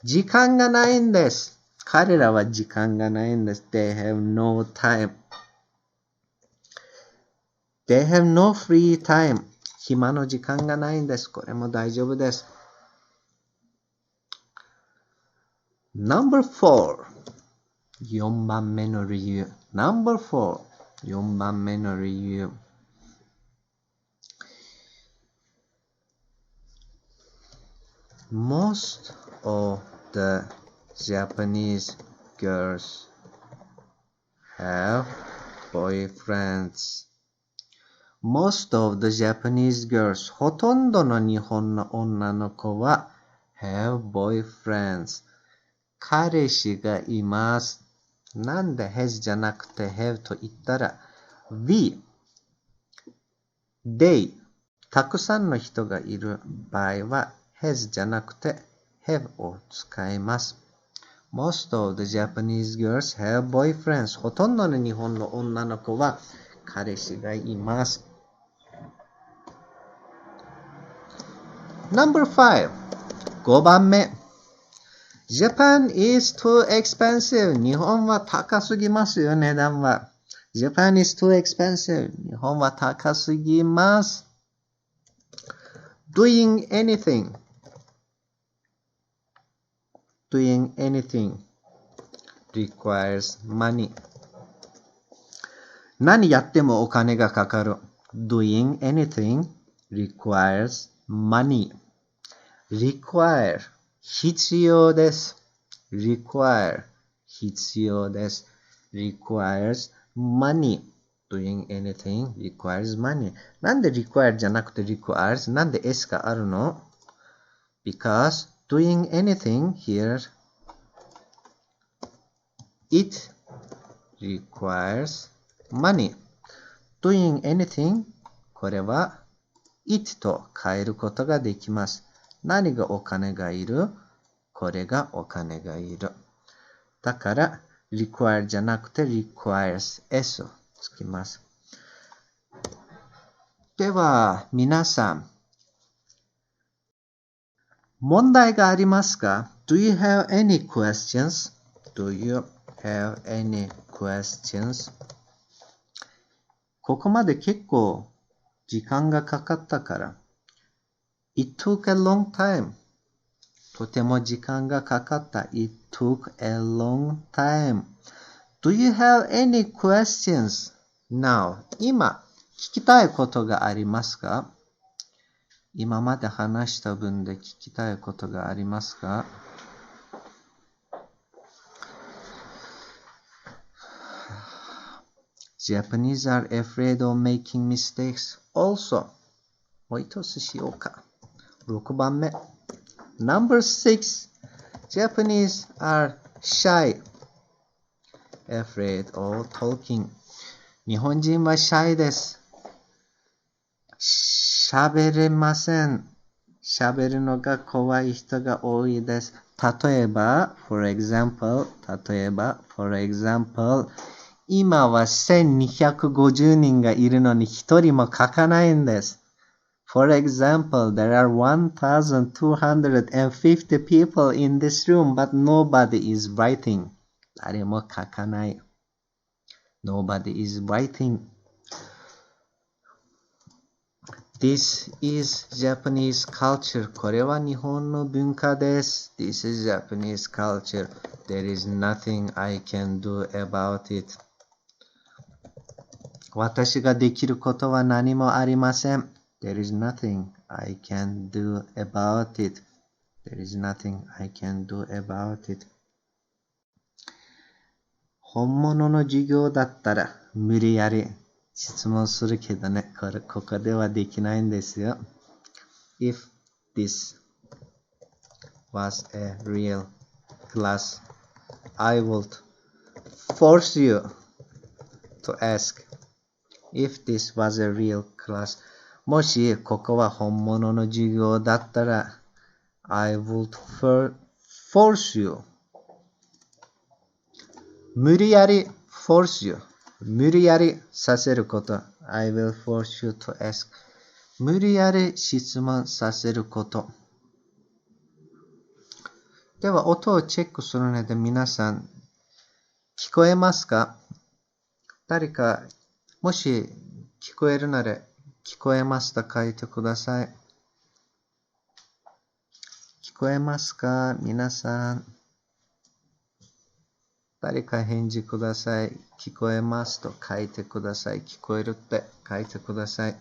Speaker 1: 時間がないんです。彼らは時間がないんです。They have no time. They have no free time. 暇の時間がないんです。これも大丈夫です。Number 4. 4番目の理由。Number 4. 4番目の理由。Most of the Japanese girls have boyfriends. Most of the Japanese girls ほとんどの日本の女の子は have boyfriends. 彼氏がいます。なんで has じゃなくて have と言ったら we, they たくさんの人がいる場合は has じゃなくて have を使います。Most of the Japanese girls have boyfriends. ほとんどの日本の女の子は彼氏がいます。Number 5. 5番目。Japan is too expensive. 日本は高すぎますよ、値段は。Japan is too expensive. 日本は高すぎます。Doing anything. Doing anything requires money. 何やってもお金がかかる。Doing anything requires money. Require 必要です。Require 必要です。Requires money. Doing anything requires money. なんで require じゃなくて requires? なんで S があるの？ Because doing anything here, it requires money. Doing anything これは it と変えることができます。何がお金がいる？これがお金がいる。だから require じゃなくて requires S をつきます。では皆さん問題がありますか？ Do you have any questions? Do you have any questions? ここまで結構時間がかかったから。It took a long time. とても時間がかかった。It took a long time. Do you have any questions? Now, 今聞きたいことがありますか？今まで話した分で聞きたいことがありますか？Japanese are afraid of making mistakes. Also, もう一つしようか。6番目。Number 6. Japanese are shy. Afraid of talking. 日本人はシャイです。喋れません。喋るのが怖い人が多いです。例えば、for example, 今は1250人がいるのに一人も書かないんです。For example, there are 1250 people in this room, but nobody is writing. 誰も書かない。Nobody is writing. This is Japanese culture. これは日本の文化です。This is Japanese culture. There is nothing I can do about it. 私ができることは何もありません。There is nothing I can do about it. There is nothing I can do about it. 本物の授業だったら無理やり質問するけどね、ここではできないんですよ。If this was a real class, I would force you to ask. If this was a real class, もしここは本物の授業だったら I would force you. 無理やり force you. 無理やりさせること。I will force you to ask. 無理やり質問させること。では音をチェックするので皆さん聞こえますか？誰かもし聞こえるなら聞こえますと書いてください。聞こえますか？皆さん。誰か返事ください。聞こえますと書いてください。聞こえるって書いてください。聞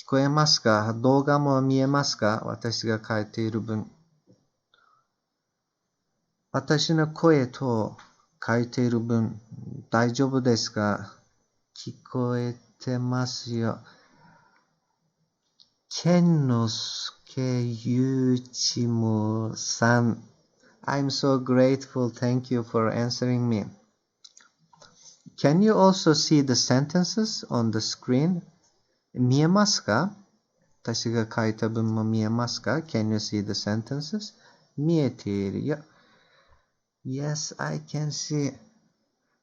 Speaker 1: こえますか？動画も見えますか？私が書いている文。私の声と書いている文、大丈夫ですか？聞こえてますよ。健之介ゆうちむさん。I'm so grateful. Thank you for answering me. Can you also see the sentences on the screen? 見えますか？私が書いた文も見えますか？ Can you see the sentences? 見えているよ。Yes, I can see.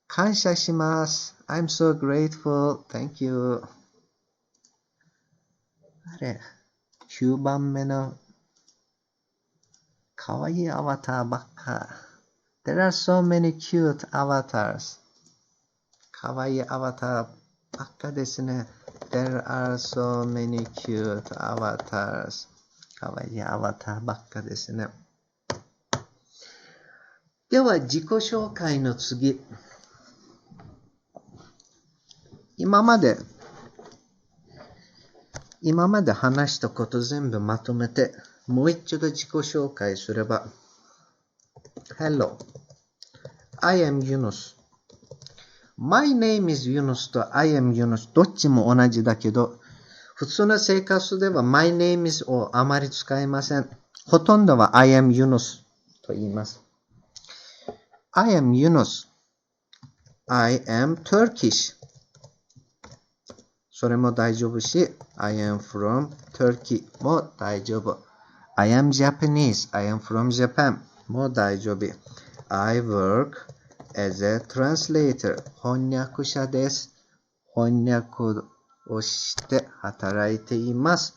Speaker 1: 感謝します。I'm so grateful. Thank you. あれ、9番目のかわいいアバターばっか。There are so many cute avatars. かわいいアバターばっかですね。There are so many cute avatars. かわいいアバターばっかですね。では自己紹介の次。今まで話したこと全部まとめてもう一度自己紹介すれば Hello, I am Yunus. My name is Yunus と I am Yunus どっちも同じだけど普通の生活では My name is をあまり使いません。ほとんどは I am Yunus と言います。I am Yunus. I am Turkish. それも大丈夫し I am from Turkey も大丈夫。I am Japanese. I am from Japan も大丈夫。I work as a translator 翻訳者です。翻訳をして働いています。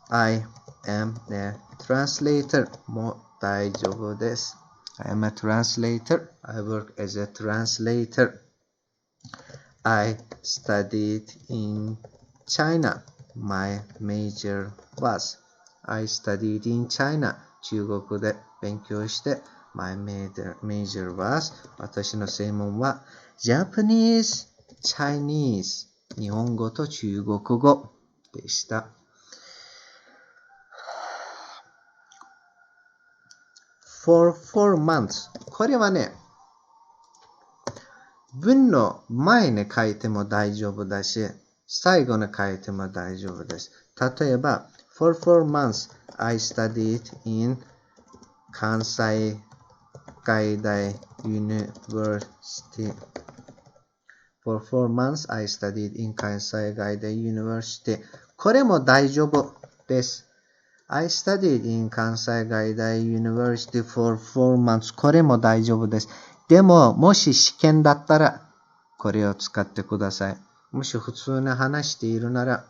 Speaker 1: I am a translator も大丈夫です。I am a translator. I work as a translator. I studied in China. My major was. I studied in China. 中国で勉強して My major was. 私の専門は Japanese, Chinese. 日本語と中国語でした。For 4 months. これはね、文の前に書いても大丈夫だし、最後に書いても大丈夫です。例えば、For 4 months, I studied in 関西外大 University. For 4 months, I studied in 関西外大 University. これも大丈夫です。I studied in 関西外大 University for 4 months. これも大丈夫です。でも、もし試験だったら、これを使ってください。もし普通に話しているなら、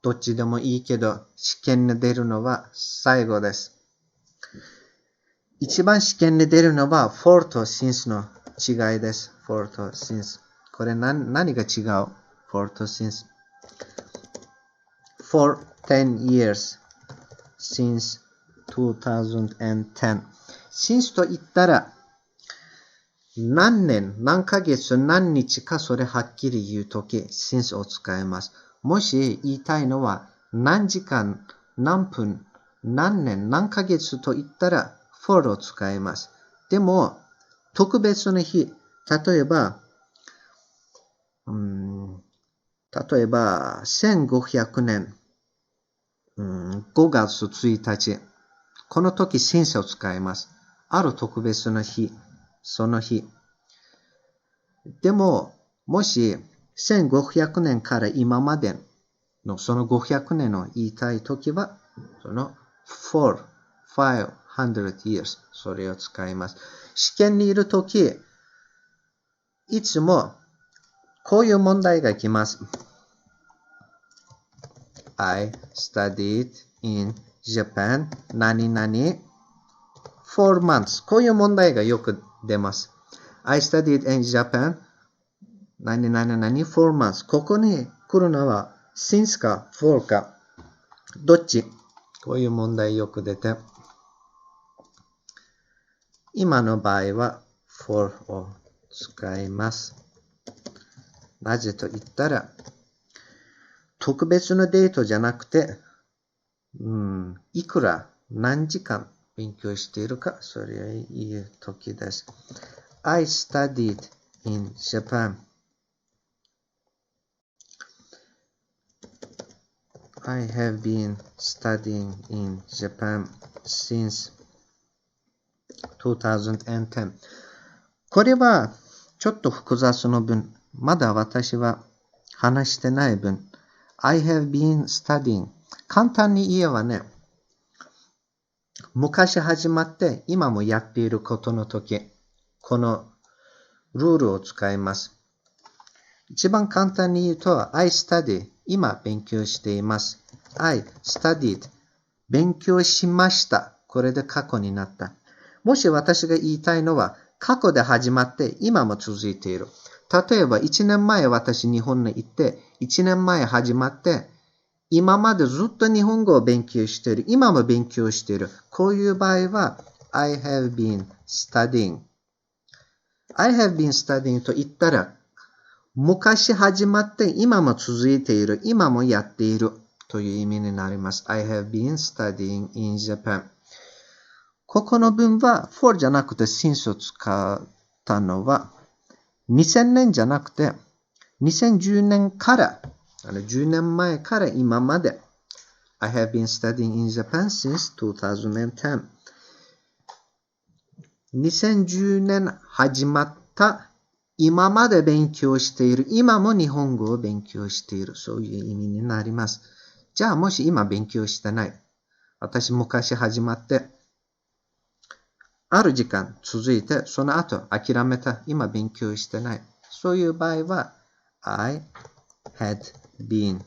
Speaker 1: どっちでもいいけど、試験に出るのは最後です。一番試験に出るのは for と since の違いです。for と since。これ何が違う ?for と since。for 10 years since 2010。since と言ったら、何年、何ヶ月、何日かそれはっきり言うとき、since を使います。もし言いたいのは、何時間、何分、何年、何ヶ月と言ったら、for を使います。でも、特別な日、例えば、1500年、5月1日、この時、since を使います。ある特別な日、その日。でも、もし、1500年から今までのその500年を言いたいときは、その4、500 years、それを使います。試験にいるとき、いつもこういう問題が来ます。I studied in Japan 何々 4 months。こういう問題がよく出ます。I studied in Japan 何々何4 months。ここに来るのは since か for か。どっち？こういう問題よく出て。今の場合は for を使います。なぜと言ったら、特別なデートじゃなくて、いくら何時間勉強しているか、それを言うときです。I studied in Japan. I have been studying in Japan since 2010. これはちょっと複雑の文。まだ私は話してない文。I have been studying. 簡単に言えばね、昔始まって今もやっていることの時、このルールを使います。一番簡単に言うと、I study 今勉強しています。I studied 勉強しました。これで過去になった。もし私が言いたいのは、過去で始まって今も続いている。例えば1年前私日本に行って、1年前始まって、今までずっと日本語を勉強している。今も勉強している。こういう場合は、I have been studying。I have been studying と言ったら、昔始まって今も続いている。今もやっているという意味になります。I have been studying in Japan。ここの文は for じゃなくて since を使ったのは、2000年じゃなくて、2010年から、10年前から今まで。I have been studying in Japan since 2010. 2010年始まった今まで勉強している。今も日本語を勉強している。そういう意味になります。じゃあもし今勉強してない。私昔始まって、ある時間続いて、その後諦めた。今勉強してない。そういう場合は、I had been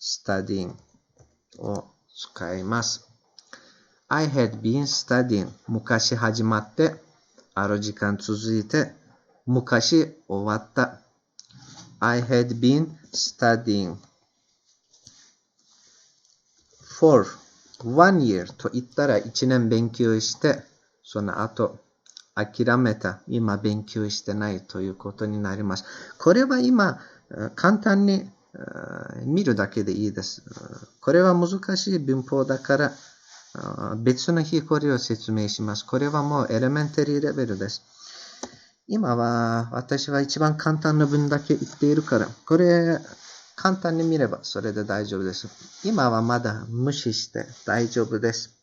Speaker 1: studying を使います。I had been studying 昔始まって、ある時間続いて、昔終わった。I had been studying for 1 year と言ったら1年勉強して、その後諦めた。今勉強してないということになります。これは今簡単に見るだけでいいです。これは難しい文法だから別の日これを説明します。これはもうエレメンタリーレベルです。今は私は一番簡単な文だけ言っているから、これ簡単に見ればそれで大丈夫です。今はまだ無視して大丈夫です。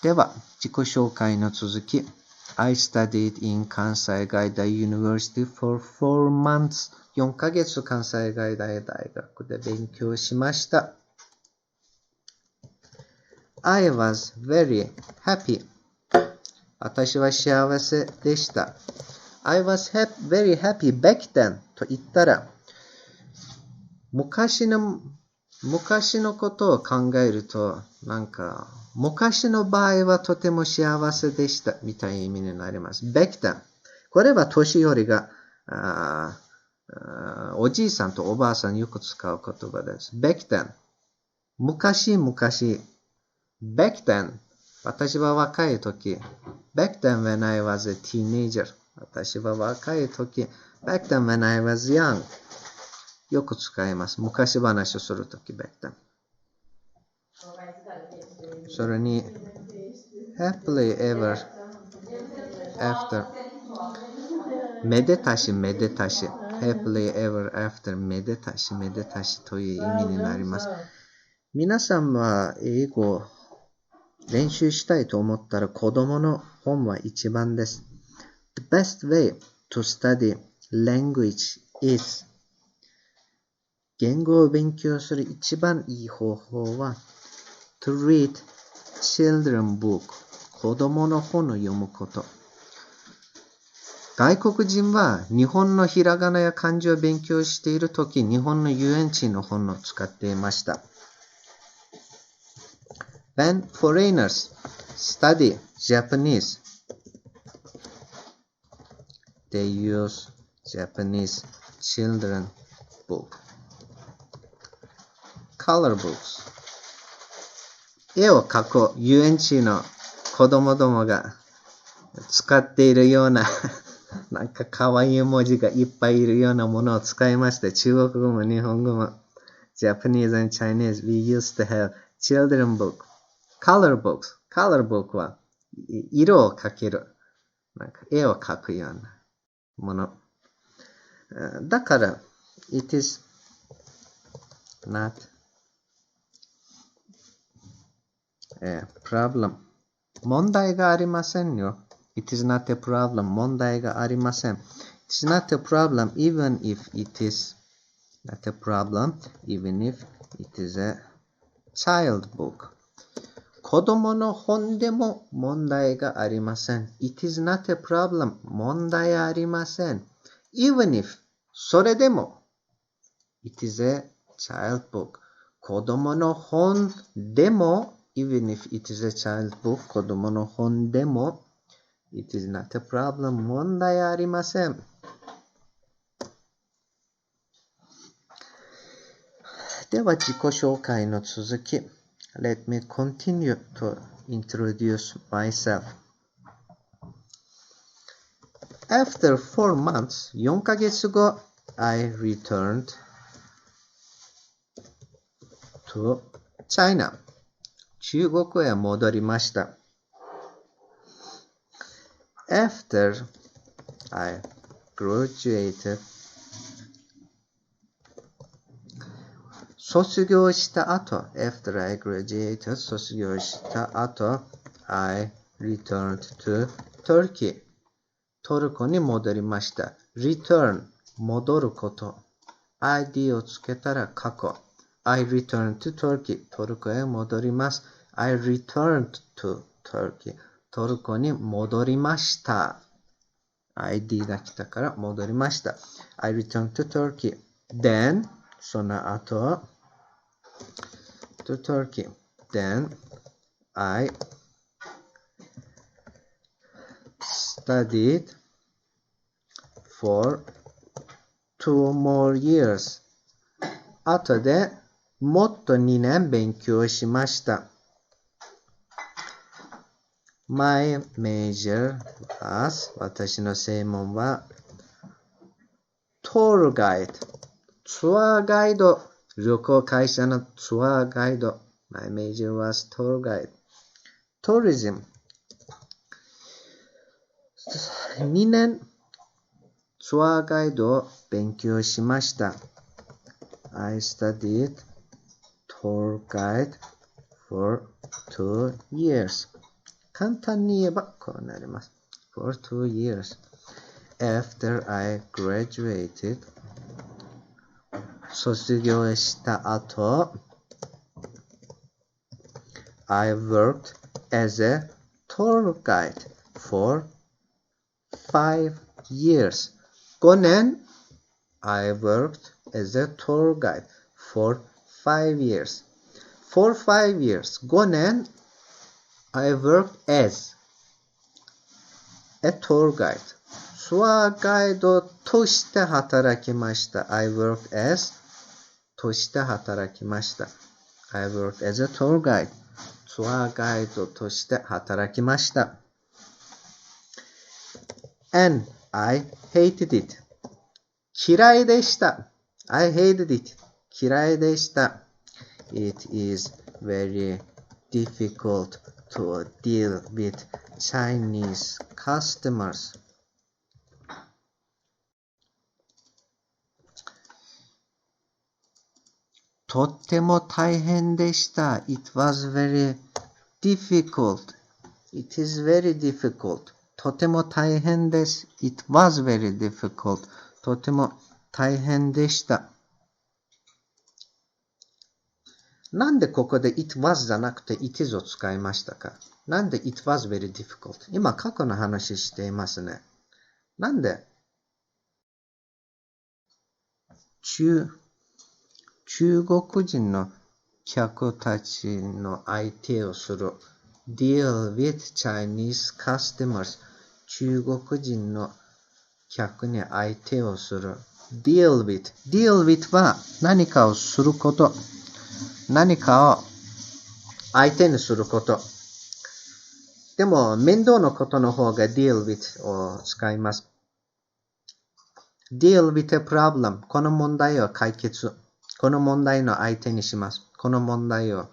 Speaker 1: では、自己紹介の続き。I studied in 関西外大 University for 4 months. 4ヶ月関西外大大学で勉強しました。I was very happy. 私は幸せでした。I was very happy back then と言ったら、昔のことを考えると、昔の場合はとても幸せでしたみたいな意味になります。back then。これは年寄りが、おじいさんとおばあさんによく使う言葉です。back then。昔。back then。私は若い時。back then when I was a teenager。私は若い時。back then when I was young。よく使います。昔話をするとき、back then。それに、happily ever after。めでたし。happily ever after。めでたしという意味になります。皆さんは英語を練習したいと思ったら子供の本は一番です。The best way to study language is 言語を勉強する一番いい方法は to read children book 子供の本を読むこと。外国人は日本のひらがなや漢字を勉強しているとき、日本の遊園地の本を使っていました。When foreigners study Japanese, they use Japanese children book.Color books 絵を描く遊園地の子供どもが使っているような可愛い文字がいっぱいいるようなものを使いまして、中国語も日本語も Japanese and Chinese we used to have children book color books color book は色を描ける絵を描くようなものだから it is not problem 問題がありませんよ。It is not a problem 問題がありません。It is not a problem even if it is not a problem even if it is a child book 子供の本でも問題がありません。It is not a problem 問題ありません。Even if それでも It is a child book 子供の本でもEven if it is a child book 子供の本でも It is not a problem 問題ありません。では自己紹介の続き Let me continue to introduce myself. After 4 months 4ヶ月後 I returned to China中国へ戻りました。After I graduated 卒業した後 After I graduated 卒業した後 I returned to Turkey トルコに戻りました。Return 戻ること ID をつけたら過去I returned to Turkey トルコへ戻ります。I returned to Turkey トルコに戻りました。ID が来たから戻りました。I returned to Turkey. Then その後 to Turkey. Then I studied for 2 more years. 後でもっと2年勉強しました。My major was 私の専門は Tour Guide ツアーガイド旅行会社のツアーガイド My major was Tour Guide Tourism 2年ツアーガイドを勉強しました。I studied tour guide for 2 years. 簡単に言えばこうなります。For 2 years. After I graduated, 卒業した後、I worked as a tour guide. for 5 years. 5年 I worked as a tour guide for 5 years. For 5 years. 5年 I worked as a tour guide. ツアーガイドとして働きました。I worked as として働きました。I worked as a tour guide. ツアーガイドとして働きました。And I hated it. 嫌いでした。I hated it. 嫌いでした。It is very difficult to deal with Chinese customers. とっても大変でした。It was very difficult. It is very difficult. とても大変です。It was very difficult. とても大変でした。なんでここで it was じゃなくて it is を使いましたか？なんで it was very difficult？ 今過去の話していますね。なんで中国人の客たちの相手をする deal with Chinese customers 中国人の客に相手をする deal with は何かをすること、何かを相手にすること。でも面倒のことの方が deal with を使います。deal with a problem この問題を解決、この問題の相手にします。この問題を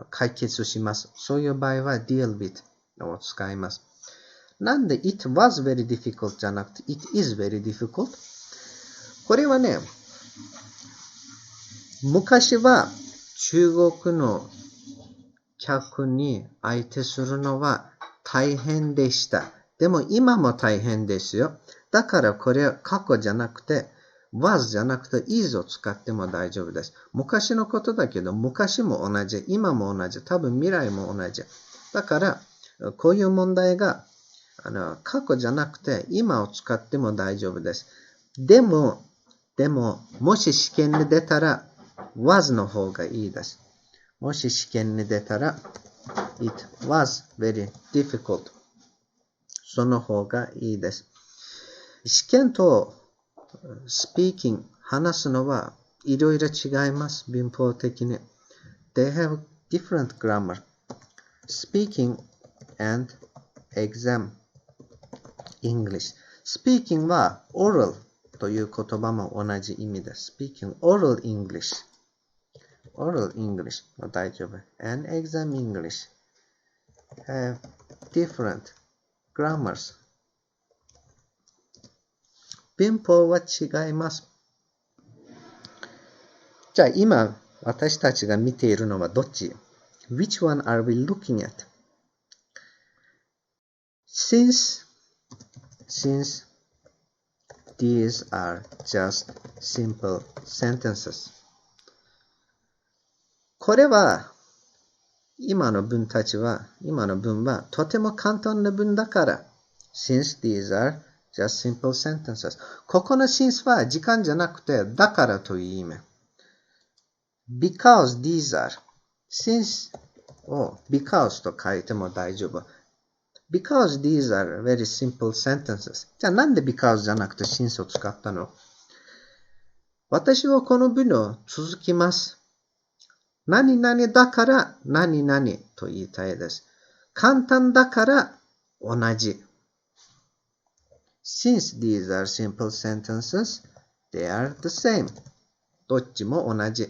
Speaker 1: 解決します。そういう場合は deal with を使います。なんで it was very difficult じゃなくて it is very difficult？ これはね、昔は中国の客に相手するのは大変でした。でも今も大変ですよ。だからこれは過去じゃなくてwas じゃなくて is を使っても大丈夫です。昔のことだけど、昔も同じ、今も同じ、多分未来も同じ。だから、こういう問題が過去じゃなくて今を使っても大丈夫です。でも、もし試験に出たら was の方がいいです。もし試験に出たら it was very difficult。その方がいいです。試験とspeaking 話すのはいろいろ違います。文法的に。They have different grammar. Speaking and exam English. Speaking は oral という言葉も同じ意味です。Speaking oral English. Oral English も大丈夫。And exam English have different grammars.文法は違います。じゃあ今私たちが見ているのはどっち？ Which one are we looking at? Since these are just simple sentences. これは今の文はとても簡単な文だから。Since these are just simple sentences. ここの since は時間じゃなくてだからという意味。Because these are since を because と書いても大丈夫。Because these are very simple sentences. じゃあなんで because じゃなくて since を使ったの？私はこの文を続きます。何々だから何々と言いたいです。簡単だから同じ。Since these are simple sentences, they are the same. どっちも同じ。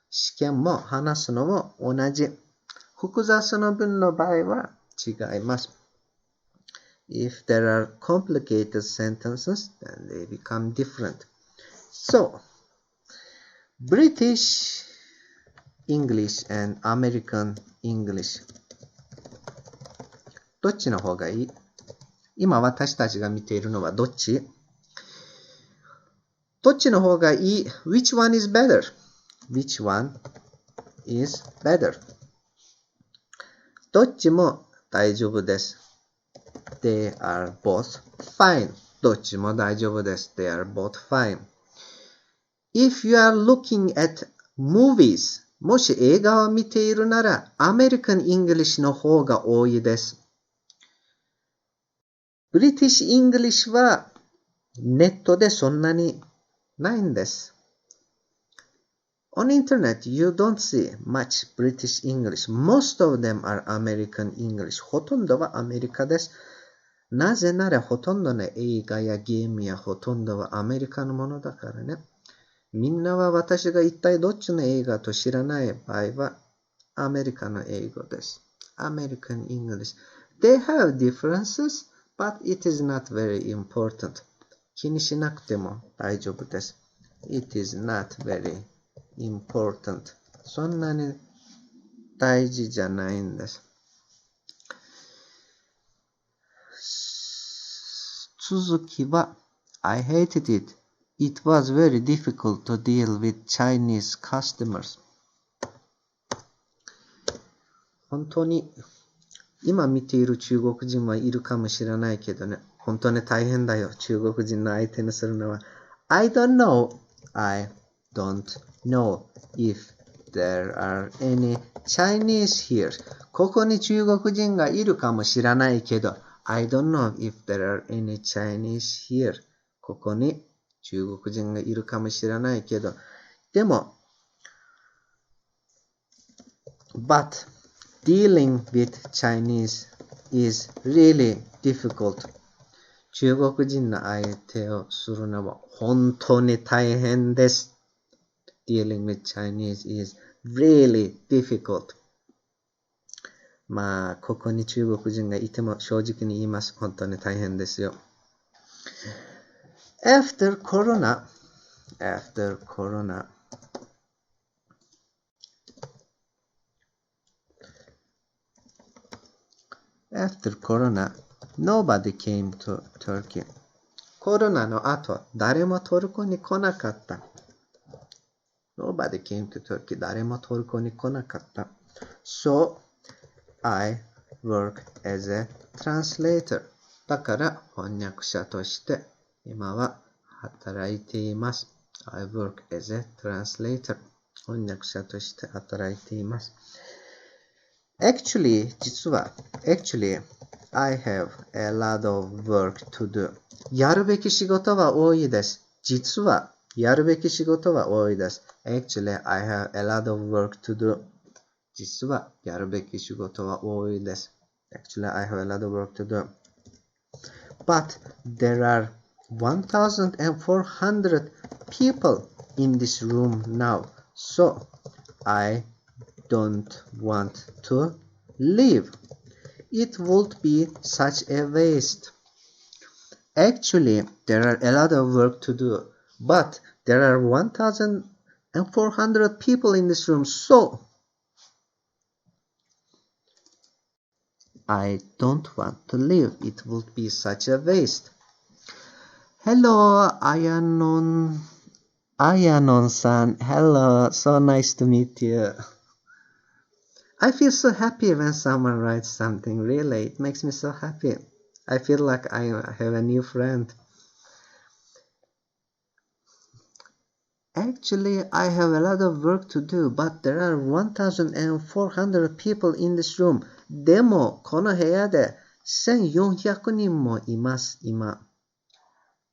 Speaker 1: 試験も話すのも同じ。複雑な文の場合は違います。If there are complicated sentences, then they become different. So, British English and American English. どっちの方がいい？今私たちが見ているのはどっち？どっちの方がいい？ Which one is better? Which one is better? どっちも大丈夫です。They are both fine. どっちも大丈夫です。They are both fine. If you are looking at movies, もし映画を見ているなら、American English の方が多いです。British English はネットでそんなにないんです。On internet, you don't see much British English. Most of them are American English. ほとんどはアメリカです。なぜならほとんどの映画やゲームやほとんどはアメリカのものだからね。みんなは私が一体どっちの映画と知らない場合はアメリカの英語です。American English. They have differences, but it is not very important. 気にしなくても大丈夫です。It is not very important. そんなに大事じゃないんです。続きは I hated it. It was very difficult to deal with Chinese customers. 本当に今見ている中国人はいるかもしれないけどね。本当に大変だよ。中国人の相手にするのは。I don't know if there are any Chinese here. ここに中国人がいるかもしれないけど。I don't know if there are any Chinese here. ここに中国人がいるかもしれないけど。でも、But dealing with Chinese is really difficult. 中国人の相手をするのは本当に大変です。Dealing with Chinese is really difficult. まあ、ここに中国人がいても正直に言います。本当に大変ですよ。After Corona, nobody came to Turkey. コロナの後、誰もトルコに来なかった。Nobody came to Turkey. 誰もトルコに来なかった。So, I work as a translator. だから翻訳者として今は働いています。I work as a translator. 翻訳者として働いています。Actually, 実は I have a lot of work to do. やるべき仕事は多いです。実はやるべき仕事は多いです。Actually, I have a lot of work to do. 実はやるべき仕事は多いです。Actually, I have a lot of work to do. But there are 1,400 people in this room now. So, I don't want to leave. It would be such a waste. Actually, there are a lot of work to do. But there are 1,400 people in this room. So, I don't want to leave. It would be such a waste. Hello, Ayanon-san. Hello, so nice to meet you. I feel so happy when someone writes something. Really, it makes me so happy. I feel like I have a new friend. Actually, I have a lot of work to do, but there are 1,400 people in this room. でも、この部屋で1400人もいます、今。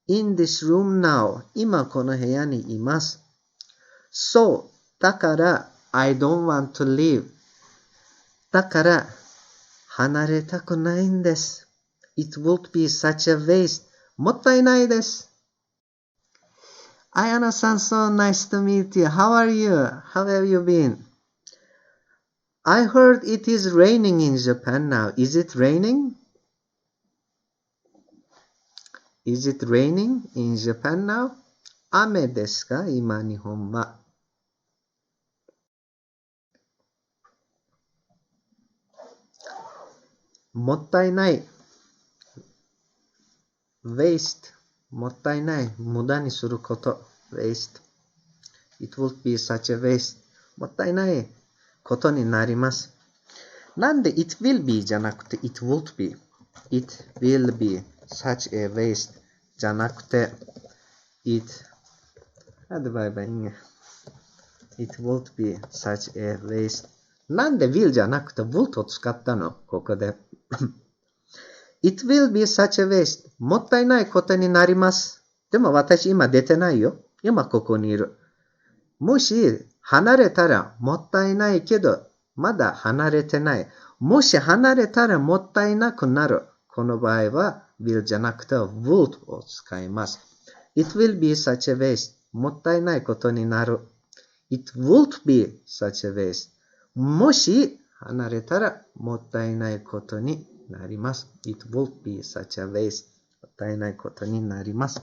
Speaker 1: In this room now. 今この部屋にいます。So, だから、I don't want to leave. だから、離れたくないんです。It would be such a waste. もったいないです。Ayana-san, so nice to meet you. How are you? How have you been? I heard it is raining in Japan now. Is it raining? Is it raining in Japan now? 雨ですか今日本は。もったいない。waste もったいない。無駄にすること。waste. It would be such a waste. もったいないことになります。なんで it will be じゃなくて it would be? it will be such a waste じゃなくて it won't be such a waste なんで will じゃなくて would を使ったのここでIt will be such a waste もったいないことになりますでも私今出てないよ今ここにいるもし離れたらもったいないけどまだ離れてないもし離れたらもったいなくなるこの場合は will じゃなくて would を使います It will be such a waste もったいないことになる It would be such a waste もし離れたらもったいないことになります It would be such a waste もったいないことになります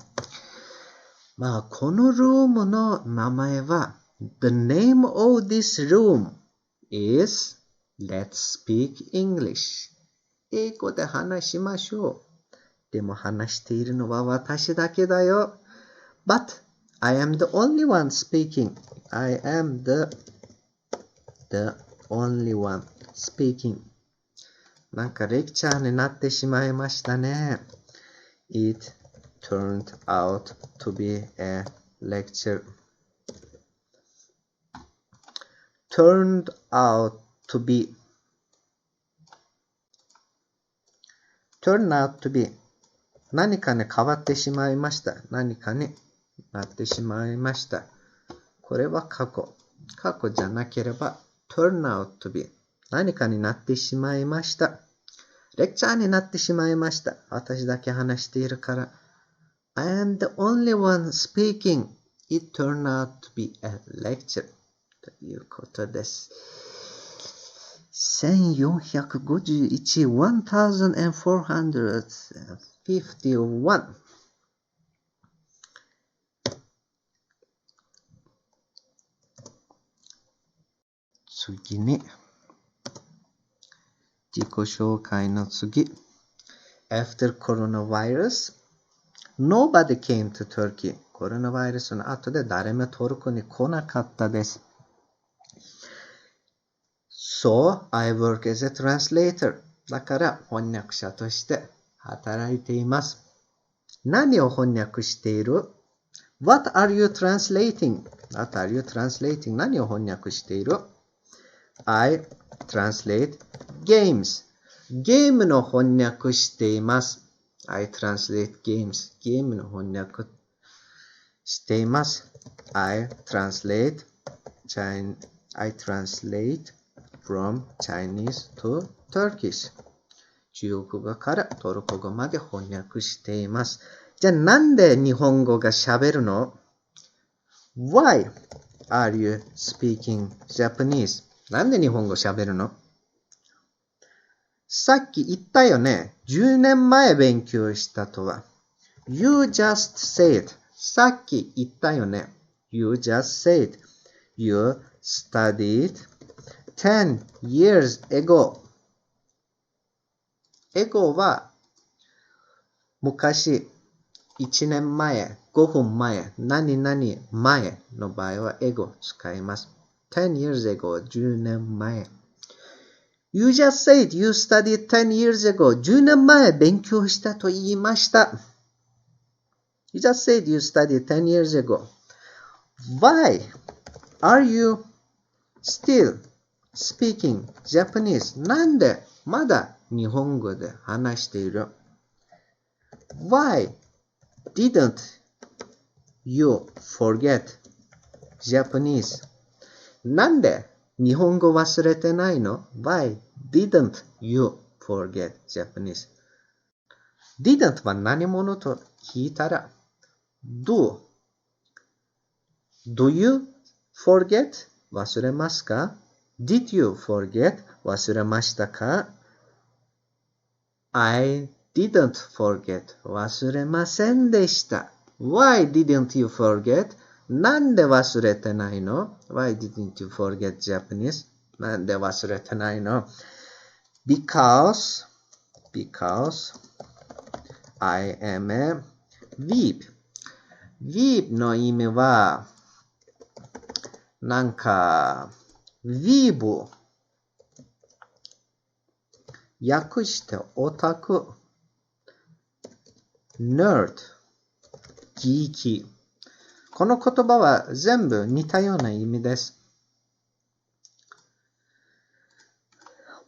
Speaker 1: まあこのルームの名前は The name of this room is Let's speak English 英語で話しましょうでも話しているのは私だけだよ But I am the only one speaking I am the only one speaking なんかレクチャーになってしまいましたね It turned out to be a lecture turned out to be turn out to be 何かに変わってしまいました何かになってしまいましたこれは過去じゃなければ turn out to be 何かになってしまいましたレクチャーになってしまいました私だけ話しているから I am the only one speaking It turned out to be a lecture ということです1451 1451次に自己紹介の次 After coronavirus Nobody came to Turkey コロナウイルスの後で誰もトルコに来なかったです So I work as a translator だから翻訳者として働いています何を翻訳している What are you translating? What are you translating? 何を翻訳している I translate games ゲームの翻訳しています I translate games ゲームの翻訳しています I translate from Chinese to Turkish 中国語からトルコ語まで翻訳していますじゃあなんで日本語が喋るの Why are you speaking Japanese? なんで日本語喋るのさっき言ったよね。10年前勉強したとは。You just said. さっき言ったよね。You just said. You studied 10 years ago. ago は昔、1年前、5分前、何々前の場合は ago 使います。10 years ago 10年前。You just said you studied 10 years ago. 10年前勉強したと言いました。You just said you studied 10 years ago. Why are you still speaking Japanese? なんでまだ日本語で話している ?Why didn't you forget Japanese? なんで日本語忘れてないの ?Why didn't you forget Japanese? didn't は何者と聞いたら do you forget? 忘れますか Did you forget? 忘れましたか I didn't forget. 忘れませんでした。Why didn't you forget? なんで忘れてないの ?Why didn't you forget Japanese? なんで忘れてないの ?Because I am a weeb. weeb の意味は、なんか、weeb 訳してオタク nerd、ギーキー。この言葉は全部似たような意味です。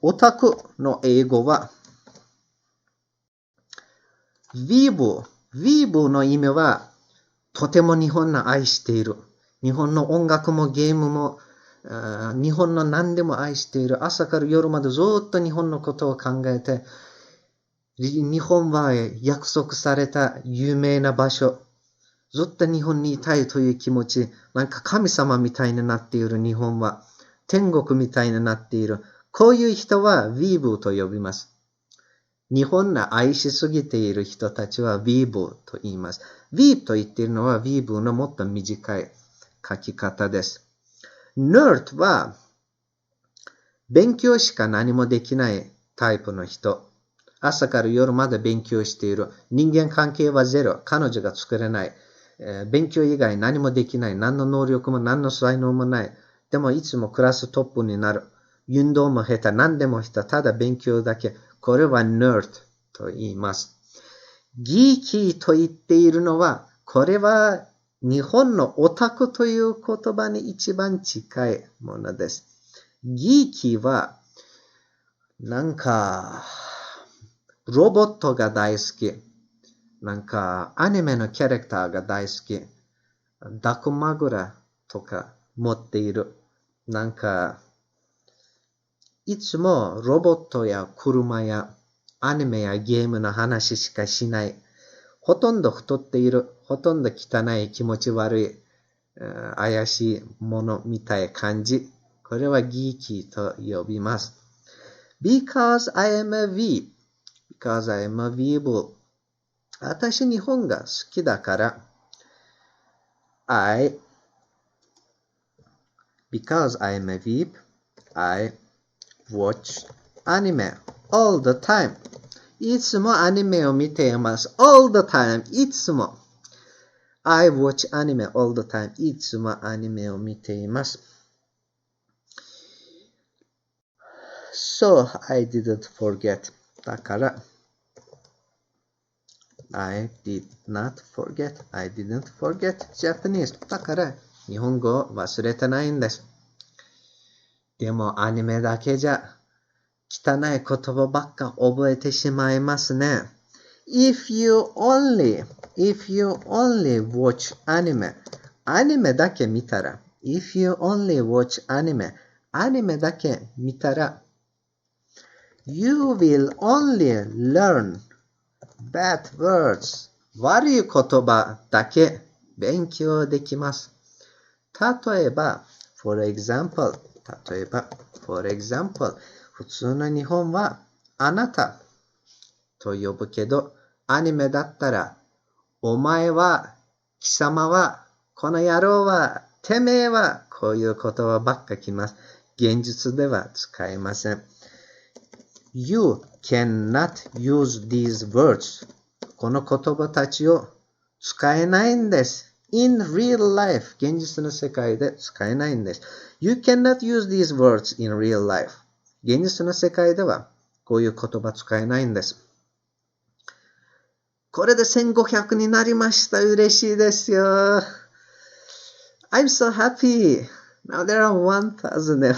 Speaker 1: オタクの英語は、weeb。weeb の意味は、とても日本の愛している。日本の音楽もゲームも、日本の何でも愛している。朝から夜までずっと日本のことを考えて、日本は約束された有名な場所。ずっと日本にいたいという気持ち。なんか神様みたいになっている日本は。天国みたいになっている。こういう人は weeb と呼びます。日本の愛しすぎている人たちは weeb と言います。weeb と言っているのは weeb のもっと短い書き方です。nerd は勉強しか何もできないタイプの人。朝から夜まで勉強している。人間関係はゼロ。彼女が作れない。勉強以外何もできない。何の能力も何の才能もない。でもいつもクラストップになる。運動も下手。何でも下手。ただ勉強だけ。これは nerd と言います。ギーキーと言っているのは、これは日本のオタクという言葉に一番近いものです。ギーキーは、なんか、ロボットが大好き。なんか、アニメのキャラクターが大好き。ダクマグラとか持っている。なんか、いつもロボットや車やアニメやゲームの話しかしない。ほとんど太っている。ほとんど汚い気持ち悪い。怪しいものみたい感じ。これはギーキーと呼びます。Because I am a weeb.Because I am a weeb. 私日本が好きだから。Because I am a weeb, I watch anime all the time. いつもアニメを見ています。all the time. いつも。I watch anime all the time. いつもアニメを見ています。So, I didn't forget. だから、I did not forget. I didn't forget Japanese. だから、日本語を忘れてないんです。でも、アニメだけじゃ、汚い言葉ばっか覚えてしまいますね。If you only watch anime. アニメだけ見たら。If you only watch anime. アニメだけ見たら。You will only learn bad words. 悪い言葉だけ勉強できます。例えば、for example, 普通の日本はあなたと呼ぶけど、アニメだったら、お前は、貴様は、この野郎は、てめえは、こういう言葉ばっかきます。現実では使えません。You cannot use these words. この言葉たちを使えないんです。In real life. 現実の世界で使えないんです。You cannot use these words in real life. 現実の世界ではこういう言葉使えないんです。これで1500になりました。嬉しいですよ。I'm so happy. Now there are 1500.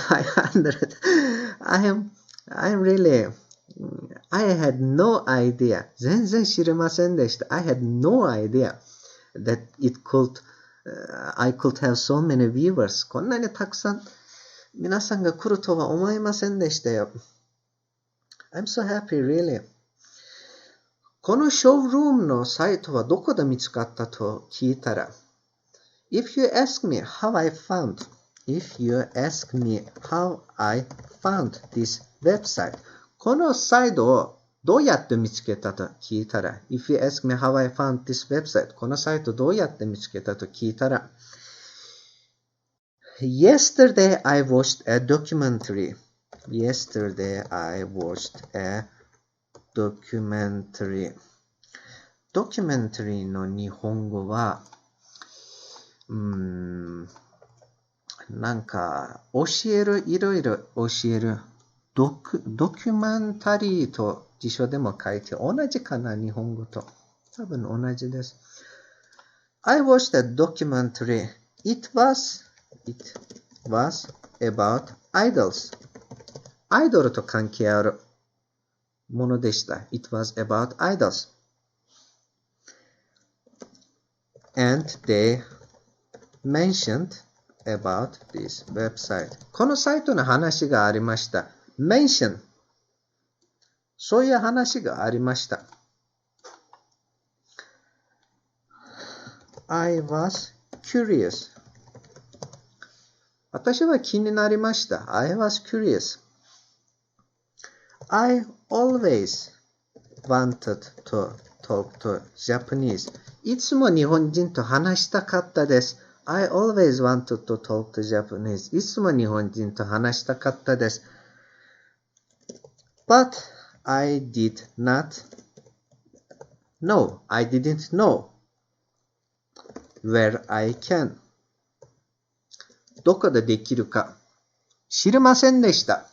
Speaker 1: I'm really, I had no idea. 全然知りませんでした。I had no idea that I could have so many viewers. こんなにたくさん皆さんが来るとは思いませんでしたよ。I'm so happy, really. このショールームのサイトはどこで見つかったと聞いたら、If you ask me how I found this website, このサイトをどうやって見つけたと聞いたら、If you ask me how I found this website, このサイトどうやって見つけたと聞いたら、Yesterday I watched a documentary. Documentary の日本語は、なんか、いろいろ教える。ドキュメンタリーと辞書でも書いて、同じかな、日本語と。多分同じです。I watched a documentary. It was about idols. アイドルと関係あるものでした。It was about idols. And they mentioned about this website. このサイトの話がありました。mention そういう話がありました。I was curious. 私は気になりました。I was curious. I always wanted to talk to Japanese. いつも日本人と話したかったです。I always wanted to talk to Japanese. いつも日本人と話したかったです。But I didn't know where I can. どこでできるか知りませんでした。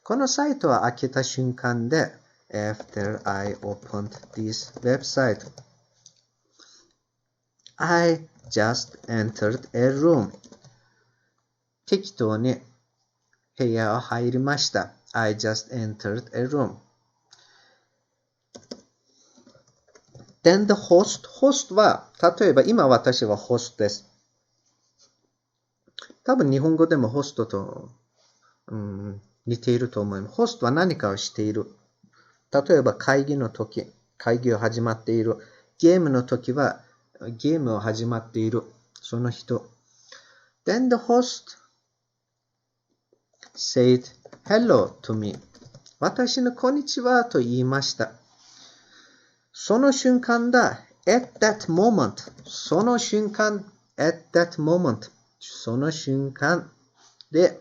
Speaker 1: このサイトは開けた瞬間で、After I opened this website, I just entered a room. 適当に部屋を入りました。I just entered a room. Then the host は、例えば今私はホストです。多分日本語でもホストと、似ていると思います。ホストは何かをしている。例えば会議の時、会議を始まっている。ゲームの時はゲームを始まっている。その人。Then the host said hello to me. 私のこんにちはと言いました。その瞬間だ。at that moment. その瞬間。at that moment. その瞬間で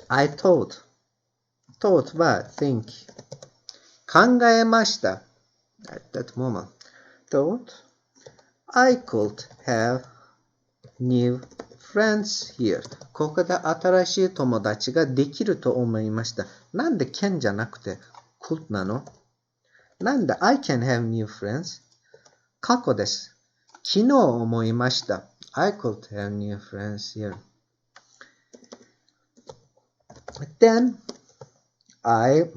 Speaker 1: I thought は think 考えました at that moment thought I could have new friends here ここで新しい友達ができると思いましたなんで can じゃなくて could なのなんで I can have new friends 過去です昨日思いました。I could have new friends here. Then I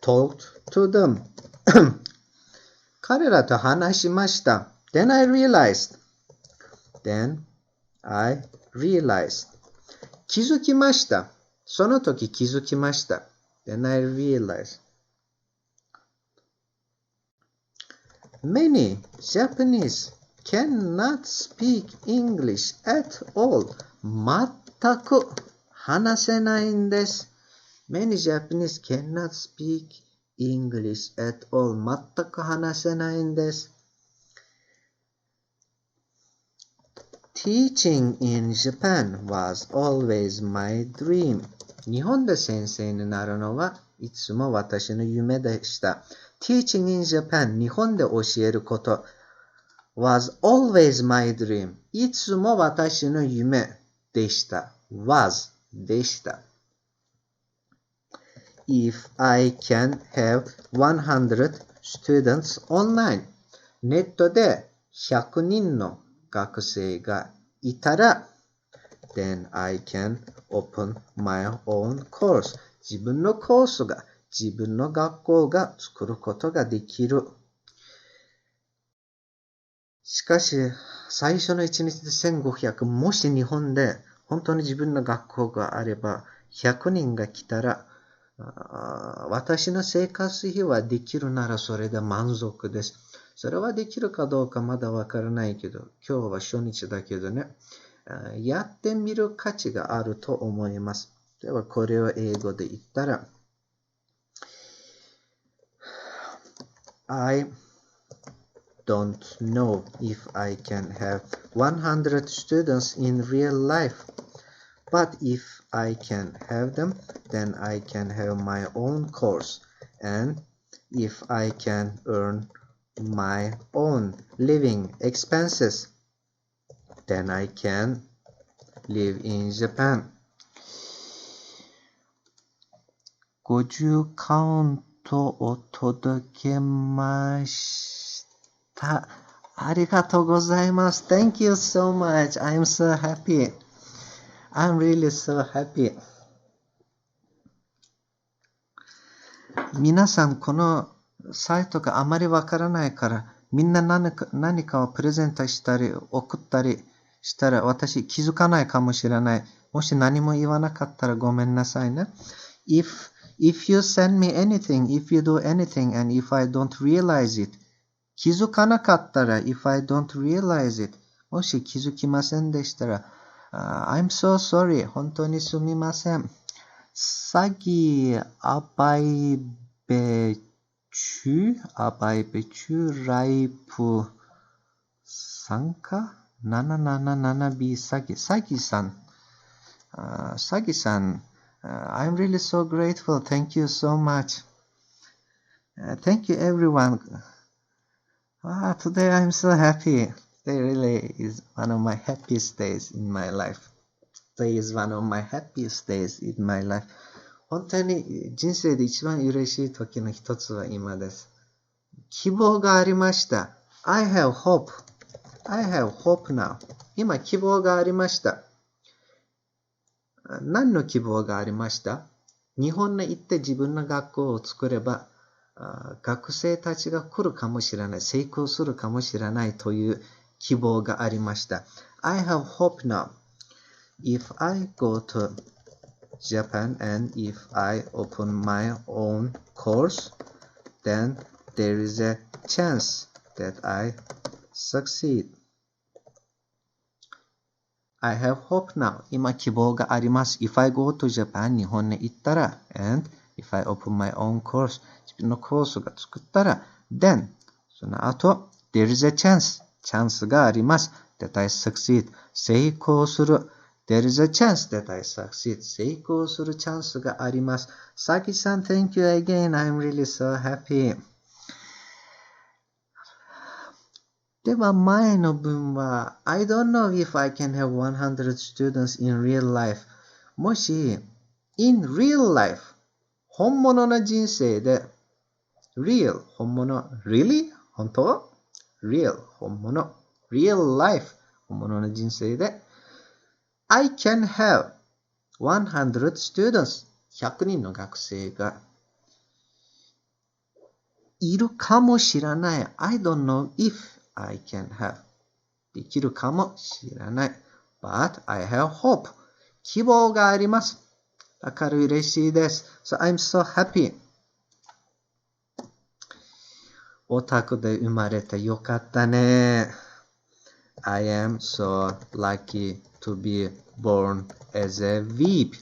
Speaker 1: talked to them. 彼らと話しました。Then I realized. 気づきました。その時気づきました。Then I realized.Many Japanese cannot speak English at all. 全く話せないんです。Many Japanese cannot speak English at all. 全く話せないんです。Teaching in Japan was always my dream. 日本で先生になるのはいつも私の夢でした。Teaching in Japan 日本で教えること was always my dream いつも私の夢でした was でした If I can have 100 students online ネットで100人の学生がいたら then I can open my own course 自分のコースが自分の学校が作ることができる。しかし、最初の1日で1500、もし日本で本当に自分の学校があれば、100人が来たら、私の生活費はできるならそれで満足です。それはできるかどうかまだわからないけど、今日は初日だけどね、やってみる価値があると思います。では、これを英語で言ったら、I don't know if I can have 100 students in real life, but if I can have them, then I can have my own course, and if I can earn my own living expenses, then I can live in Japan. 50カウンとお届けました。ありがとうございます。Thank you so much. I'm so happy. I'm really so happy. 皆さん、このサイトがあまりわからないから、みんな何かをプレゼントしたり、送ったりしたら、私気づかないかもしれない。もし何も言わなかったらごめんなさいね。If you send me anything, if you do anything, and if I don't realize it, 気づかなかったら、if I don't realize it, もし気づきませんでしたら、I'm so sorry. 本当にすみません。Sagi Arbeibecu Raipu Sanka 777B Sagi-san. Sagi-san, I'm really so grateful. Thank you so much. Thank you everyone. Today I'm so happy. Today really is one of my happiest days in my life.Today is one of my happiest days in my life. 本当に人生で一番嬉しい時の一つは今です。希望がありました。I have hope. I have hope now. 今希望がありました。何の希望がありました？日本に行って自分の学校を作れば、学生たちが来るかもしれない、成功するかもしれないという希望がありました。I have hope now.If I go to Japan and if I open my own course, then there is a chance that I succeed. I have hope now. 今希望があります。If I go to Japan, 日本に行ったら and if I open my own course, 自分のコースが作ったら then その後 there is a chance. チャンスがあります。that I succeed. 成功する。There is a chance that I succeed. 成功するチャンスがあります。Saki-san, thank you again. I'm really so happy. では前の文は I don't know if I can have 100 students in real life. もし in real life 本物の人生で real 本物 really 本当 real 本物 real life 本物の人生でI can have 100 students. 100人の学生がいるかもしれない。I don't know if I can have. できるかもしれない。But I have hope. 希望があります。だから嬉しいです。So I'm so happy. オタクで生まれてよかったね。I am so lucky.To be born as a weeb.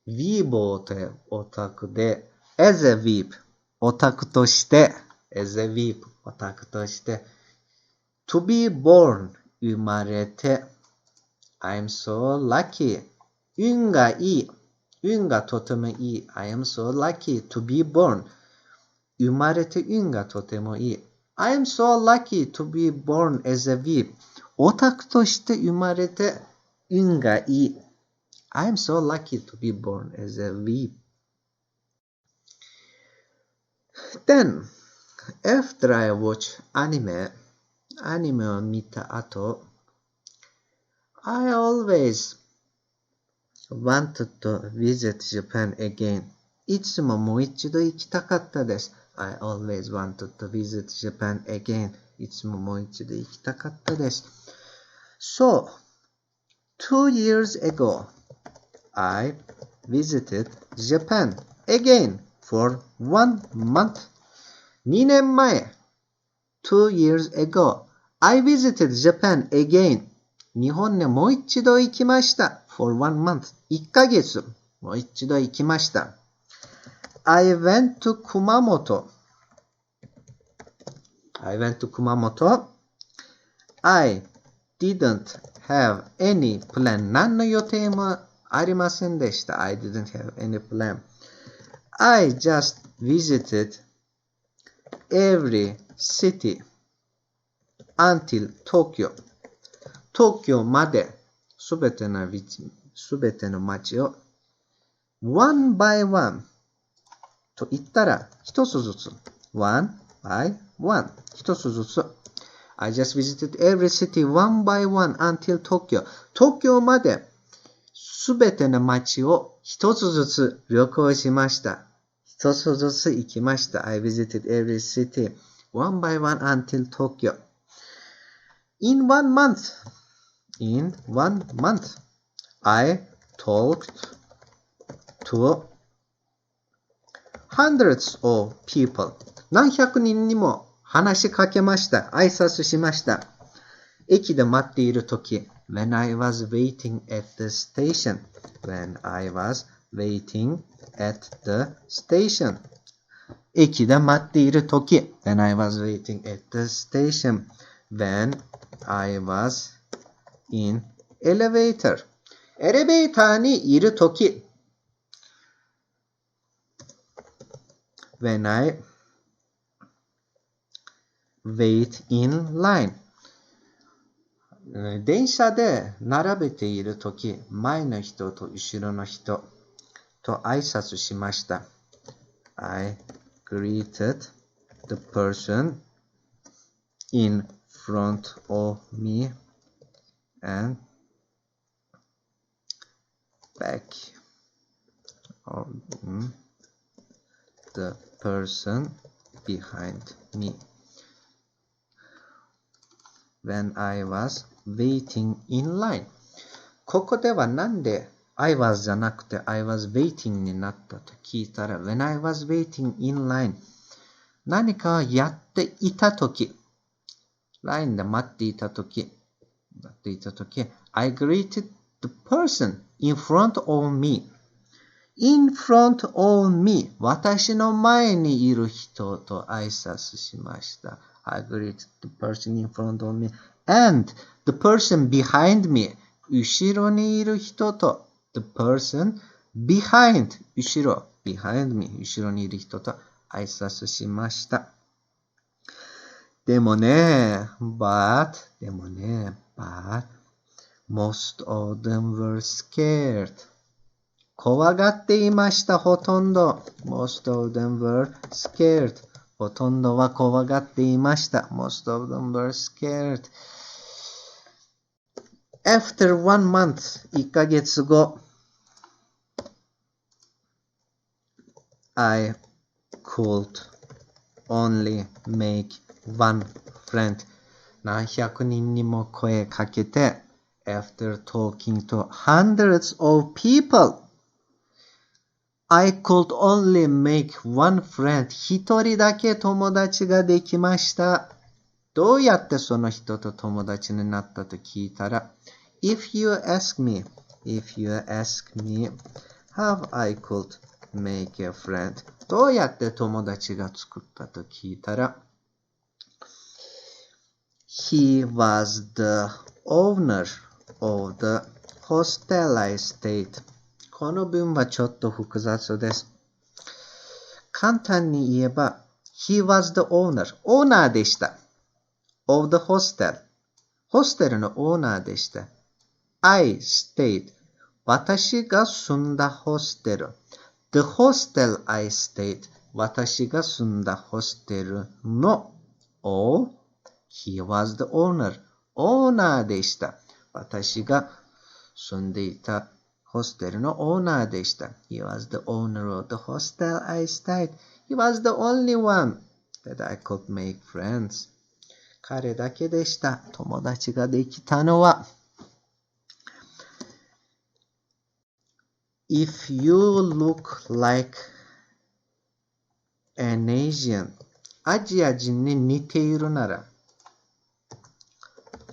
Speaker 1: Weebo ってオタクで as a weeb オタクとして as a weeb オタクとして to be born 生まれて I'm so lucky 運がいい運がとてもいい I am so lucky to be born 生まれて運がとてもいい I am so lucky to be born as a weebオタクとして生まれて運がいい。I'm so lucky to be born as a weeb. Then, after I watch anime を見た後、I always wanted to visit Japan again. いつももう一度行きたかったです。I always wanted to visit Japan again. いつももう一度行きたかったです。So, 2 years ago, I visited Japan again for 1 month. 2年前、2 years ago, I visited Japan again. 日本にもう一度行きました。for 1 month. 1ヶ月、もう一度行きました。I went to Kumamoto. I didn't have any plan. 何の予定もありませんでした。I didn't have any plan. I just visited every city until Tokyo. 東京まですべての街を one by one と言ったら、一つずつ。one by one。一つずつ。I just visited every city one by one until Tokyo. 東京まで、すべての街を一つずつ旅行しました。一つずつ行きました。I visited every city one by one until Tokyo. In 1 month, I talked to hundreds of people. 何百人にも話しかけました。挨拶しました。駅で待っているとき、when I was waiting at the station. When I was waiting at the station. 駅で待っているとき、when I was waiting at the station. When I was in elevator. エレベーターにいるとき。When I wait in line. 電車で並べているとき、前の人と後ろの人と挨拶しました。I greeted the person in front of me and back of the person behind me. When I was waiting in line. ここではなんで I was じゃなくて I was waiting になったと聞いたら When I was waiting in line. 何かをやっていたとき、ラインで待っていたとき、I greeted the person in front of me. In front of me. 私の前にいる人と挨拶しました。I greeted the person in front of me. And the person behind me. 後ろにいる人と the person behind. 後ろ behind me. 後ろにいる人と挨拶しました。でもね、but most of them were scared. 怖がっていました、ほとんど。Most of them were scared. ほとんどは怖がっていました。Most of them were scared. After 1 month, 1ヶ月後、I could only make one friend. 何百人にも声かけて、after talking to hundreds of people,I could only make one friend. 一人だけ友達ができました。どうやってその人と友達になったと聞いたら、If you ask me, how I could make a friend. どうやって友達が作ったと聞いたら、He was the owner of the hostel I stayed.この文はちょっと複雑です。簡単に言えば、He was the owner. オーナーでした。of the hostel. ホステルのオーナーでした。I stayed. 私が住んだホステル。The hostel I stayed. 私が住んだホステルの He was the owner. オーナーでした。私が住んでいたホステルのオーナーでした。He was the owner of the hostel I stayed. He was the only one that I could make friends. 彼だけでした。友達ができたのは。If you look like an Asian, アジア人に似ているなら、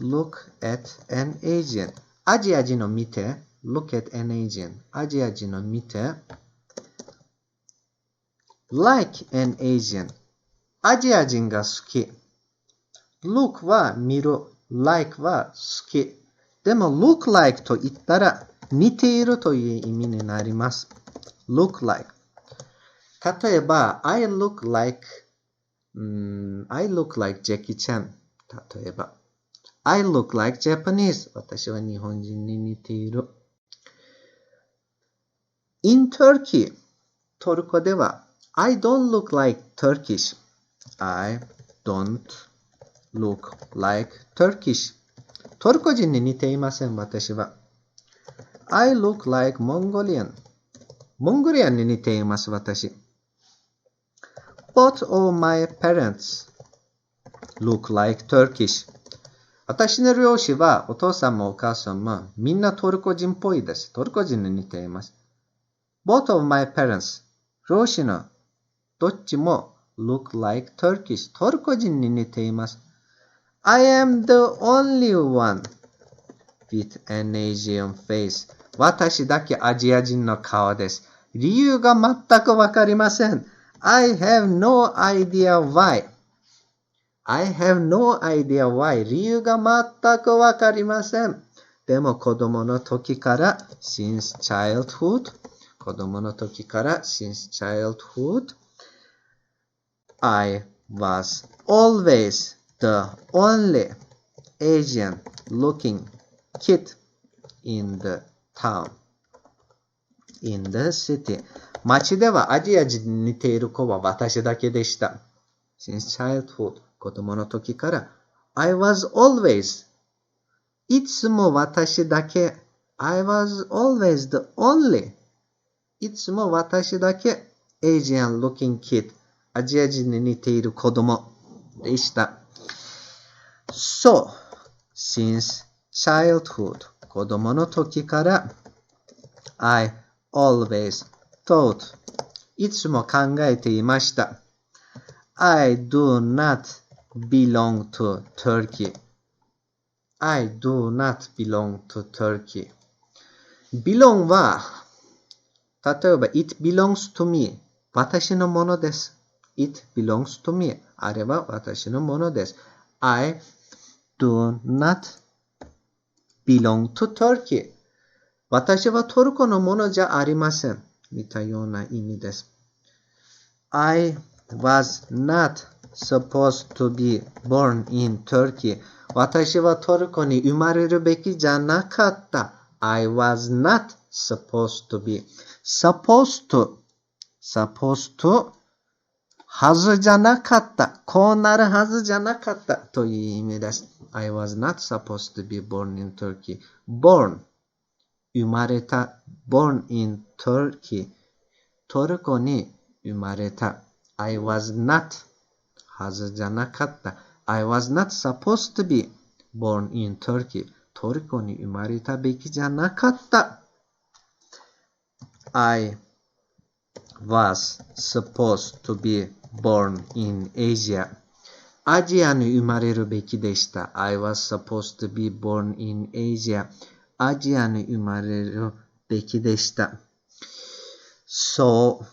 Speaker 1: Look at an Asian. アジア人を見て、Look at an Asian. アジア人を見て、Like an Asian. アジア人が好き。Look は見る。Like は好き。でも look like と言ったら似ているという意味になります。Look like。例えば、I look like Jackie Chan。例えば、I look like Japanese。私は日本人に似ている。In Turkey、トルコでは I don't look like Turkish. I don't look like Turkish. トルコ人に似ていません、私は。I look like Mongolian. モンゴリアンに似ています、私。Both of my parents look like Turkish. 私の両親は、お父さんもお母さんもみんなトルコ人っぽいです。トルコ人に似ています。Both of my parents 両親のどっちも look like Turkish トルコ人に似ています。I am the only one with an Asian face 私だけアジア人の顔です。理由が全くわかりません。I have no idea why.I have no idea why. 理由が全くわかりません。でも子供の時から since childhood 子供の時から since childhood I was always the only Asian looking kid in the town in the city 町ではアジア人に似ている子は私だけでした。since childhood子供の時から I was always いつも私だけ I was always the only いつも私だけ Asian looking kid アジア人に似ている子供でした。So, since childhood 子供の時から I always thought いつも考えていました。I do not belong to Turkey. I do not belong to Turkey. belong は、例えば it belongs to me 私のものです。it belongs to me あれは私のものです。I do not belong to Turkey 私はトルコのものじゃありません。似たような意味です。I was not supposed to be born in Turkey. 私はトルコに生まれるべきじゃなかった。I was not supposed to be. supposed to はずじゃなかった。こうなるはずじゃなかったという意味です。I was not supposed to be born in Turkey. born 生まれた。born in Turkey トルコに生まれた。I was not はずじゃなかった。I was not supposed to be born in Turkey トルコに生まれたべきじゃなかった。I was supposed to be born in Asia アジアに生まれるべきでした。I was supposed to be born in Asia アジアに生まれるべきでした。So,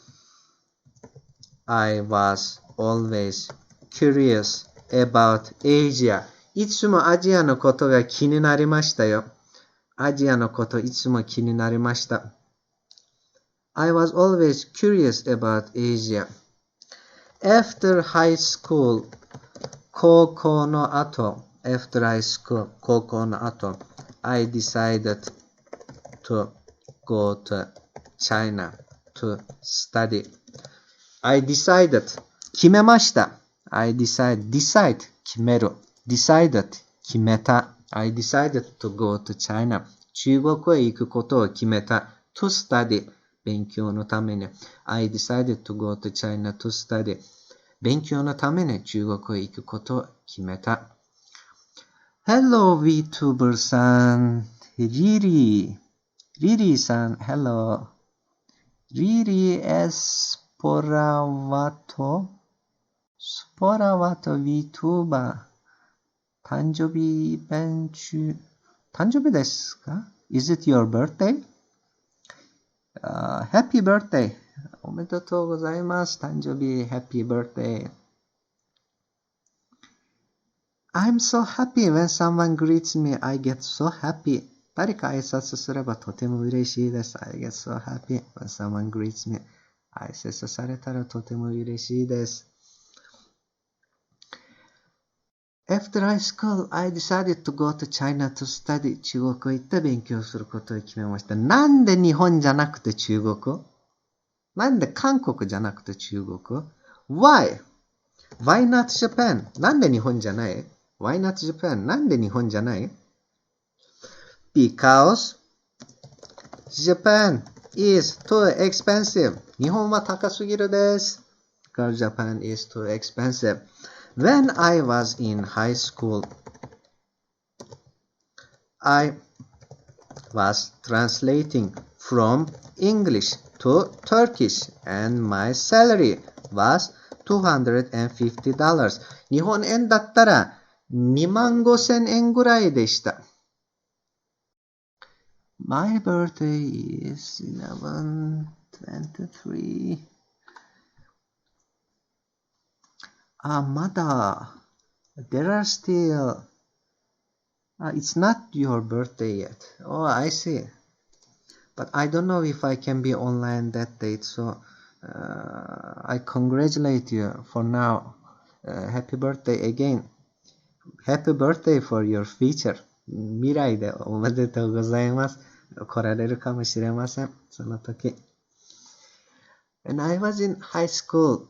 Speaker 1: I was always curious about Asia. いつもアジアのことが気になりましたよ。アジアのこといつも気になりました。I was always curious about Asia. After high school, 高校の後、after high school, 高校の後、I decided to go to China to study. I decided 決めました。I decide 決める。decided 決めた。I decided to go to China 中国へ行くことを決めた。to study 勉強のために。I decided to go to China to study 勉強のために中国へ行くことを決めた。Hello VTuber さん。Riri さん。Hello Riri Esporavato VTuber 誕生日イベント中誕生日ですか Is it your birthday? Happy birthday おめでとうございます誕生日 Happy birthday I'm so happy when someone greets me I get so happy 誰か挨拶すればとても嬉しいです I get so happy when someone greets me 挨拶されたらとても嬉しいです。After high school, I decided to go to China to study. 中国へ行って勉強することを決めました。なんで日本じゃなくて中国なんで韓国じゃなくて中国 ?Why? Why not Japan? なんで日本じゃない ?Why not Japan? なんで日本じゃない ?Because Japan is too expensive. 日本は高すぎるです。Because Japan is too expensive. When I was in high school, I was translating from English to Turkish and my salary was $250. 日本円だったら25,000円ぐらいでした。My birthday is 11/23. まだ There are still it's not your birthday yet. Oh, I see. But I don't know if I can be online that date, so I congratulate you for now. Happy birthday again. Happy birthday for your future. 未来でおめでとうございます。来られるかもしれません。その時。When I was in high school,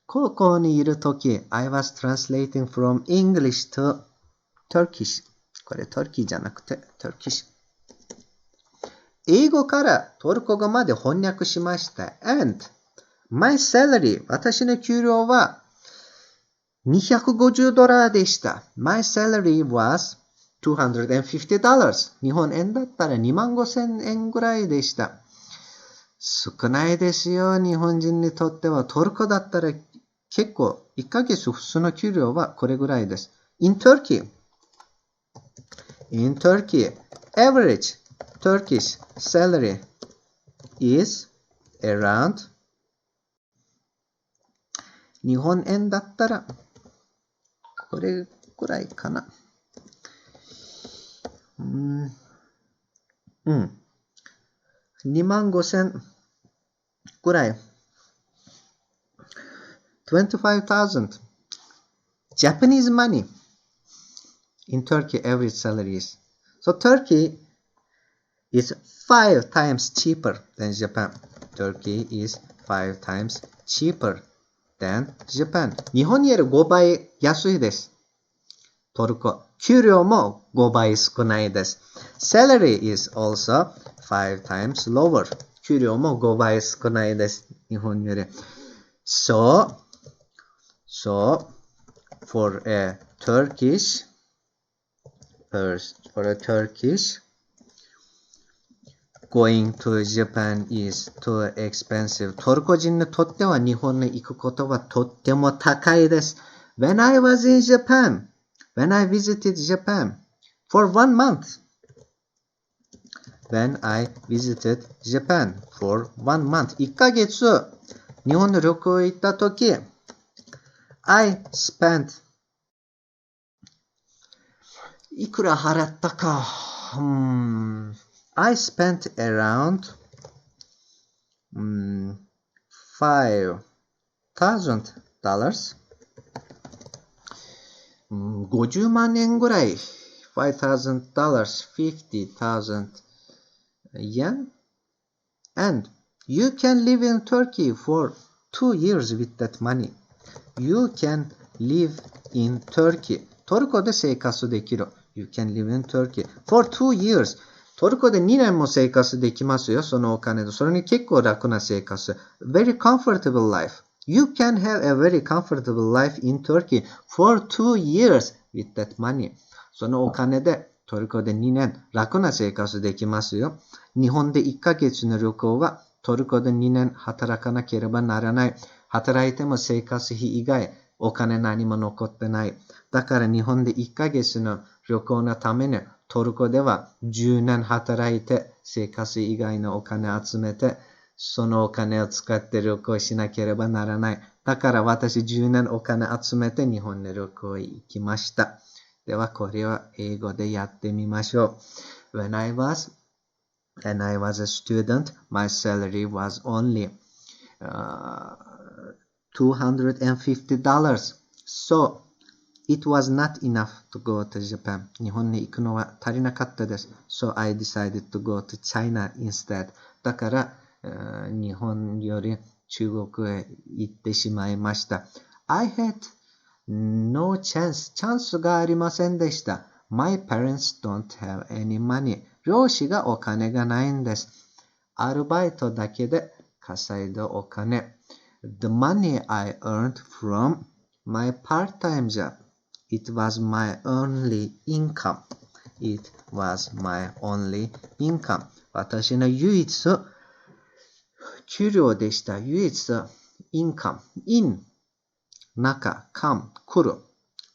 Speaker 1: 高校にいる時、I was translating from English to Turkish. これトルキーじゃなくて Turkish。英語からトルコ語まで翻訳しました。And my salary, 私の給料は$250でした。My salary was $250. 日本円だったら25,000円ぐらいでした。少ないですよ、日本人にとっては。トルコだったら結構1ヶ月普通の給料はこれぐらいです。In Turkey, average Turkish salary is around 日本円だったらこれぐらいかな。25,000ぐらい。25,000 Japanese money in Turkey average salary is. So Turkey is 5 times cheaper than Japan. Turkey is 5 times cheaper than Japan. 日本により5倍安いです。トルコ。給料も5倍少ないです。Salary is also 5 times lower. 給料も5倍少ないです。日本より。So, for a Turkish going to Japan is too expensive. トルコ人にとっては日本に行くことはとっても高いです。When I was in Japan, when I visited Japan for 1 month, when I visited Japan for 1 month, 1ヶ月日本の旅行行ったとき、I spent いくら払ったか。I spent around $5,000. 50万円ぐらい。$5,000, 50,000 yen. And you can live in Turkey for 2 years with that money. You can live in Turkey. トルコで生活できる。You can live in Turkey for 2 years. トルコで2年も生活できますよ、そのお金で。それに結構楽な生活。Very comfortable life. You can have a very comfortable life in Turkey for 2 years with that money. そのお金でトルコで2年楽な生活できますよ。日本で1ヶ月の旅行はトルコで2年働かなければならない。働いても生活費以外お金何も残ってない。だから日本で1ヶ月の旅行のためにトルコでは10年働いて生活以外のお金集めてそのお金を使って旅行しなければならない。だから私10年お金集めて日本に旅行へ行きました。ではこれは英語でやってみましょう。When I was a student, my salary was only $250. So, it was not enough to go to Japan. 日本に行くのは足りなかったです。So, I decided to go to China instead. だから、日本より中国へ行ってしまいました。I had no chance. チャンスがありませんでした。My parents don't have any money. 両親がお金がないんです。アルバイトだけで稼いだお金。The money I earned from my part-time job. It was my only income. It was my only income. 私の唯一給料でした。唯一インカム。in 中、come 来る。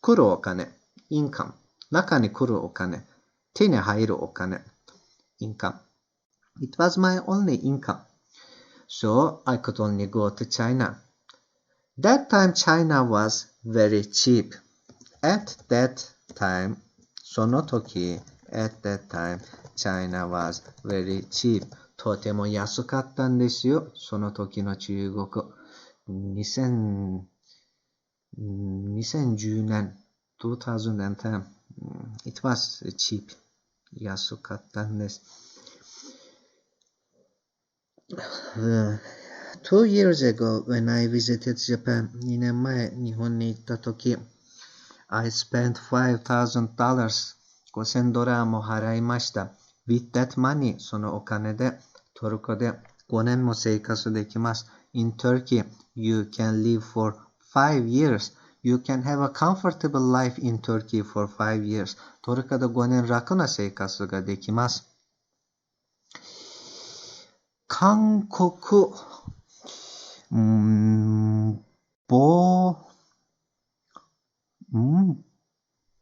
Speaker 1: 来るお金。インカム。中に来るお金。手に入るお金。インカム。It was my only income. So I could only go to China. That time China was very cheap. At that time, その時、at that time, China was very cheap. とても安かったんですよ。その時の中国。2010年、2010. It was cheap. 安かったんです。2 years ago, when I visited Japan, 2年前日本に行った時、I spent $5,000 $5,000も払いました。With that money, そのお金でトルコで5年も生活できます。In Turkey, you can live for 5 years. You can have a comfortable life in Turkey for 5 years. トルコで5年楽な生活ができます。韓国、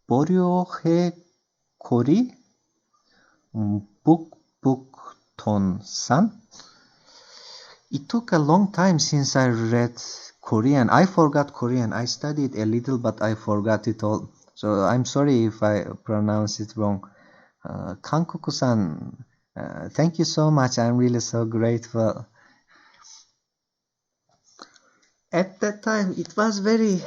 Speaker 1: ボリョヘコリブクトンさん It took a long time since I read Korean. I forgot Korean. I studied a little, but I forgot it all. So I'm sorry if I pronounce it wrong. Kankoku-san, thank you so much. I'm really so grateful. At that time, it was very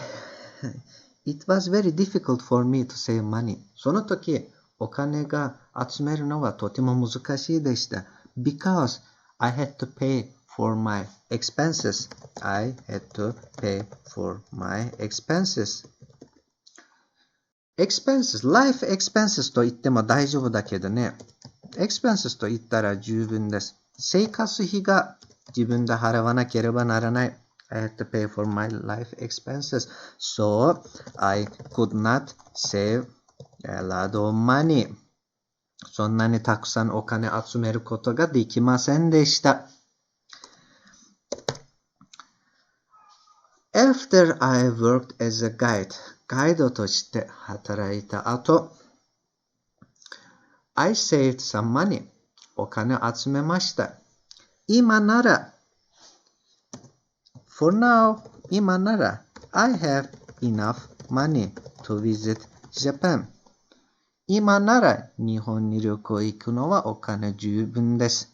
Speaker 1: difficult for me to save money. その時、お金が集めるのはとても難しいでした。Because I had to pay for my expenses. I had to pay for my expenses. Expenses, life expenses と言っても大丈夫だけどね。expenses と言ったら十分です。生活費が自分で払わなければならない。I had to pay for my life expenses. So, I could not save a lot of money. そんなにたくさんお金集めることができませんでした。After I worked as a guide, ガイドとして働いた後、I saved some money. お金集めました。今なら、For now, 今なら、I have enough money to visit Japan. 今なら日本に旅行行くのはお金十分です。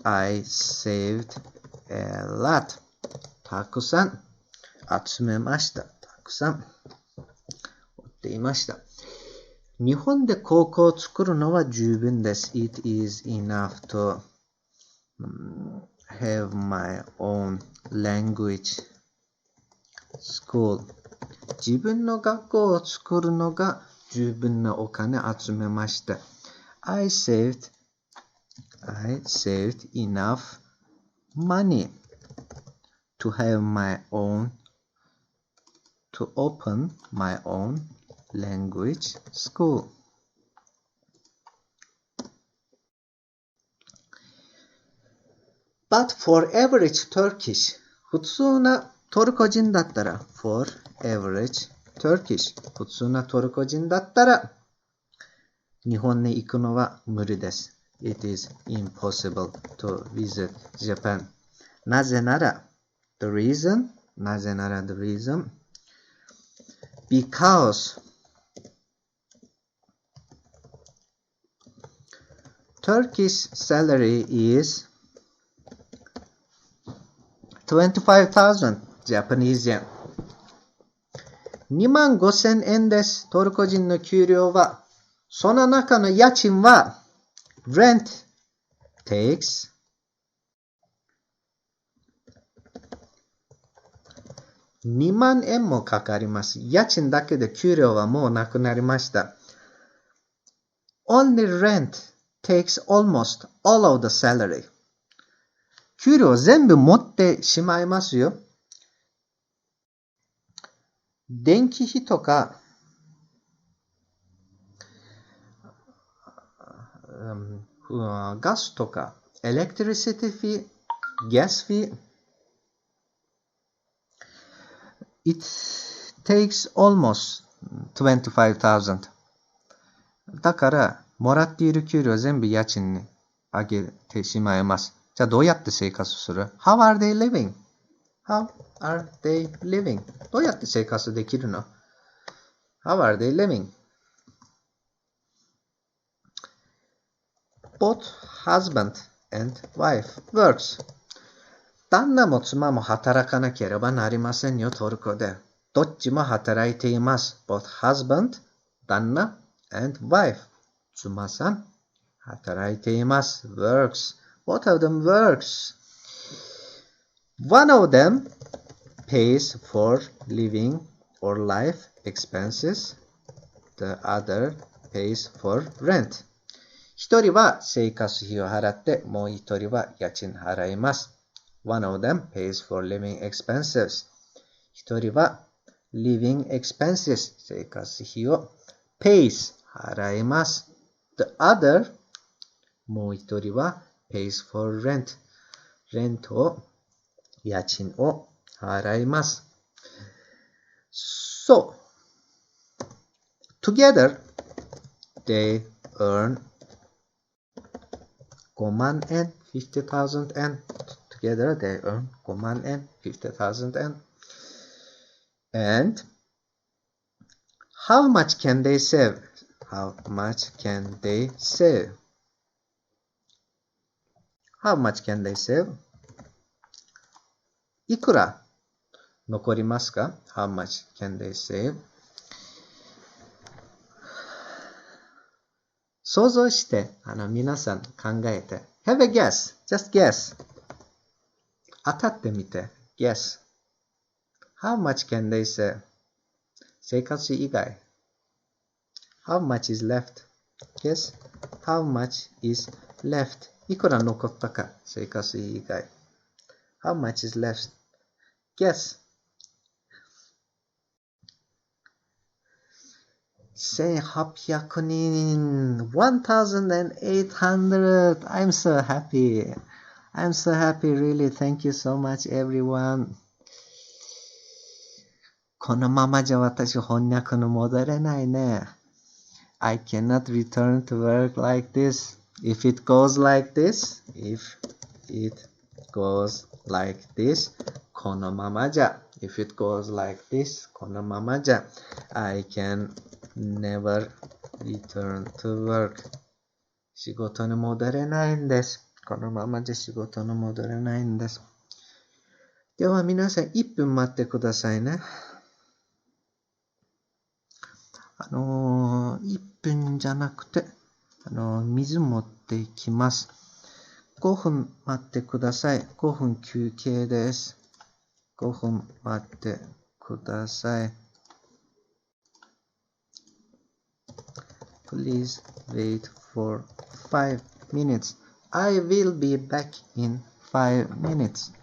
Speaker 1: I saved a lot. たくさん集めました。たくさん持っていました。日本で高校を作るのは十分です。It is enough to have my own language school. 自分の学校を作るのが十分なお金集めました。I saved enough money to have my own, to open my own language school. But for average Turkish, 普通なトルコ人だったら for average Turkish 普通なトルコ人だったら日本に行くのは無理です。It is impossible to visit Japan. なぜなら the reason because Turkish salary is 25,000 Japanese yen. 25,000円です。トルコ人の給料は。その中の家賃は rent takes 2万円もかかります。家賃だけで給料はもうなくなりました。Only rent takes almost all of the salary. 給料全部持ってしまいますよ。電気費とか、ガスとか、electricity fee, gas fee, it takes almost 25,000. だから、もらっている給料全部家賃にあげてしまいます。じゃあどうやって生活する？ How are they living? How are they living? どうやって生活できるの？ How are they living? Both husband and wife works. 旦那も妻も働かなければなりませんよ、トルコで。どっちも働いています。Both husband, 旦那 and wife. 妻さん、働いています。works. Both of them works. One of them pays for living or life expenses. The other pays for rent. 一人は生活費を払って、もう一人は家賃払います。One of them pays for living expenses. 一人は living expenses 生活費を pays 払います。The other もう一人は pays for rent レントを家賃を払います。So together they earn 5万円 50,000 円 Together they earn 5万円 50,000 円 And how much can they save? How much can they save? How much can they save? いくら残りますか？ How much can they save? 想像して、皆さん考えて。Have a guess. Just guess. 当たってみて。Guess. How much can they save? 生活以外。How much is left? Guess. How much is left? いくら残ったか。生活以外。How much is left? Guess. 1800人 1,800 I'm so happy. I'm so happy, really. Thank you so much, everyone. このままじゃ私翻訳の戻れないね。I cannot return to work like this. If it goes like this, if it goes like this, このままじゃ。If it goes like this, このままじゃ。I can never return to work. 仕事に戻れないんです。このままじゃ仕事に戻れないんです。では皆さん1分待ってくださいね。1分じゃなくて、水持ってきます。5分待ってください。5分休憩です。5分待ってください。Please wait for 5 minutes. I will be back in 5 minutes.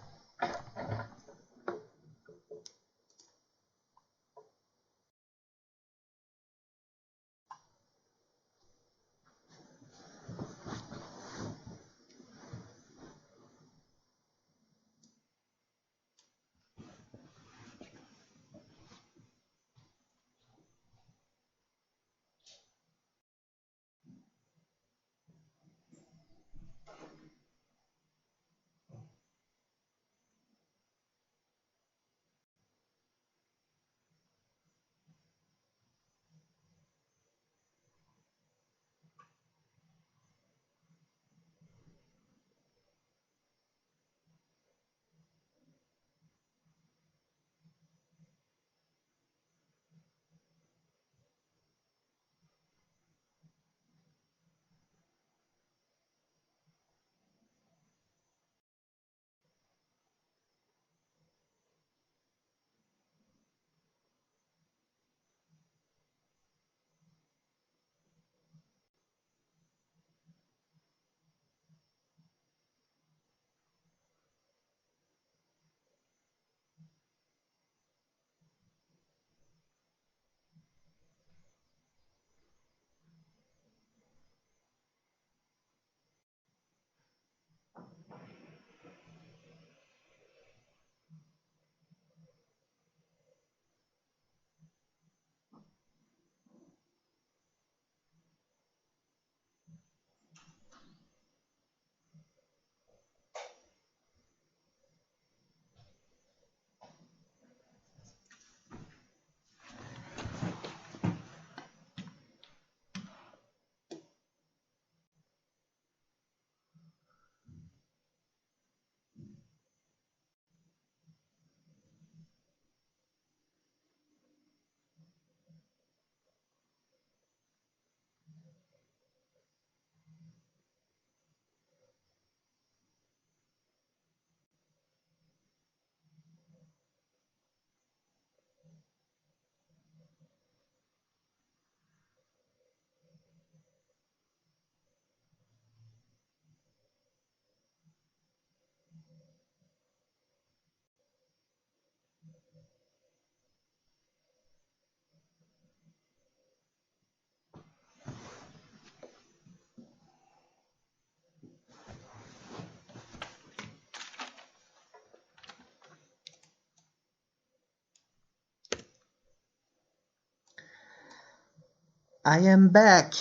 Speaker 1: I am back.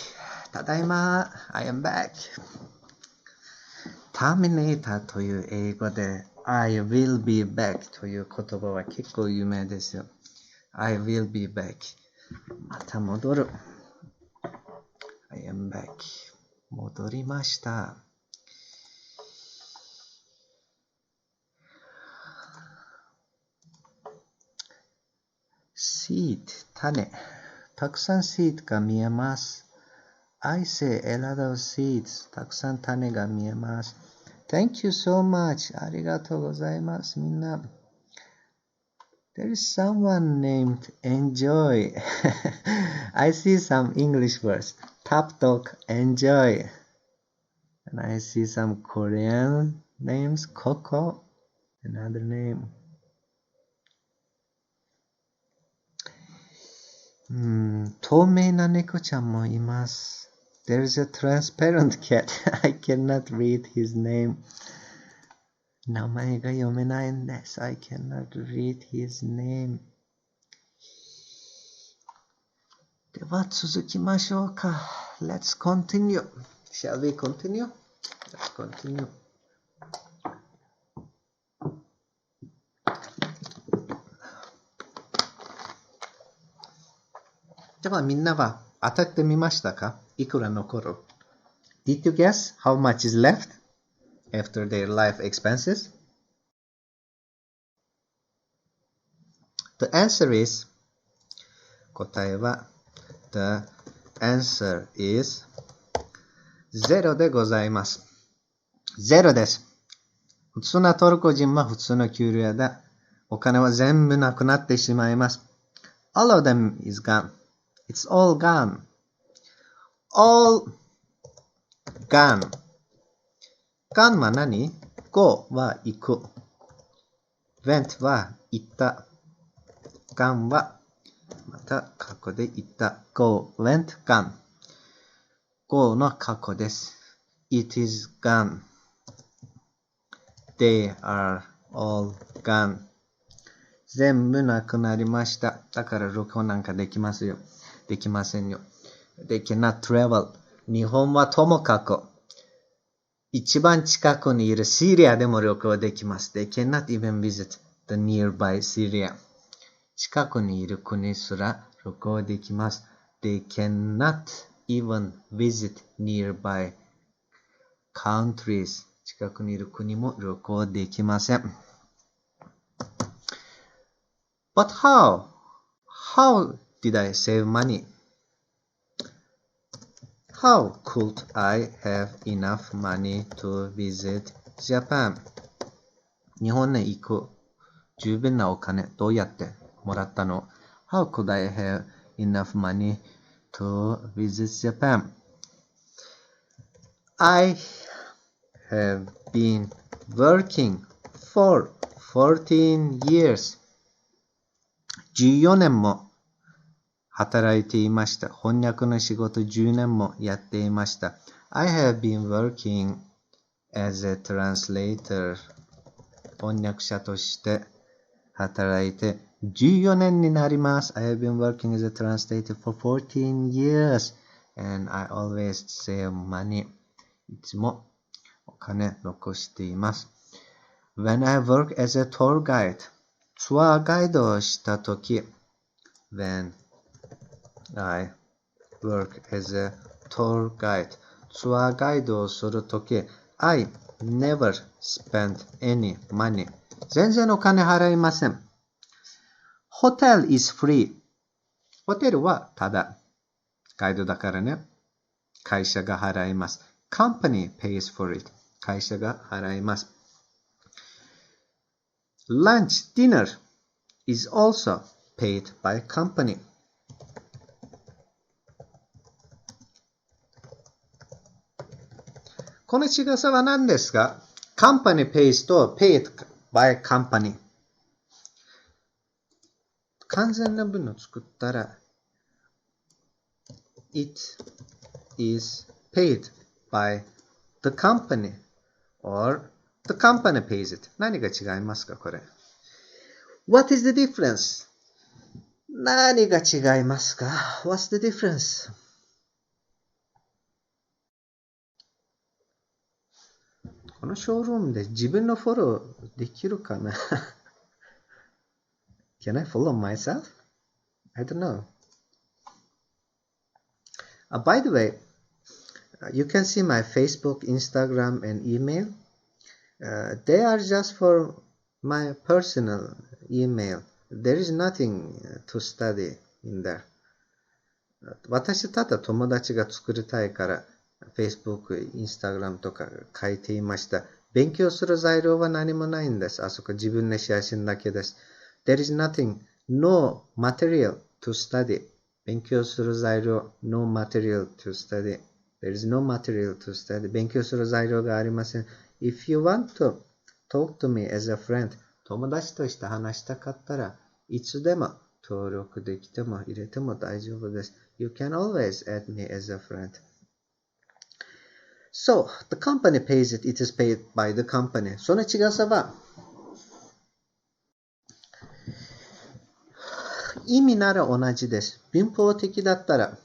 Speaker 1: ただいま。I am back. ターミネーターという英語で I will be back という言葉は結構有名ですよ。I will be back. また戻る。I am back. 戻りました。seed 種。たくさん seed が見えます。I say a lot of seeds. たくさん種が見えます。Thank you so much. ありがとうございます。みんな。There is someone named Enjoy. I see some English words. Tap talk, enjoy. And I see some Korean names. Coco. Another name. 透明な猫ちゃんもいます。There's a transparent cat. I cannot read his name. 名前が読めないんです。I cannot read his name. では続きましょうか。Let's continue. Shall we continue? Let's continue. ではみんなは当たってみましたか？いくら残る？ Did you guess how much is left after their life expenses? The answer is 答えは The answer is 0でございます。0です。普通なトルコ人は普通の給料だ。お金は全部なくなってしまいます。All of them is gone. It's all gone. All gone. gone は何？ go は行く。went は行った。gone はまた過去で行った。go, went, gone. go の過去です。It is gone. They are all gone. 全部なくなりました。だから録音なんかできますよ。できませんよ。They cannot travel. 日本はともかく一番近くにいるシリアでも旅行できます。They cannot even visit the nearby Syria. 近くにいる国すら旅行できます。They cannot even visit nearby countries. 近くにいる国も旅行できません。But how? How did I save money? How could I have enough money to visit Japan? 日本へ行く十分なお金どうやってもらったの？ How could I have enough money to visit Japan? I have been working for 14 years. 14年も働いていました。翻訳の仕事10年もやっていました。I have been working as a translator. 翻訳者として働いて14年になります。I have been working as a translator for 14 years and I always save money. いつもお金残しています。When I work as a tour guide. ツアーガイドをしたとき When I work as a tour guide. ツアーガイドをするとき I never spend any money. 全然お金払いません。Hotel is free. ホテルはただ。ガイドだからね。会社が払います。Company pays for it. 会社が払います。Lunch, dinner is also paid by company. この違さは何ですか？ Company pays と paid by company。完全な文を作ったら It is paid by the company or the company pays it。何が違いますかこれ。What is the difference? 何が違いますか？ What's the difference? このショールームで自分のフォローできるかな？Can I follow myself? I don't know. By the way, you can see my Facebook, Instagram, and email. They are just for my personal email. There is nothing to study in there. 私ただ友達が作りたいから Facebook、Instagram とか書いていました。勉強する材料は何もないんです。あそこ自分で写真だけです。There is nothing, no material to study. 勉強する材料、no material to study. There is no material to study. 勉強する材料がありません。If you want to talk to me as a friend, 友達として話したかったらいつでも登録できても入れても大丈夫です。You can always add me as a friend. So, the company pays it. It is paid by the company. その違さは意味なら同じです。文法的だったら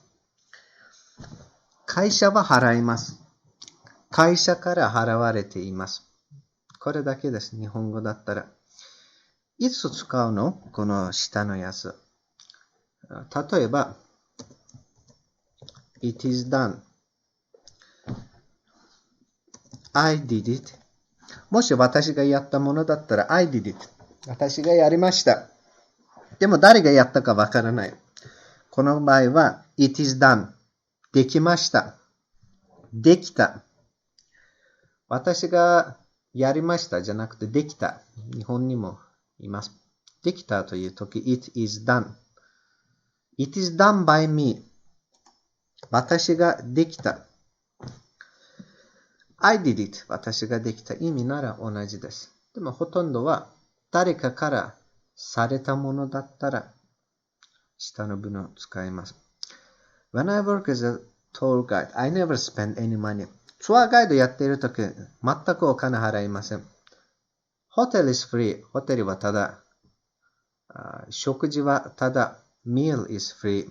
Speaker 1: 会社は払います。会社から払われています。これだけです。日本語だったら。いつ使うの？この下のやつ。例えば、It is done. I did it. もし私がやったものだったら I did it. 私がやりました。でも誰がやったかわからない。この場合は It is done. できました。できた。私がやりましたじゃなくてできた。日本にもいます。できたというとき It is done. It is done by me. 私ができた。I did it. 私ができた。意味なら同じです。でもほとんどは誰かからされたものだったら下の文を使います。When I work as a tour guide, I never spend any money. ツアーガイドやっているとき全くお金払いません。Hotel is free. ホテルはただ。食事はただ。Meal is free.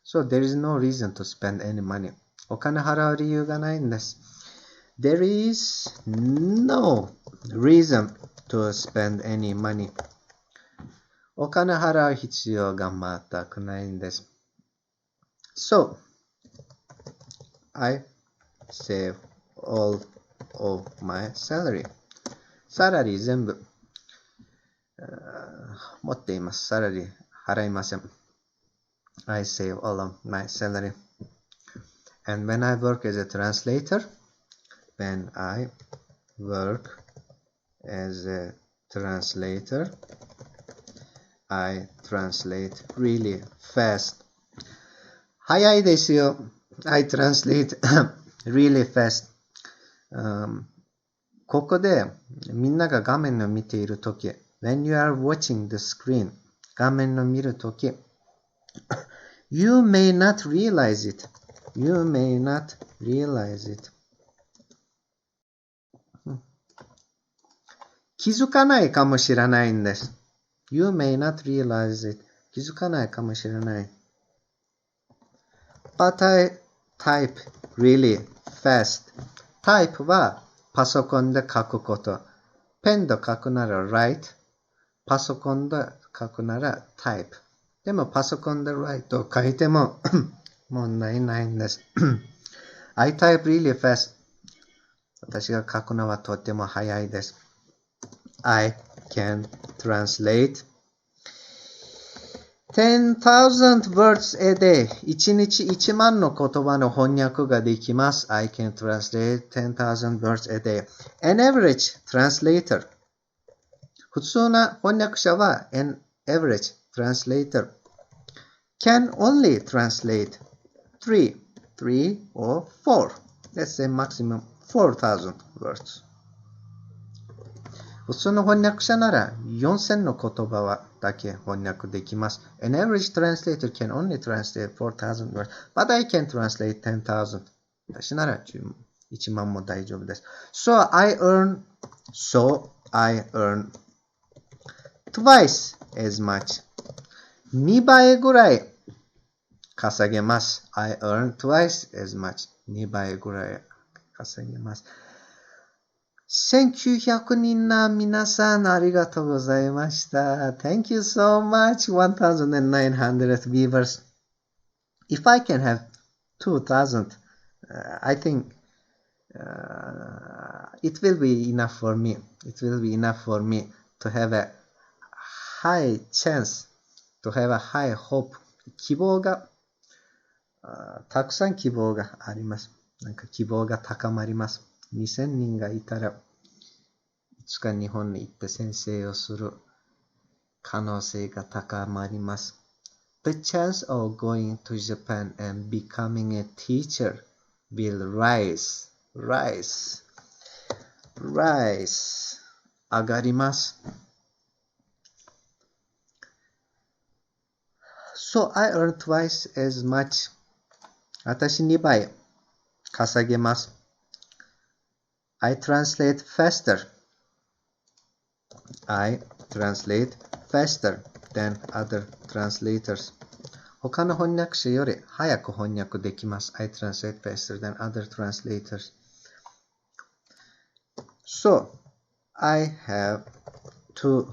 Speaker 1: So there is no reason to spend any money. お金払う理由がないんです。There is no reason to spend any money. お金払う必要が全くないんです。So, I save all of my salary. サラリー全部持っています。サラリー払いません。I save all of my salary. And when I work as a translator, when I work as a translator, I translate really fast. 早いですよ。I translate really fast. ここでみんなが画面を見ているとき、when you are watching the screen, 画面を見るとき、you may not realize it. You may not realize it. 気づかないかもしれないんです。You may not realize it. 気づかないかもしれない。But I type really fast. Type はパソコンで書くこと。ペンで書くなら write。パソコンで書くなら type。でもパソコンで write を書いても問題ないんです。I type really fast. 私が書くのはとても早いです。I can translate 10,000 words a day. 1日1万の言葉の翻訳ができます。I can translate 10,000 words a day. An average translator. 普通な翻訳者は an average translator can only translate 3 or 4. Let's say maximum 4,000 words. 普通の翻訳者なら4000の言葉だけ翻訳できます。An average translator can only translate 4,000 words, but I can translate 10,000. 私なら1万も大丈夫です。So I earn twice as much. 2倍ぐらい稼げます。I earn twice as much. 2倍ぐらい稼げます。1900人な皆さんありがとうございました。Thank you so much. 1900 viewers. If I can have 2000, I think it will be enough for me. It will be enough for me to have a high chance, to have a high hope. 希望が、たくさん希望があります。なんか希望が高まります。2000人がいたら、いつか日本に行って先生をする可能性が高まります。The chance of going to Japan and becoming a teacher will rise. 上がります。So I earn twice as much. 私2倍稼げます。I translate faster. I translate faster than other translators. 他の翻訳者より早く翻訳できます。I translate faster than other translators. So, I have two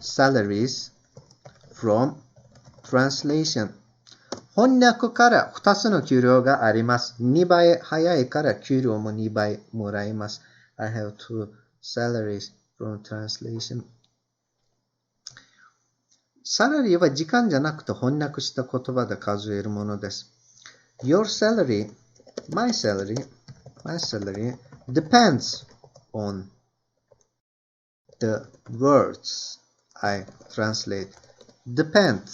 Speaker 1: salaries from translation. 翻訳から2つの給料があります。2倍早いから給料も2倍もらえます。I have two salaries from translation. サラリーは時間じゃなくて翻訳した言葉で数えるものです。Your salary, my salary depends on the words I translate. depend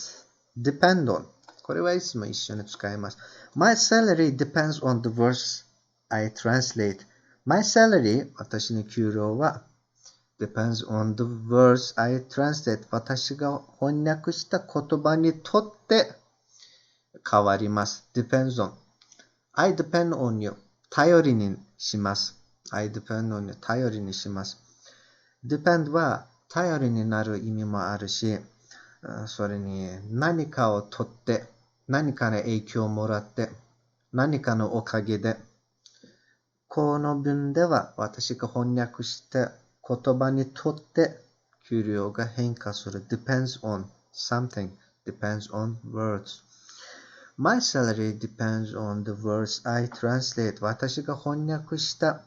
Speaker 1: on. これはいつも一緒に使います。My salary depends on the words I translate. My salary, 私の給料はdepends on the words I translate. 私が翻訳した言葉にとって変わります。depends on. I depend on you. 頼りにします。I depend on you. 頼りにします。depend は頼りになる意味もあるし、それに何かをとって、何かの影響をもらって、何かのおかげで、この文では私が翻訳した言葉にとって給料が変化する。depends on something, depends on words. My salary depends on the words I translate. 私が翻訳した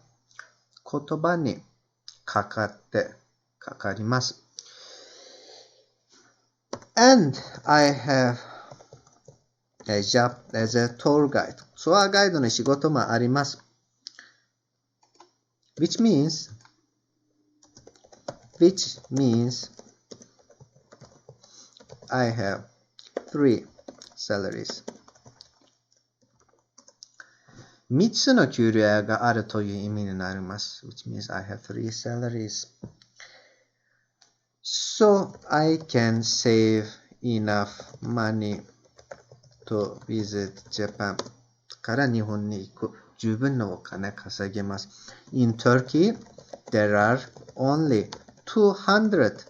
Speaker 1: 言葉にかかります。And I have a job as a tour guide. ツアーガイドの仕事もあります。Which means I have 3 salaries. 3つの給料があるという意味になります。Which means I have 3 salaries. So I can save enough money to visit Japan. から日本に行く。十分のお金稼げます。In Turkey, there are only 200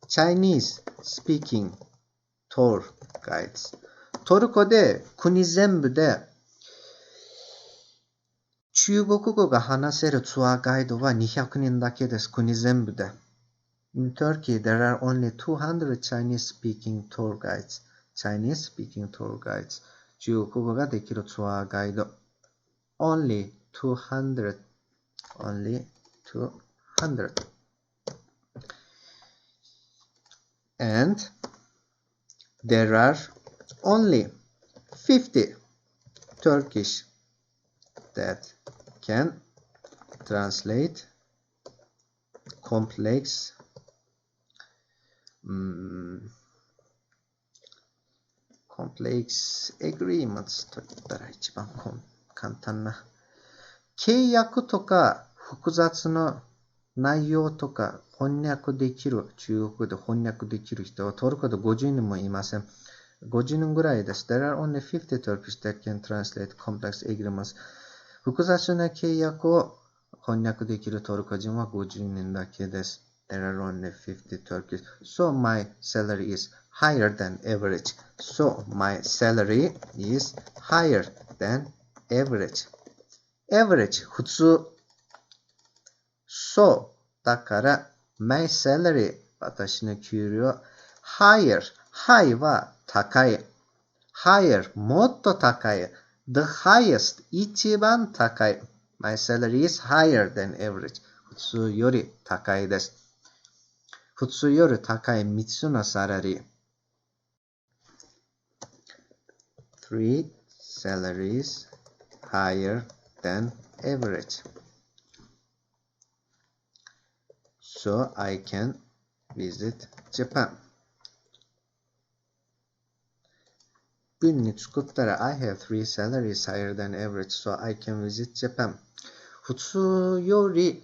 Speaker 1: Chinese-speaking tour guides. トルコで国全部で中国語が話せるツアーガイドは200人だけです。国全部で。In Turkey, there are only 200 Chinese-speaking tour guides. Chinese-speaking tour guides. 中国語ができるツアーガイド。Only 200. And there are only 50 Turkish that can translate complex agreements と言ったら一番簡単な契約とか複雑な内容とか翻訳できる、中国で翻訳できる人はトルコで50人もいません。50人ぐらいです。There are only 50 Turkish that can translate complex agreements. 複雑な契約を翻訳できるトルコ人は50人だけです。There are only 50 Turkish. So my salary is higher than average. So my salary is higher than average. Average 普通。So だから my salary 私の給料 higher high は高い higher もっと高い the highest 一番高い my salary is higher than average 普通より高いです普通より高い3つのサラリー 3 salaries higher than average so I can visit Japan 文に作ったら I have 3 salaries higher than average so I can visit Japan 普通より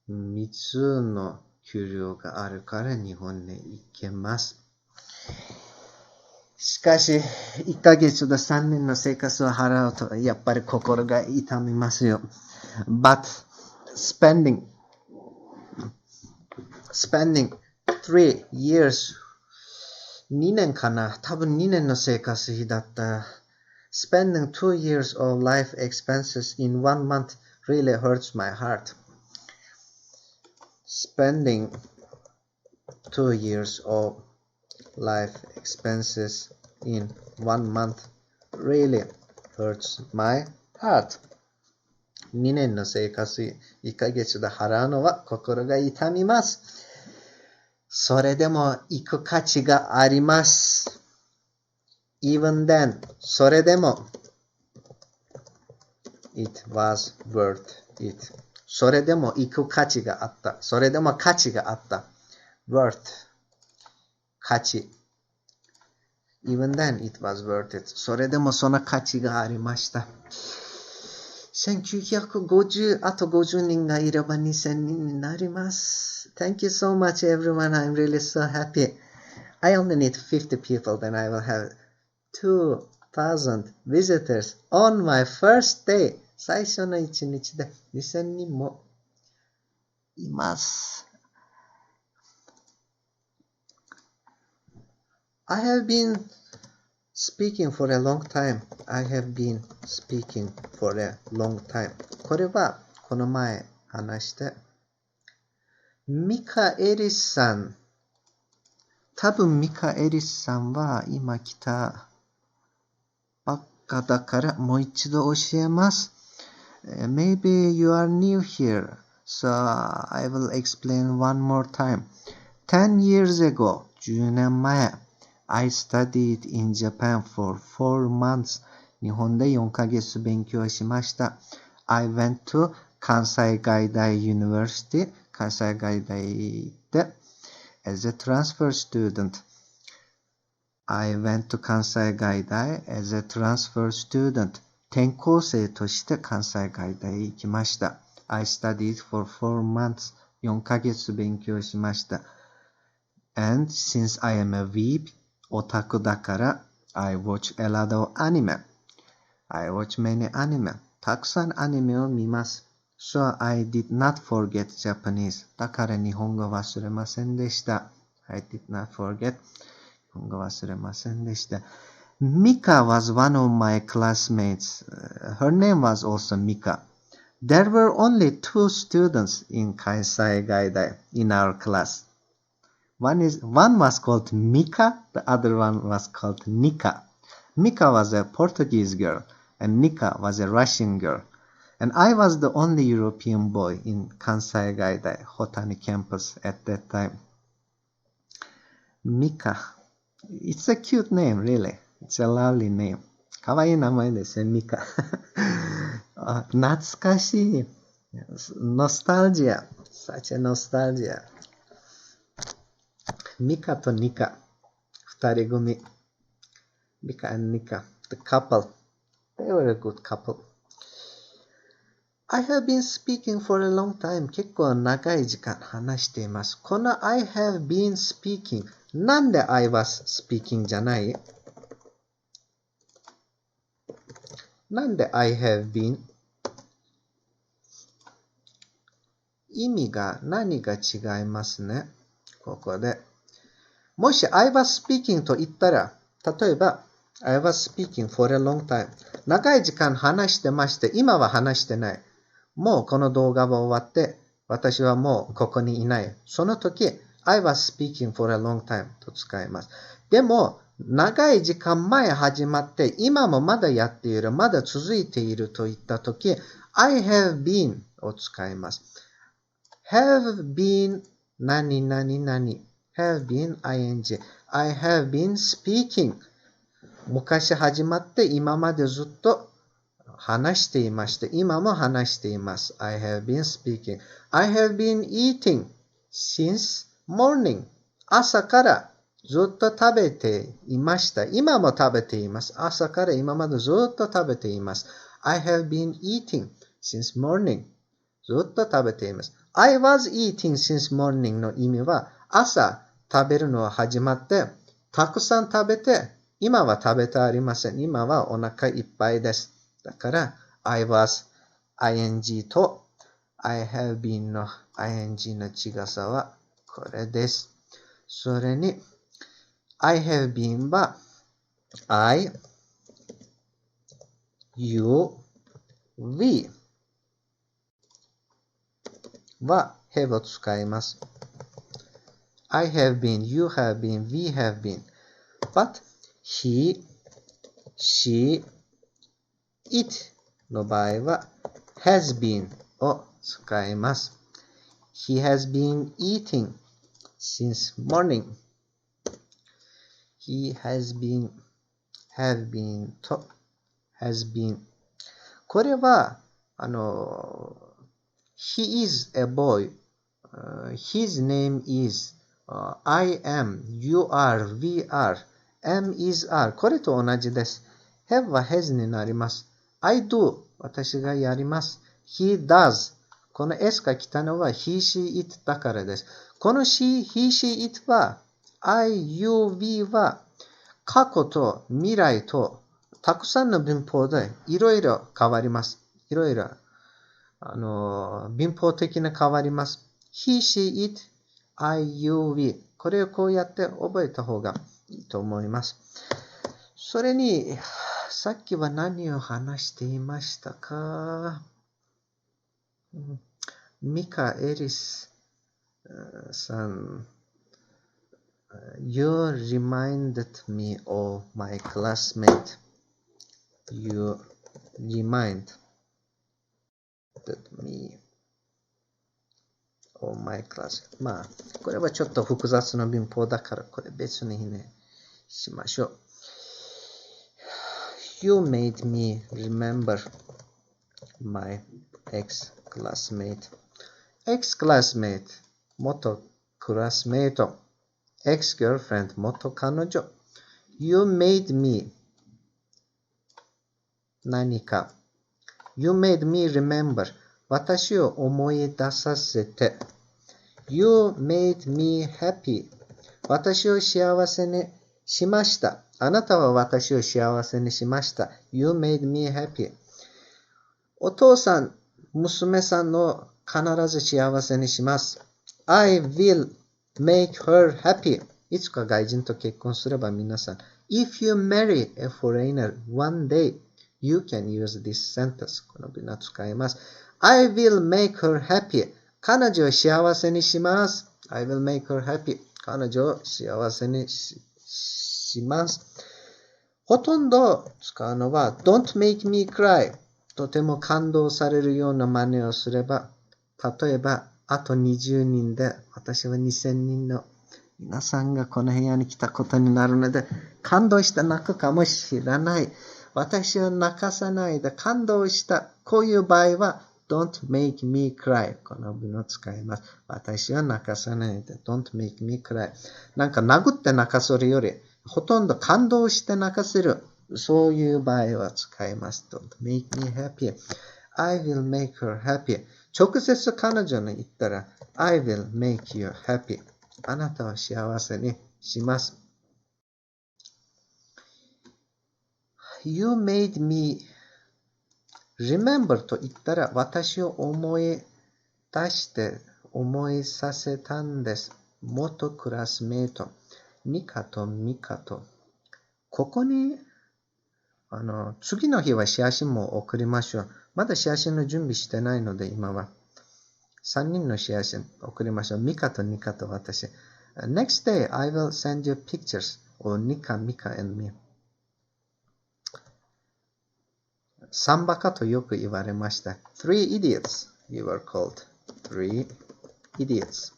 Speaker 1: 3つの給料があるから日本に行けますしかし1ヶ月と3年の生活を払うとやっぱり心が痛みますよ But spending 3 years 2年かな多分2年の生活費だった Spending 2 years of life expenses in 1 month really hurts my heart Spending 2 years of life expenses in 1 month really hurts my heart 2年の生活費1ヶ月で払うのは心が痛みますそれでも行く価値があります Even then それでも It was worth it それでも行く価値があったそれでも価値があった worth 価値 Even then it was worth it それでもその価値がありました1950あと50人がいれば2000人になります Thank you so much everyone I'm really so happy I only need 50 people then I will have 2,000 visitors on my first day 最初の1日で2000人もいます I have been speaking for a long time I have been speaking for a long time これはこの前話してミカエリスさん多分ミカエリスさんは今来たばっかだからもう一度教えます Maybe you are new here so I will explain one more time 10 years ago 10年前I studied in Japan for 4 months. 日本で4ヶ月勉強しました。I went to 関西外大 University 関西外大で as a transfer student. I went to 関西外大 as a transfer student. 転校生として関西外大へ行きました。I studied for 4 months. 4ヶ月勉強しました。And since I am a weeb, オタクだから I watch a lot of anime. I watch many anime. たくさんアニメを見ます。So I did not forget Japanese. だから日本語忘れませんでした。I did not forget. 日本語忘れませんでした。Mika was one of my classmates. Her name was also Mika. There were only 2 students in Kansai Gaidai in our class. One was called Mika, the other one was called Nika. Mika was a Portuguese girl, and Nika was a Russian girl. And I was the only European boy in Kansai Gaidai, Hotani campus at that time. Mika. It's a cute name, really. It's a lovely name. かわいい名前ですね、Mika. 懐かしい。Nostalgia. Such a nostalgia. ミカとニカ、二人組。ミカ and ニカ、the couple. They were a good couple. I have been speaking for a long time. 結構長い時間話しています。この I have been speaking。なんで I was speaking じゃない？なんで I have been？ 意味が何が違いますね。ここで。もし I was speaking と言ったら、例えば I was speaking for a long time 長い時間話してまして、今は話してない。もうこの動画は終わって、私はもうここにいない。その時、I was speaking for a long time と使います。でも、長い時間前始まって、今もまだやっている、まだ続いているといった時、I have been を使います。have been 何々何 have been ing I have been speaking 昔始まって今までずっと話していまして、今も話しています。I have been speaking. I have been eating since morning. 朝からずっと食べていました。今も食べています。朝から今までずっと食べています。I have been eating since morning. ずっと食べています。I was eating since morning の意味は、朝食べるのは始まって、たくさん食べて、今は食べてありません。今はお腹いっぱいです。だから、I was ing と I have been の ing の違さはこれです。それに、I have been は I, you, we は have を使います。I have been, you have been, we have been. But he, she, it の場合は has been を使います。He has been eating since morning. He has been, have been と has been。これは、he is a boy.His name is, I am, you are, we are, am is are. これと同じです。have は has になります。I do 私がやります。He does この s が来たのは he, she, it だからです。この he, she, it は I, you, we は過去と未来とたくさんの文法でいろいろ変わります。いろいろ文法的な変わります。he, she, it, I, you, we これをこうやって覚えた方がいいと思います。それに、さっきは何を話していましたか？ミカ・エリスさん、You reminded me of my classmate. You reminded me of my class. まあ、これはちょっと複雑な文法だから、これ別にね、しましょう。You made me remember my ex-classmate. Ex-classmate, 元クラスメイト。ex-girlfriend, 元彼女。You made me 何か。You made me remember 私を思い出させて。You made me happy 私を幸せにしました。あなたは私を幸せにしました。You made me happy お父さん、娘さんを必ず幸せにします。I will make her happy いつか外人と結婚すれば皆さん If you marry a foreigner one day You can use this sentence. この文を使います。I will make her happy. 彼女を幸せにします。I will make her happy. 彼女を幸せにします。ほとんど使うのは Don't make me cry. とても感動されるような真似をすれば、例えば、あと20人で、私は2000人の皆さんがこの部屋に来たことになるので、感動して泣くかもしれない。私を泣かさないで感動した。こういう場合は Don't make me cry この文を使います。私を泣かさないで Don't make me cry なんか殴って泣かせるよりほとんど感動して泣かせるそういう場合は使います。Don't make me happy I will make her happy 直接彼女に言ったら I will make you happy あなたを幸せにします。You made me remember と言ったら私を思い出して思いさせたんです。元クラスメイト、ミカとミカと。ここに次の日は写真も送りましょう。まだシェアシンの準備してないので、今は。3人のシェアシン送りましょう。ミカとニカと私。Next day, I will send you pictures of Nika, Mika, and me. サンバカとよく言われました。Three idiots, you were called. Three idiots.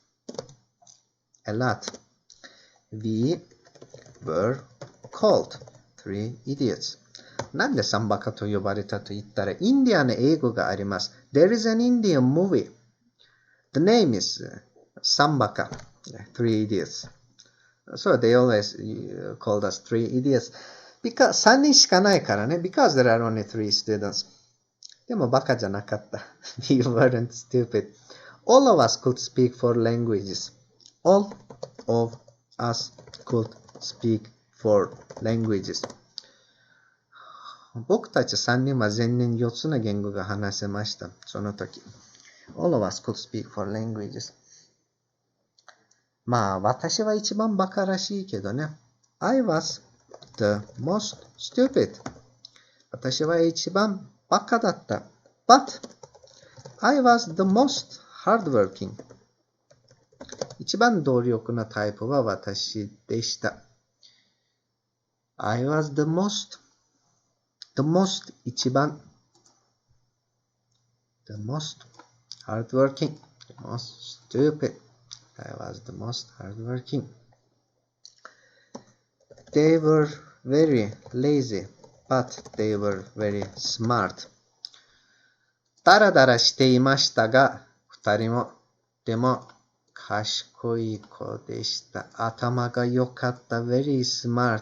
Speaker 1: A lot. We were called three idiots. なんでサンバカと呼ばれたと言ったら、インディアの英語があります。There is an Indian movie. The name is Sambaka, Three Idiots. So they always called us Three Idiots. Because 3人しかないからね。Because there are only three students. でもバカじゃなかった。We weren't stupid. All of us could speak four languages. All of us could speak four languages. 僕たち3人は全然4つの言語が話せました。その時。All of us could speak four languages. まあ、私は一番バカらしいけどね。I was the most stupid. 私は一番バカだった。But I was the most hardworking. 一番努力なタイプは私でした。I was the most 一番 the most hardworking, the most stupid. I was the most hardworking. They were very lazy, but they were very smart. ダラダラしていましたが、二人も、でも、賢い子でした。頭が良かった。very smart.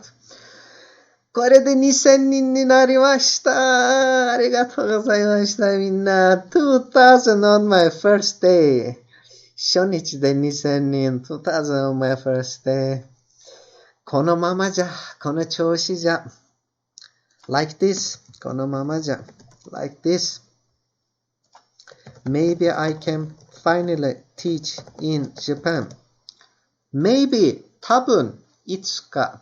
Speaker 1: これで2000人になりました。ありがとうございました、みんな。2000 on my first day. 初日で2000人。2000 on my first day. このままじゃ、この調子じゃ。like this. このままじゃ。like this. Maybe I can finally teach in Japan. Maybe 多分いつか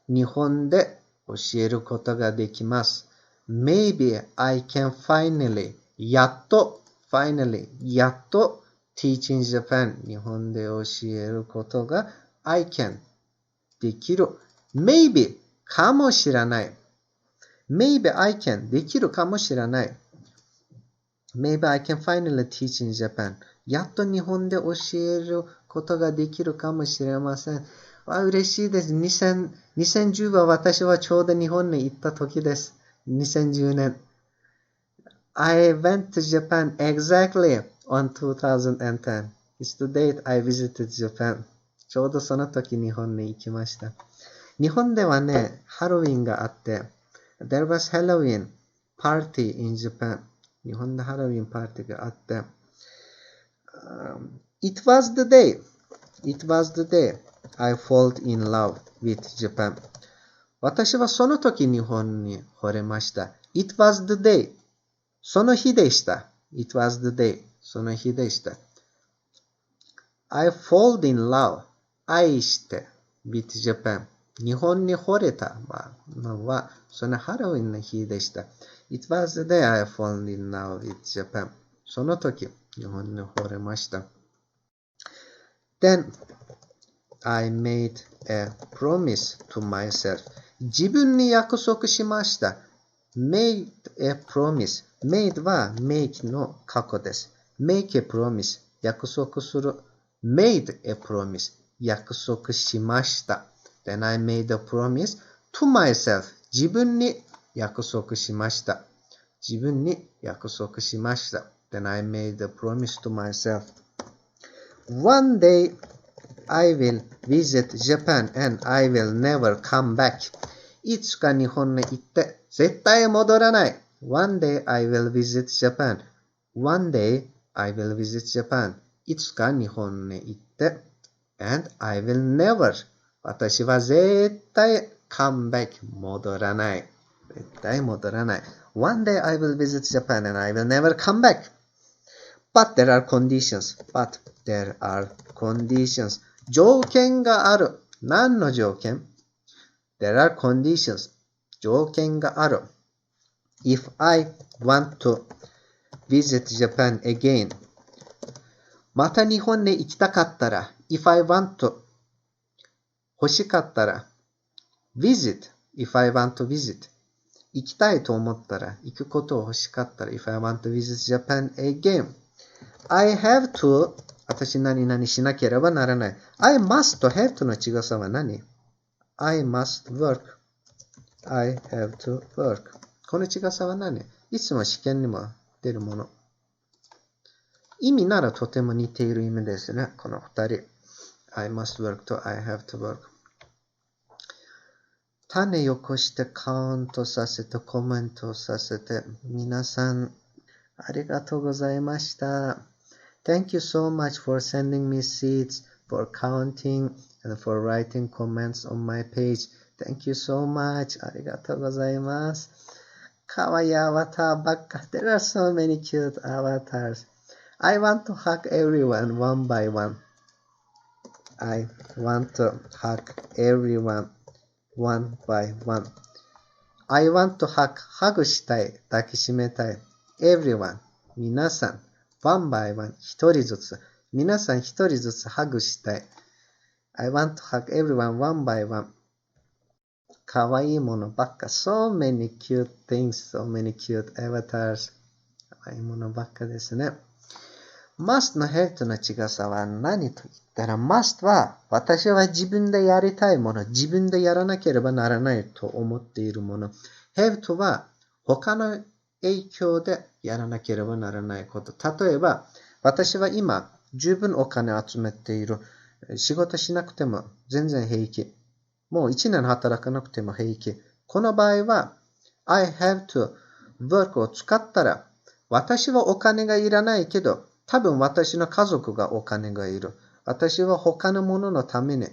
Speaker 1: 日本で教えることができます。Maybe I can finally やっと teach in Japan 日本で教えることが I can できる。Maybe かもしれない。Maybe I can できるかもしれない。Maybe I can finally teach in Japan. やっと日本で教えることができるかもしれません。嬉しいです。2010は私はちょうど日本に行った時です。2010年。I went to Japan exactly on 2010. It's the date I visited Japan. ちょうどその時日本に行きました。日本ではね、ハロウィンがあって、There was Halloween party in Japan. 日本でハロウィンパーティーがあって、It was the day I fall in love with Japan. 私はその時日本に惚れました。It was the day. その日でした。It was the day. その日でした。I fall in love. 愛して with Japan. 日本に惚れたのはそのハロウィンの日でした。It was the day I fall in love with Japan. その時日本に惚れました。Then I made a promise to myself. 自分に約束しました。made a promise. made は make の過去です。make a promise. 約束する。made a promise. 約束しました。Then I made a promise to myself. 自分に約束しました。自分に約束しました。Then I made a promise to myself. One day I will visit Japan and I will never come back. いつか日本に行って絶対戻らない。One day I will visit Japan. One day I will visit Japan. いつか日本に行って and I will never. 私は絶対 come back 戻らない。絶対戻らない。One day I will visit Japan and I will never come back. But there are conditions. But there are conditions. 条件がある。何の条件？ There are conditions. 条件がある。If I want to visit Japan again. また日本に行きたかったら、if I want to 欲しかったら、visit, if I want to visit 行きたいと思ったら、行くことを欲しかったら、if I want to visit Japan again. I have to 私何々しなければならない。I must to have to の違さは何？ I must work. I have to work. この違さは何？いつも試験にも出るもの。意味ならとても似ている意味ですね。この二人。I must work と I have to work。種よこしてカウントさせてコメントさせて皆さんありがとうございました。Thank you so much for sending me seeds, for counting, and for writing comments on my page. Thank you so much. ありがとうございます。かわいいアバターばっか。There are so many cute avatars. I want to hug everyone one by one. I want to hug everyone one by one. I want to hug, ハグしたい、抱きしめたい。Everyone, 皆さん。one by one, 一人ずつ。皆さん一人ずつハグしたい。I want to hug everyone one by one. かわいいものばっか。So many cute things, so many cute avatars. かわいいものばっかですね。must の have との違さは何と言ったら must は私は自分でやりたいもの、自分でやらなければならないと思っているもの。have とは他の影響でやらなければならないこと。例えば私は今十分お金を集めている。仕事しなくても全然平気。もう1年働かなくても平気。この場合は I have to work を使ったら私はお金がいらないけど多分私の家族がお金がいる。私は他のもののために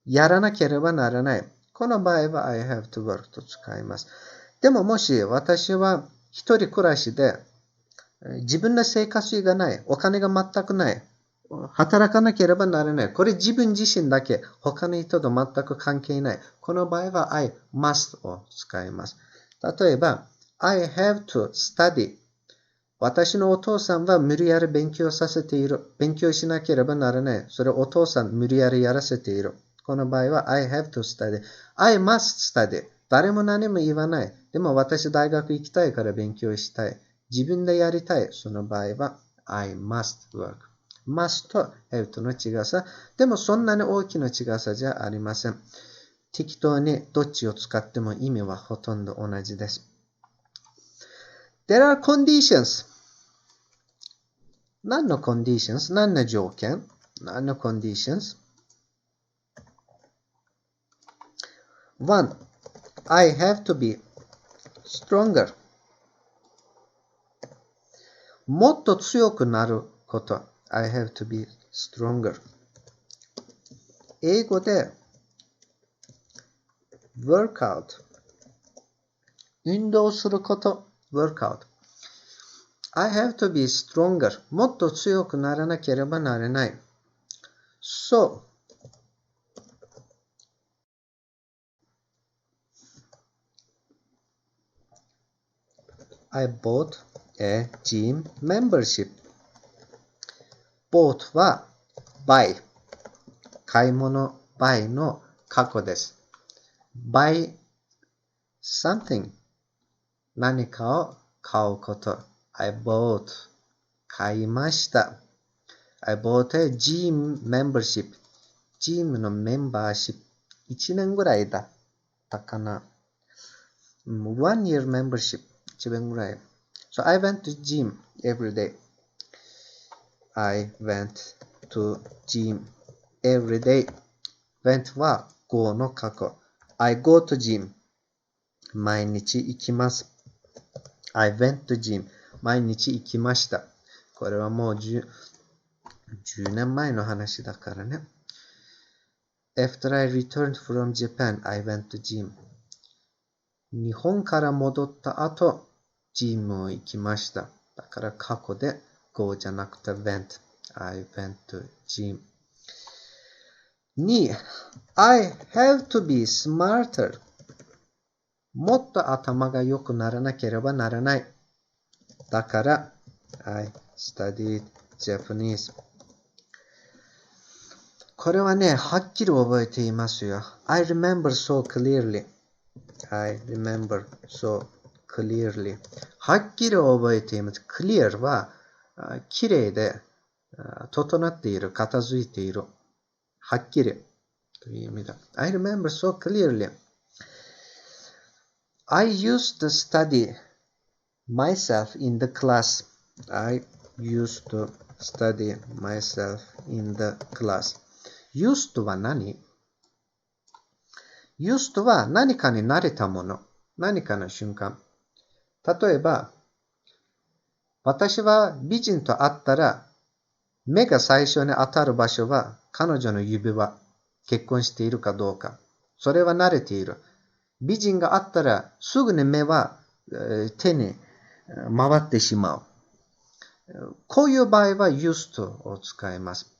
Speaker 1: やらなければならない。この場合は I have to work と使います。でももし私は一人暮らしで自分の生活費がない。お金が全くない。働かなければならない。これ自分自身だけ。他の人と全く関係ない。この場合は I must を使います。例えば I have to study。私のお父さんは無理やり勉強させている。勉強しなければならない。それをお父さん無理やりやらせている。この場合は I have to study. I must study. 誰も何も言わない。でも私大学行きたいから勉強したい。自分でやりたい。その場合は I must work. must と have との違さ。でもそんなに大きな違さじゃありません。適当にどっちを使っても意味はほとんど同じです。There are conditions. 何の conditions? 何の条件？何の conditions? 1. I have to be stronger. もっと強くなること。I have to be stronger. 英語で workout 運動すること。workout I have to be stronger. もっと強くならなければならない。So, I bought a gym membership. bought は buy 買い物 buy の過去です。buy something 何かを買うこと。I bought 買いました。I bought a gym membership ジムのメンバーシップ1年ぐらいだったかな。1 year membership 1年ぐらい。So I went to gym every day. I went to gym every day. went は go の過去。I go to gym 毎日行きます。I went to gym 毎日行きました。これはもう10年前の話だからね。After I returned from Japan, I went to gym. 日本から戻った後、ジム行きました。だから過去で go じゃなくて went. I went to gym. 2. I have to be smarter. もっと頭が良くならなければならない。だから
Speaker 3: I studied Japanese. これはね、はっきり覚えていますよ。I remember so clearly. I remember so clearly. はっきり覚えています。clear は、きれいで、整っている、片付いている。はっきりという意味だ。I remember so clearly. I used to study myself in the class. I used to study myself in the class. used は何？ used は何かに慣れたもの。何かの瞬間。例えば、私は美人と会ったら、目が最初に当たる場所は彼女の指輪。結婚しているかどうか。それは慣れている。美人があったらすぐに目は手に回ってしまう。こういう場合は used to を使います。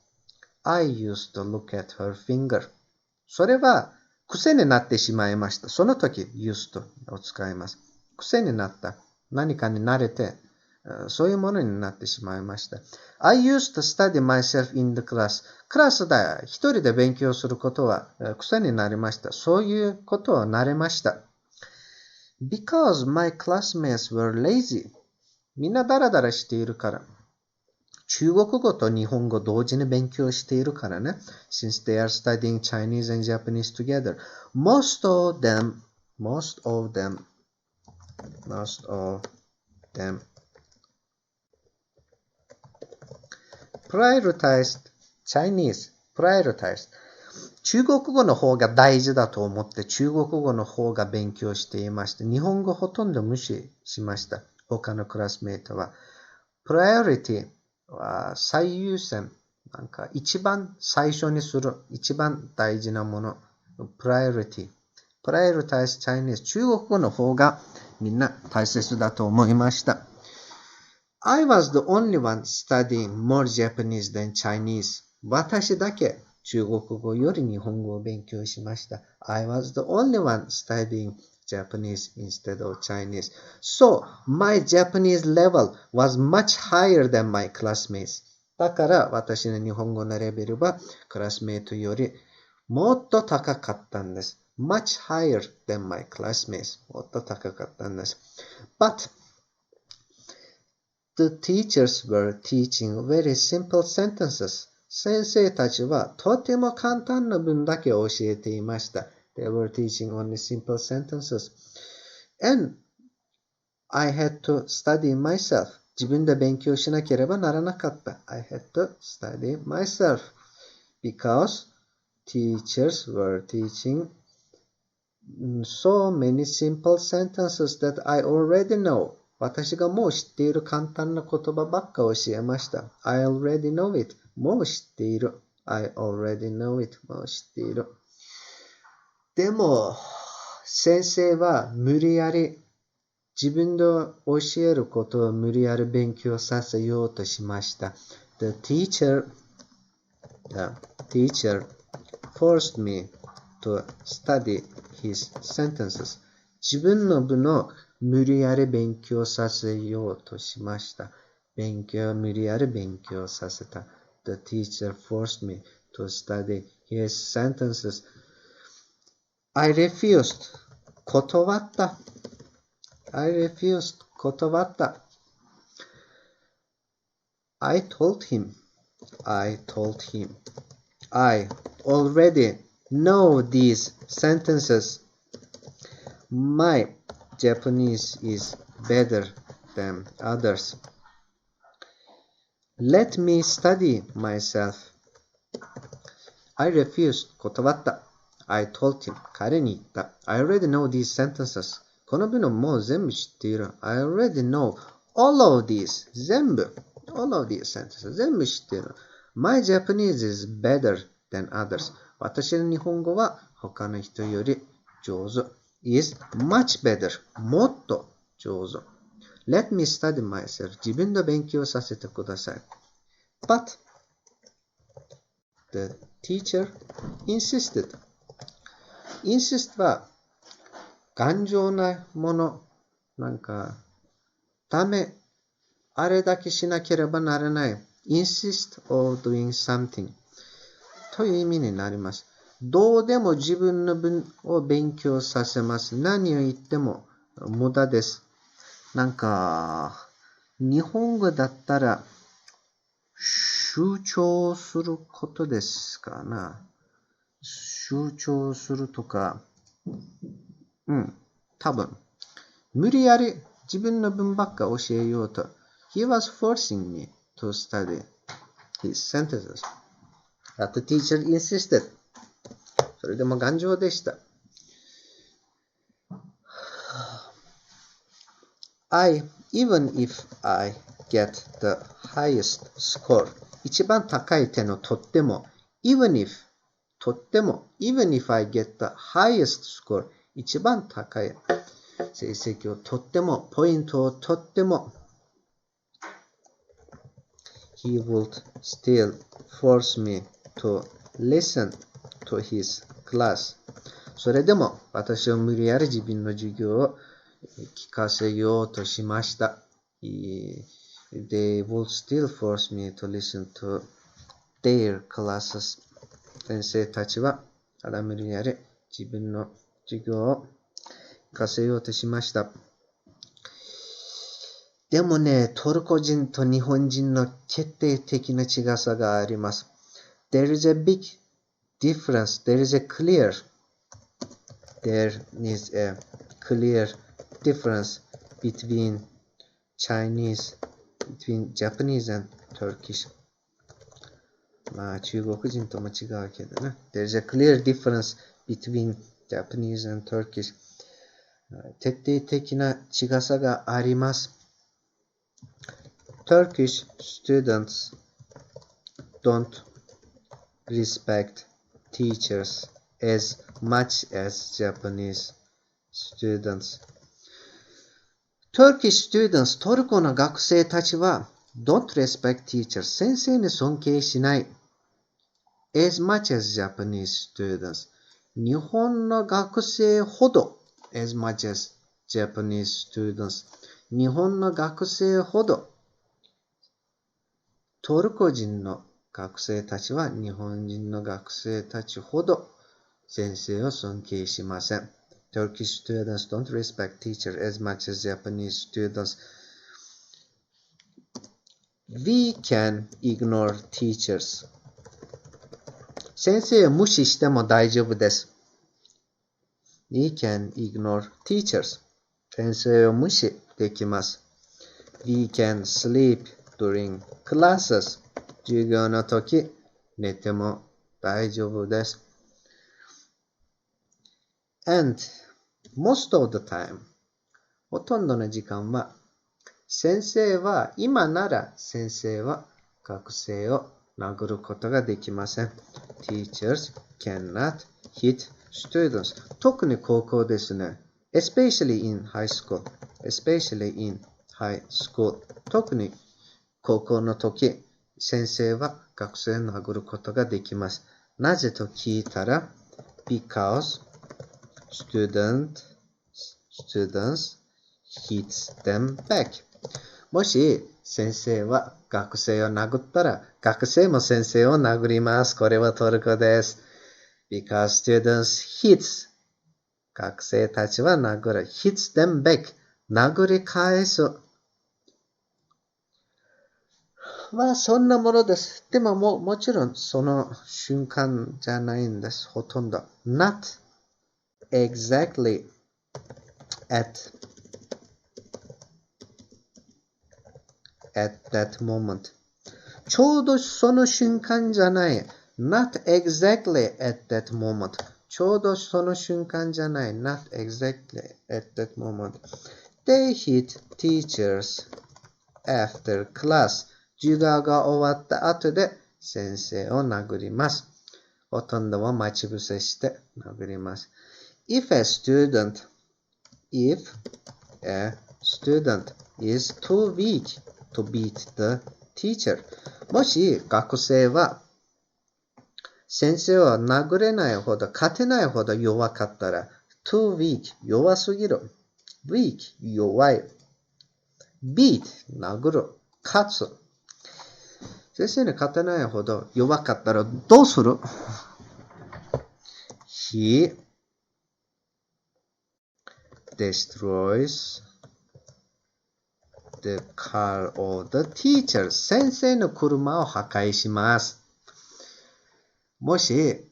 Speaker 3: I used to look at her finger. それは癖になってしまいました。その時 used to を使います。癖になった。何かに慣れて、そういうものになってしまいました。I used to study myself in the class. クラスで一人で勉強することは癖になりました。そういうことは慣れました。Because my classmates were lazy. みんなダラダラしているから。中国語と日本語同時に勉強しているからね。Since they are studying Chinese and Japanese together. Most of them prioritized Chinese. Prioritized. 中国語の方が大事だと思って中国語の方が勉強していました。日本語ほとんど無視しました。他のクラスメイトは。Priority は最優先。なんか一番最初にする。一番大事なもの。Priority. Prioritize Chinese. 中国語の方がみんな大切だと思いました。I was the only one studying more Japanese than Chinese. 私だけ中国語より日本語を勉強しました。I was the only one studying Japanese instead of Chinese. So, my Japanese level was much higher than my classmates. だから私の日本語のレベルはクラスメイトよりもっと高かったんです。much higher than my classmates. もっと高かったんです。But the teachers were teaching very simple sentences. 先生たちはとても簡単な文だけ教えていました。They were teaching only simple sentences. And I had to study myself. 自分で勉強しなければならなかった。I had to study myself. Because teachers were teaching so many simple sentences that I already know. 私がもう知っている簡単な言葉ばっか教えました。I already know it. もう知っている。I already know it. もう知っている。でも、先生は無理やり自分で教えることを無理やり勉強させようとしました。The teacher forced me to study his sentences. 自分の文を無理やり勉強させようとしました。無理やり勉強させた。The teacher forced me to study his sentences. I refused. 断った。I refused. 断った。I told him. I already know these sentences. My Japanese is better than others. Let me study myself. I refused. 断った。I told him. 彼に言った。I already know these sentences. この文をもう全部知っている。I already know all of these. 全部。all of these sentences. 全部知っている。My Japanese is better than others. 私の日本語は他の人より上手。is much better. もっと上手。Let me study myself. 自分で勉強させてください。But the teacher insisted. insist は頑丈なもの。なんか、ダメ。あれだけしなければならない。insist of doing something という意味になります。どうでも自分の分を勉強させます。何を言っても無駄です。なんか、日本語だったら、集中することですかな。集中するとか、多分。無理やり自分の文ばっか教えようと。He was forcing me to study his sentences. But the teacher insisted. それでも頑丈でした。Even if I get the highest score 一番高い点を取っても even if I get the highest score 一番高い成績を取ってもポイントを取っても He would still force me to listen to his class それでも私を無理やり自分の授業を聞かせようとしました。They would still force me to listen to their classes. 先生たちは無理やり自分の授業を聞かせようとしました。でもね、トルコ人と日本人の決定的な違さがあります。There is a big difference. There is a clear difference between Japanese and Turkish. まあ中国人とも違うけどね。There's a clear difference between Japanese and Turkish. 徹底的な違さがあります。Turkish students don't respect teachers as much as Japanese students. Turkish students トルコの学生たちは don't respect teachers 先生に尊敬しない as much as Japanese students 日本の学生ほど as much as Japanese students 日本の学生ほどトルコ人の学生たちは日本人の学生たちほど先生を尊敬しません。Turkish students don't respect teachers as much as Japanese students. We can ignore teachers. 先生を無視しても大丈夫です。We can ignore teachers. 先生を無視できます。We can sleep during classes. 授業の時、寝ても大丈夫です。And most of the time ほとんどの時間は今なら先生は学生を殴ることができません。Teachers cannot hit students 特に高校ですね。Especially in high school 特に高校の時先生は学生を殴ることができます。なぜと聞いたら because students hits them back もし先生は学生を殴ったら学生も先生を殴ります。これはトルコです。because students hits 学生たちは殴る hits them back 殴り返す。まあそんなものです。でももちろんその瞬間じゃないんです。ほとんど。not exactly at that moment ちょうどその瞬間じゃない not exactly at that moment ちょうどその瞬間じゃない not exactly at that moment they hit teachers after class 授業が終わった後で先生を殴りますほとんどは待ち伏せして殴りますIf a student is too weak to beat the teacher もし学生は先生を殴れないほど勝てないほど弱かったら too weak 弱すぎる weak 弱い beat 殴る勝つ。先生に勝てないほど弱かったらどうする？ He destroys the car of the teacher. 先生の車を破壊します。もし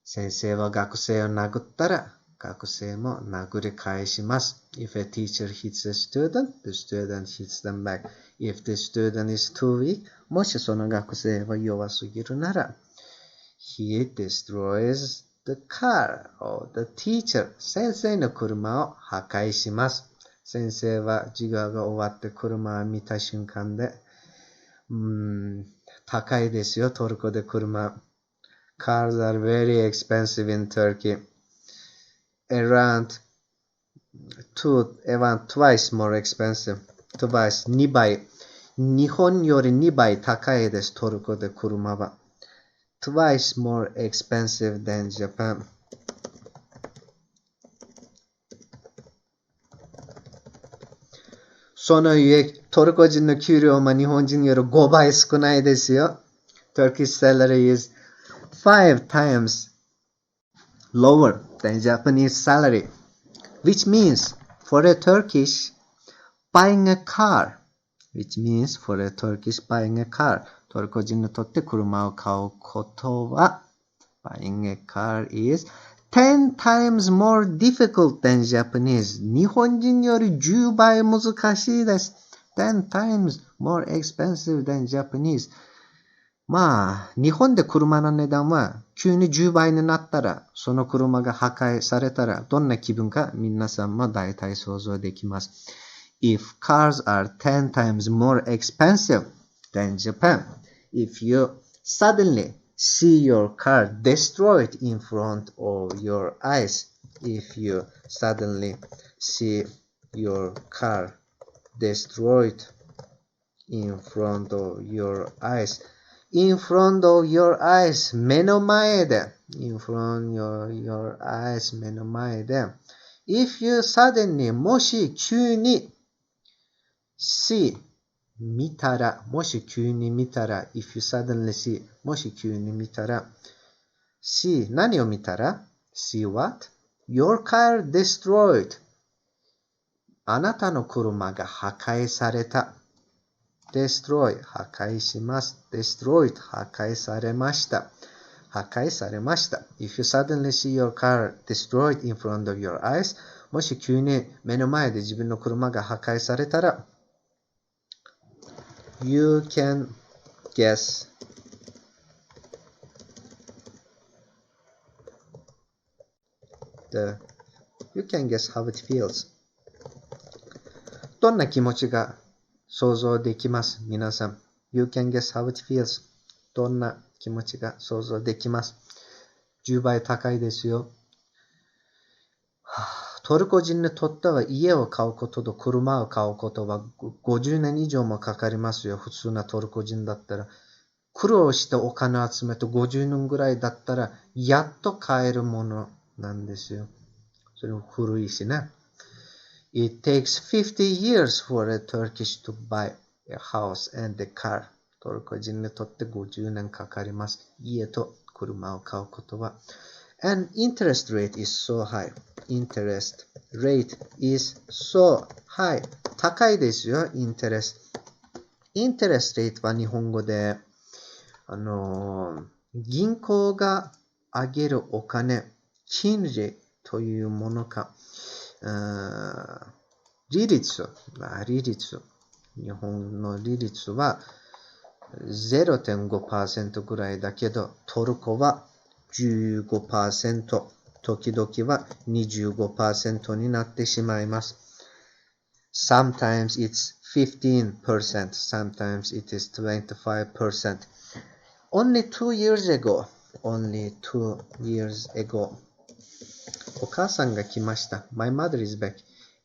Speaker 3: 先生は学生を殴ったら学生も殴り返します。If a teacher hits a student, the student hits them back. If the student is too weak, もしその学生は弱すぎるなら He destroys the car of the teacher. 先生の車を破壊します。先生は授業が終わって車を見た瞬間で、高いですよ、トルコで車。Cars are very expensive in Turkey. Around twice more expensive. Twice, 2倍。日本より2倍高いです、トルコで車は。Twice more expensive than Japan. そのゆえ、トルコ人の給料も日本人より5倍少ないですよ。Turkish salary is 5 times lower than Japanese salary, which means for a Turkish buying a car,トルコ人にとって車を買うことは buying a car is 10 times more difficult than Japanese. 日本人より10倍難しいです。10 times more expensive than Japanese. まあ、日本で車の値段は急に10倍になったら、その車が破壊されたらどんな気分か皆さんも大体想像できます。If cars are 10 times more expensive than Japan, if you suddenly see your car destroyed in front of your eyes, if you suddenly see your car destroyed in front of your eyes,In front of your eyes, 目の前で。In front of your eyes, 目の前で。If you suddenly, もし急に see, 見たら。もし急に見たら。If you suddenly see, もし急に見たら。see, 何を見たら ?see what? Your car destroyed. あなたの車が破壊された。destroy 破壊します。destroyed 破壊されました。破壊されました。If you suddenly see your car destroyed in front of your eyes, もし急に目の前で自分の車が破壊されたら You can guess how it feels. どんな気持ちが想像できます。皆さん。You can guess how it feels. どんな気持ちが想像できます。10倍高いですよ。トルコ人にとっては家を買うことと車を買うことは50年以上もかかりますよ。普通なトルコ人だったら。苦労してお金を集めて50年ぐらいだったらやっと買えるものなんですよ。それも古いしね。It takes 50 years for a Turkish to buy a house and a car. トルコ人にとって50年かかります。家と車を買うことは。And interest rate is so high. Interest rate is so high. 高いですよ、interest. Interest rate は日本語で、銀行が上げるお金、金利というものか。利率。日本の利率は 0.5% ぐらいだけど、トルコは 15%、時々は 25% になってしまいます。Sometimes it's 15%, sometimes it is 25%. Only 2 years ago, お母さんが来ました。My mother is back.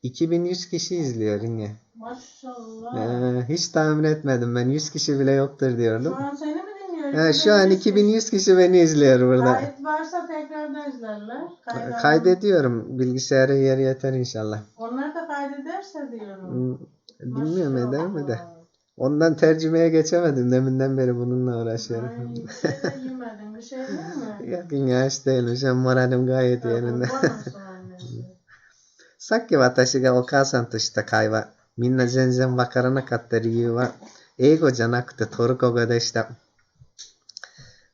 Speaker 3: 2000 kişi izliyor yine.
Speaker 2: Maşallah.
Speaker 3: Hiç tahmin etmedim. Ben 100 kişi bile yoktur diyordum.
Speaker 2: Şu an seni mi dinliyor?
Speaker 3: Şu an 2100 kişi beni izliyor burada.
Speaker 2: Kayıt varsa tekrardan izlerler.
Speaker 3: Kaydediyorum. Bilgisayara yer yeter inşallah.
Speaker 2: Onlar da kaydederse diyorum.
Speaker 3: Bilmiyorum eder mi de. Ondan tercümeye geçemedim. Deminden beri bununla uğraşıyorum.
Speaker 2: Ay, bir şey de yemedin. Bir şey değil mi?
Speaker 3: Yok yaş değilim. Şu an moralim gayet yerinde.
Speaker 2: kurban olsun annesi.
Speaker 3: さっき私がお母さんとした会話、みんな全然わからなかった理由は、英語じゃなくてトルコ語でした。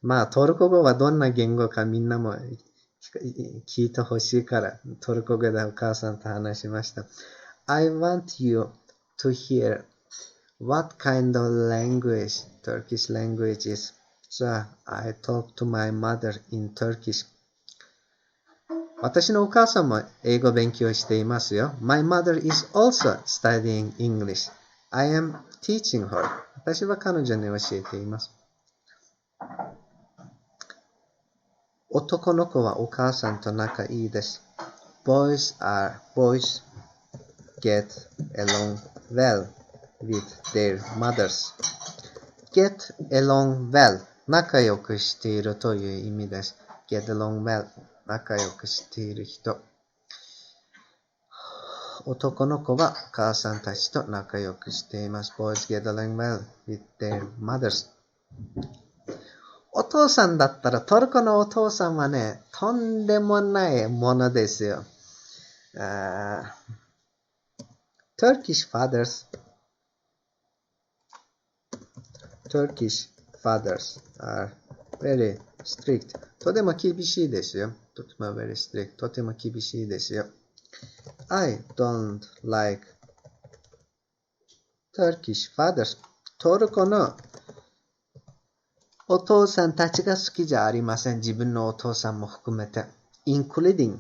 Speaker 3: まあ、トルコ語はどんな言語かみんなも聞いてほしいから、トルコ語でお母さんと話しました。I want you to hear what kind of language Turkish language is. So I talked to my mother in Turkish. 私のお母さんも英語勉強していますよ。My mother is also studying English. I am teaching her. 私は彼女に教えています。男の子はお母さんと仲いいです。Boys get along well with their mothers. Get along well. 仲良くしているという意味です。Get along well. 仲良くしている人。男の子はお母さんたちと仲良くしています。Boys get along well with their mothers. お父さんだったら、トルコのお父さんはね、とんでもないものですよ。Turkish fathers are very strict. とても厳しいですよ。とても very strict. とても厳しいですよ。I don't like Turkish fathers. トルコのお父さんたちが好きじゃありません。自分のお父さんも含めて。including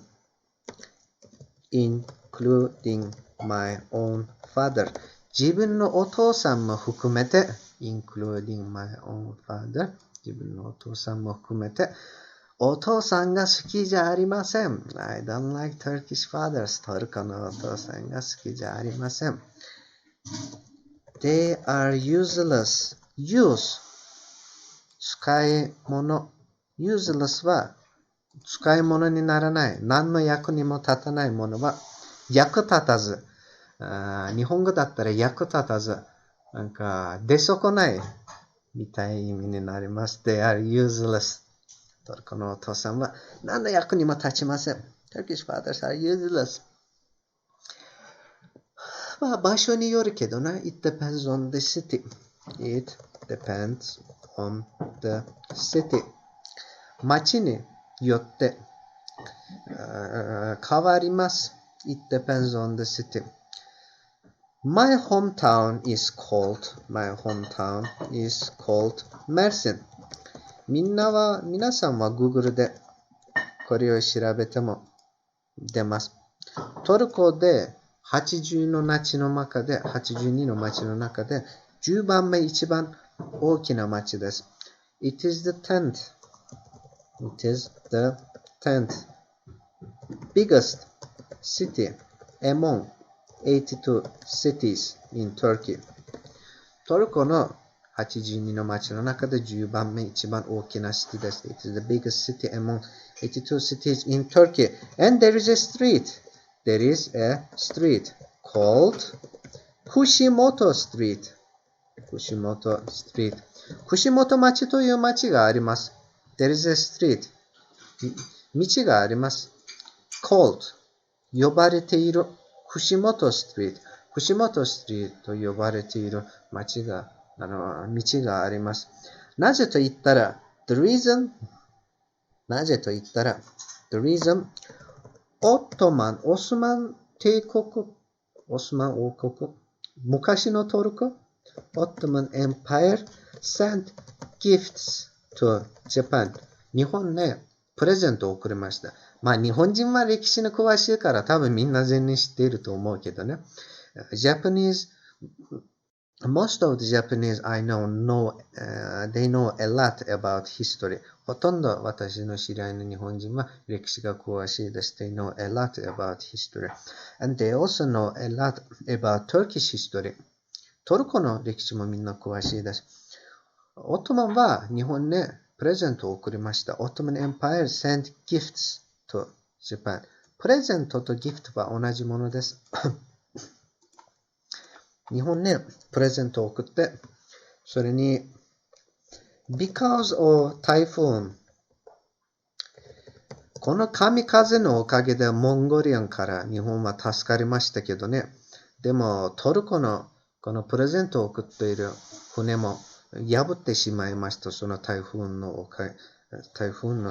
Speaker 3: my own father. 自分のお父さんも含めて。including my own father. 自分のお父さんも含めて。お父さんが好きじゃありません。I don't like Turkish fathers. トルコのお父さんが好きじゃありません。They are useless. Use使い物。useless は使い物にならない。何の役にも立たないものは役立たず。日本語だったら役立たず。なんか出損ないみたいな意味になります。They are useless. トルコのお父さんは何の役にも立ちません。Turkish fathers are useless. まあ場所によるけどな。It depends on the city. It depends on the city. 町によって変わります。It depends on the city. My hometown is called Mersin. 皆さんは Google でこれを調べても出ます。トルコで82の町の中で10番目一番大きな町です。It is the 10th biggest city among 82 cities in Turkey. トルコの82の町の中で10番目一番大きなシティです。It is the biggest city among 82 cities in Turkey. And there is a street called Kushimoto Street. 串本町という町があります。There is a street. 道があります。called 呼ばれている。串本ストリート。串本ストリートと呼ばれている道があります。なぜと言ったら、the reason オスマン王国、昔のトルコ、Ottoman Empire sent gifts to Japan. 日本ね、プレゼントを送りました。まあ日本人は歴史に詳しいから多分みんな全然知っていると思うけどね。Most of the Japanese I know, they know a lot about history. ほとんど私の知り合いの日本人は歴史が詳しいです。They know a lot about history. And they also know a lot about Turkish history. トルコの歴史もみんな詳しいです。オットマンは日本にプレゼントを送りました。Ottoman Empire sent gifts to Japan. プレゼントとギフトは同じものです。日本にプレゼントを送って、それに、because of typhoon、この神風のおかげでモンゴリアンから日本は助かりましたけどね。でもトルコのこのプレゼントを送っている船も破ってしまいました。その台風の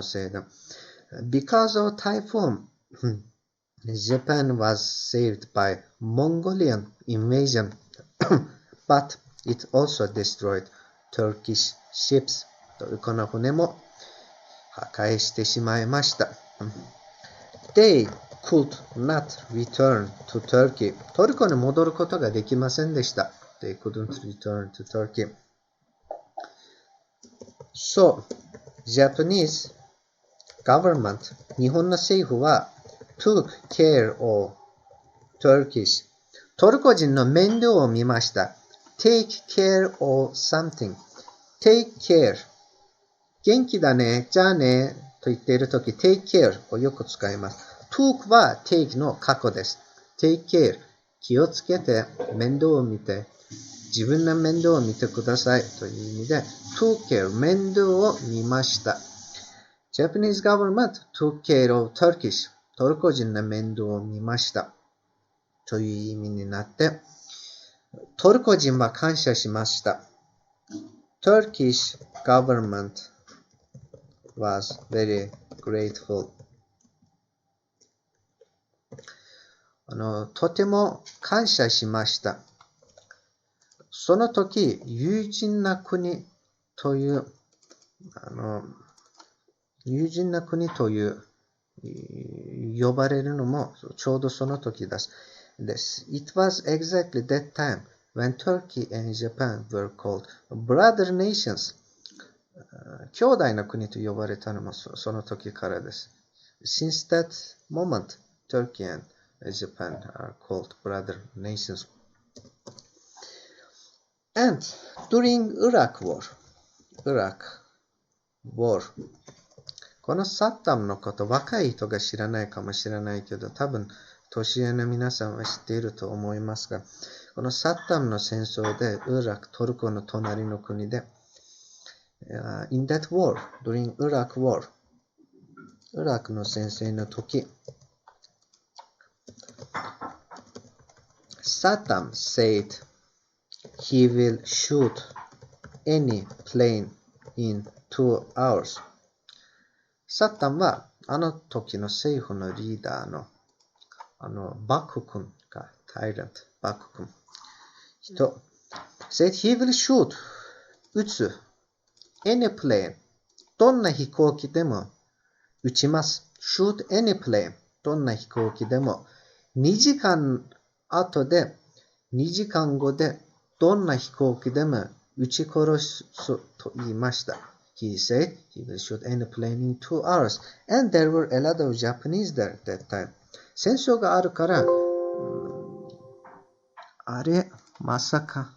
Speaker 3: せいで。Because of typhoon, Japan was saved by Mongolian invasion, but it also destroyed Turkish ships. トルコの船も破壊してしまいました。They could not return to Turkey. トルコに戻ることができませんでした。They couldn't return to Turkey. So, Japanese government, 日本の政府は took care of Turkish. トルコ人の面倒を見ました。Take care of something. Take care. 元気だね、じゃあね、と言っているとき、take care をよく使います。took は take の過去です。take care 気をつけて、面倒を見て、自分の面倒を見てくださいという意味で、took care 面倒を見ました。Japanese government took care of Turkish トルコ人の面倒を見ましたという意味になって、トルコ人は感謝しました。Turkish government was very grateful. とても感謝しました。その時、友人な国という、呼ばれるのもちょうどその時です。It was exactly that time when Turkey and Japan were called brother nations. 兄弟の国と呼ばれたのもその時からです。Since that moment, Turkey and Japan are called brother nations. And during Iraq War, このサッダムのこと、若い人が知らないかもしれないけど、多分年上の皆さんは知っていると思いますが、このサッダムの戦争で、トルコの隣の国で、in that war, during Iraq War, イラクの戦争の時、Saddam said he will shoot any plane in 2 hours. サッダムはあの時の政府のリーダーのバク君がタイラント、バク君人 said he will shoot 撃つ any plane どんな飛行機でも撃ちます shoot any plane どんな飛行機でも2時間後でどんな飛行機でも撃ち殺すと言いました。He said he will shoot any plane in 2 hours. And there were a lot of Japanese there at that time. 戦争があるから、あれ、まさか、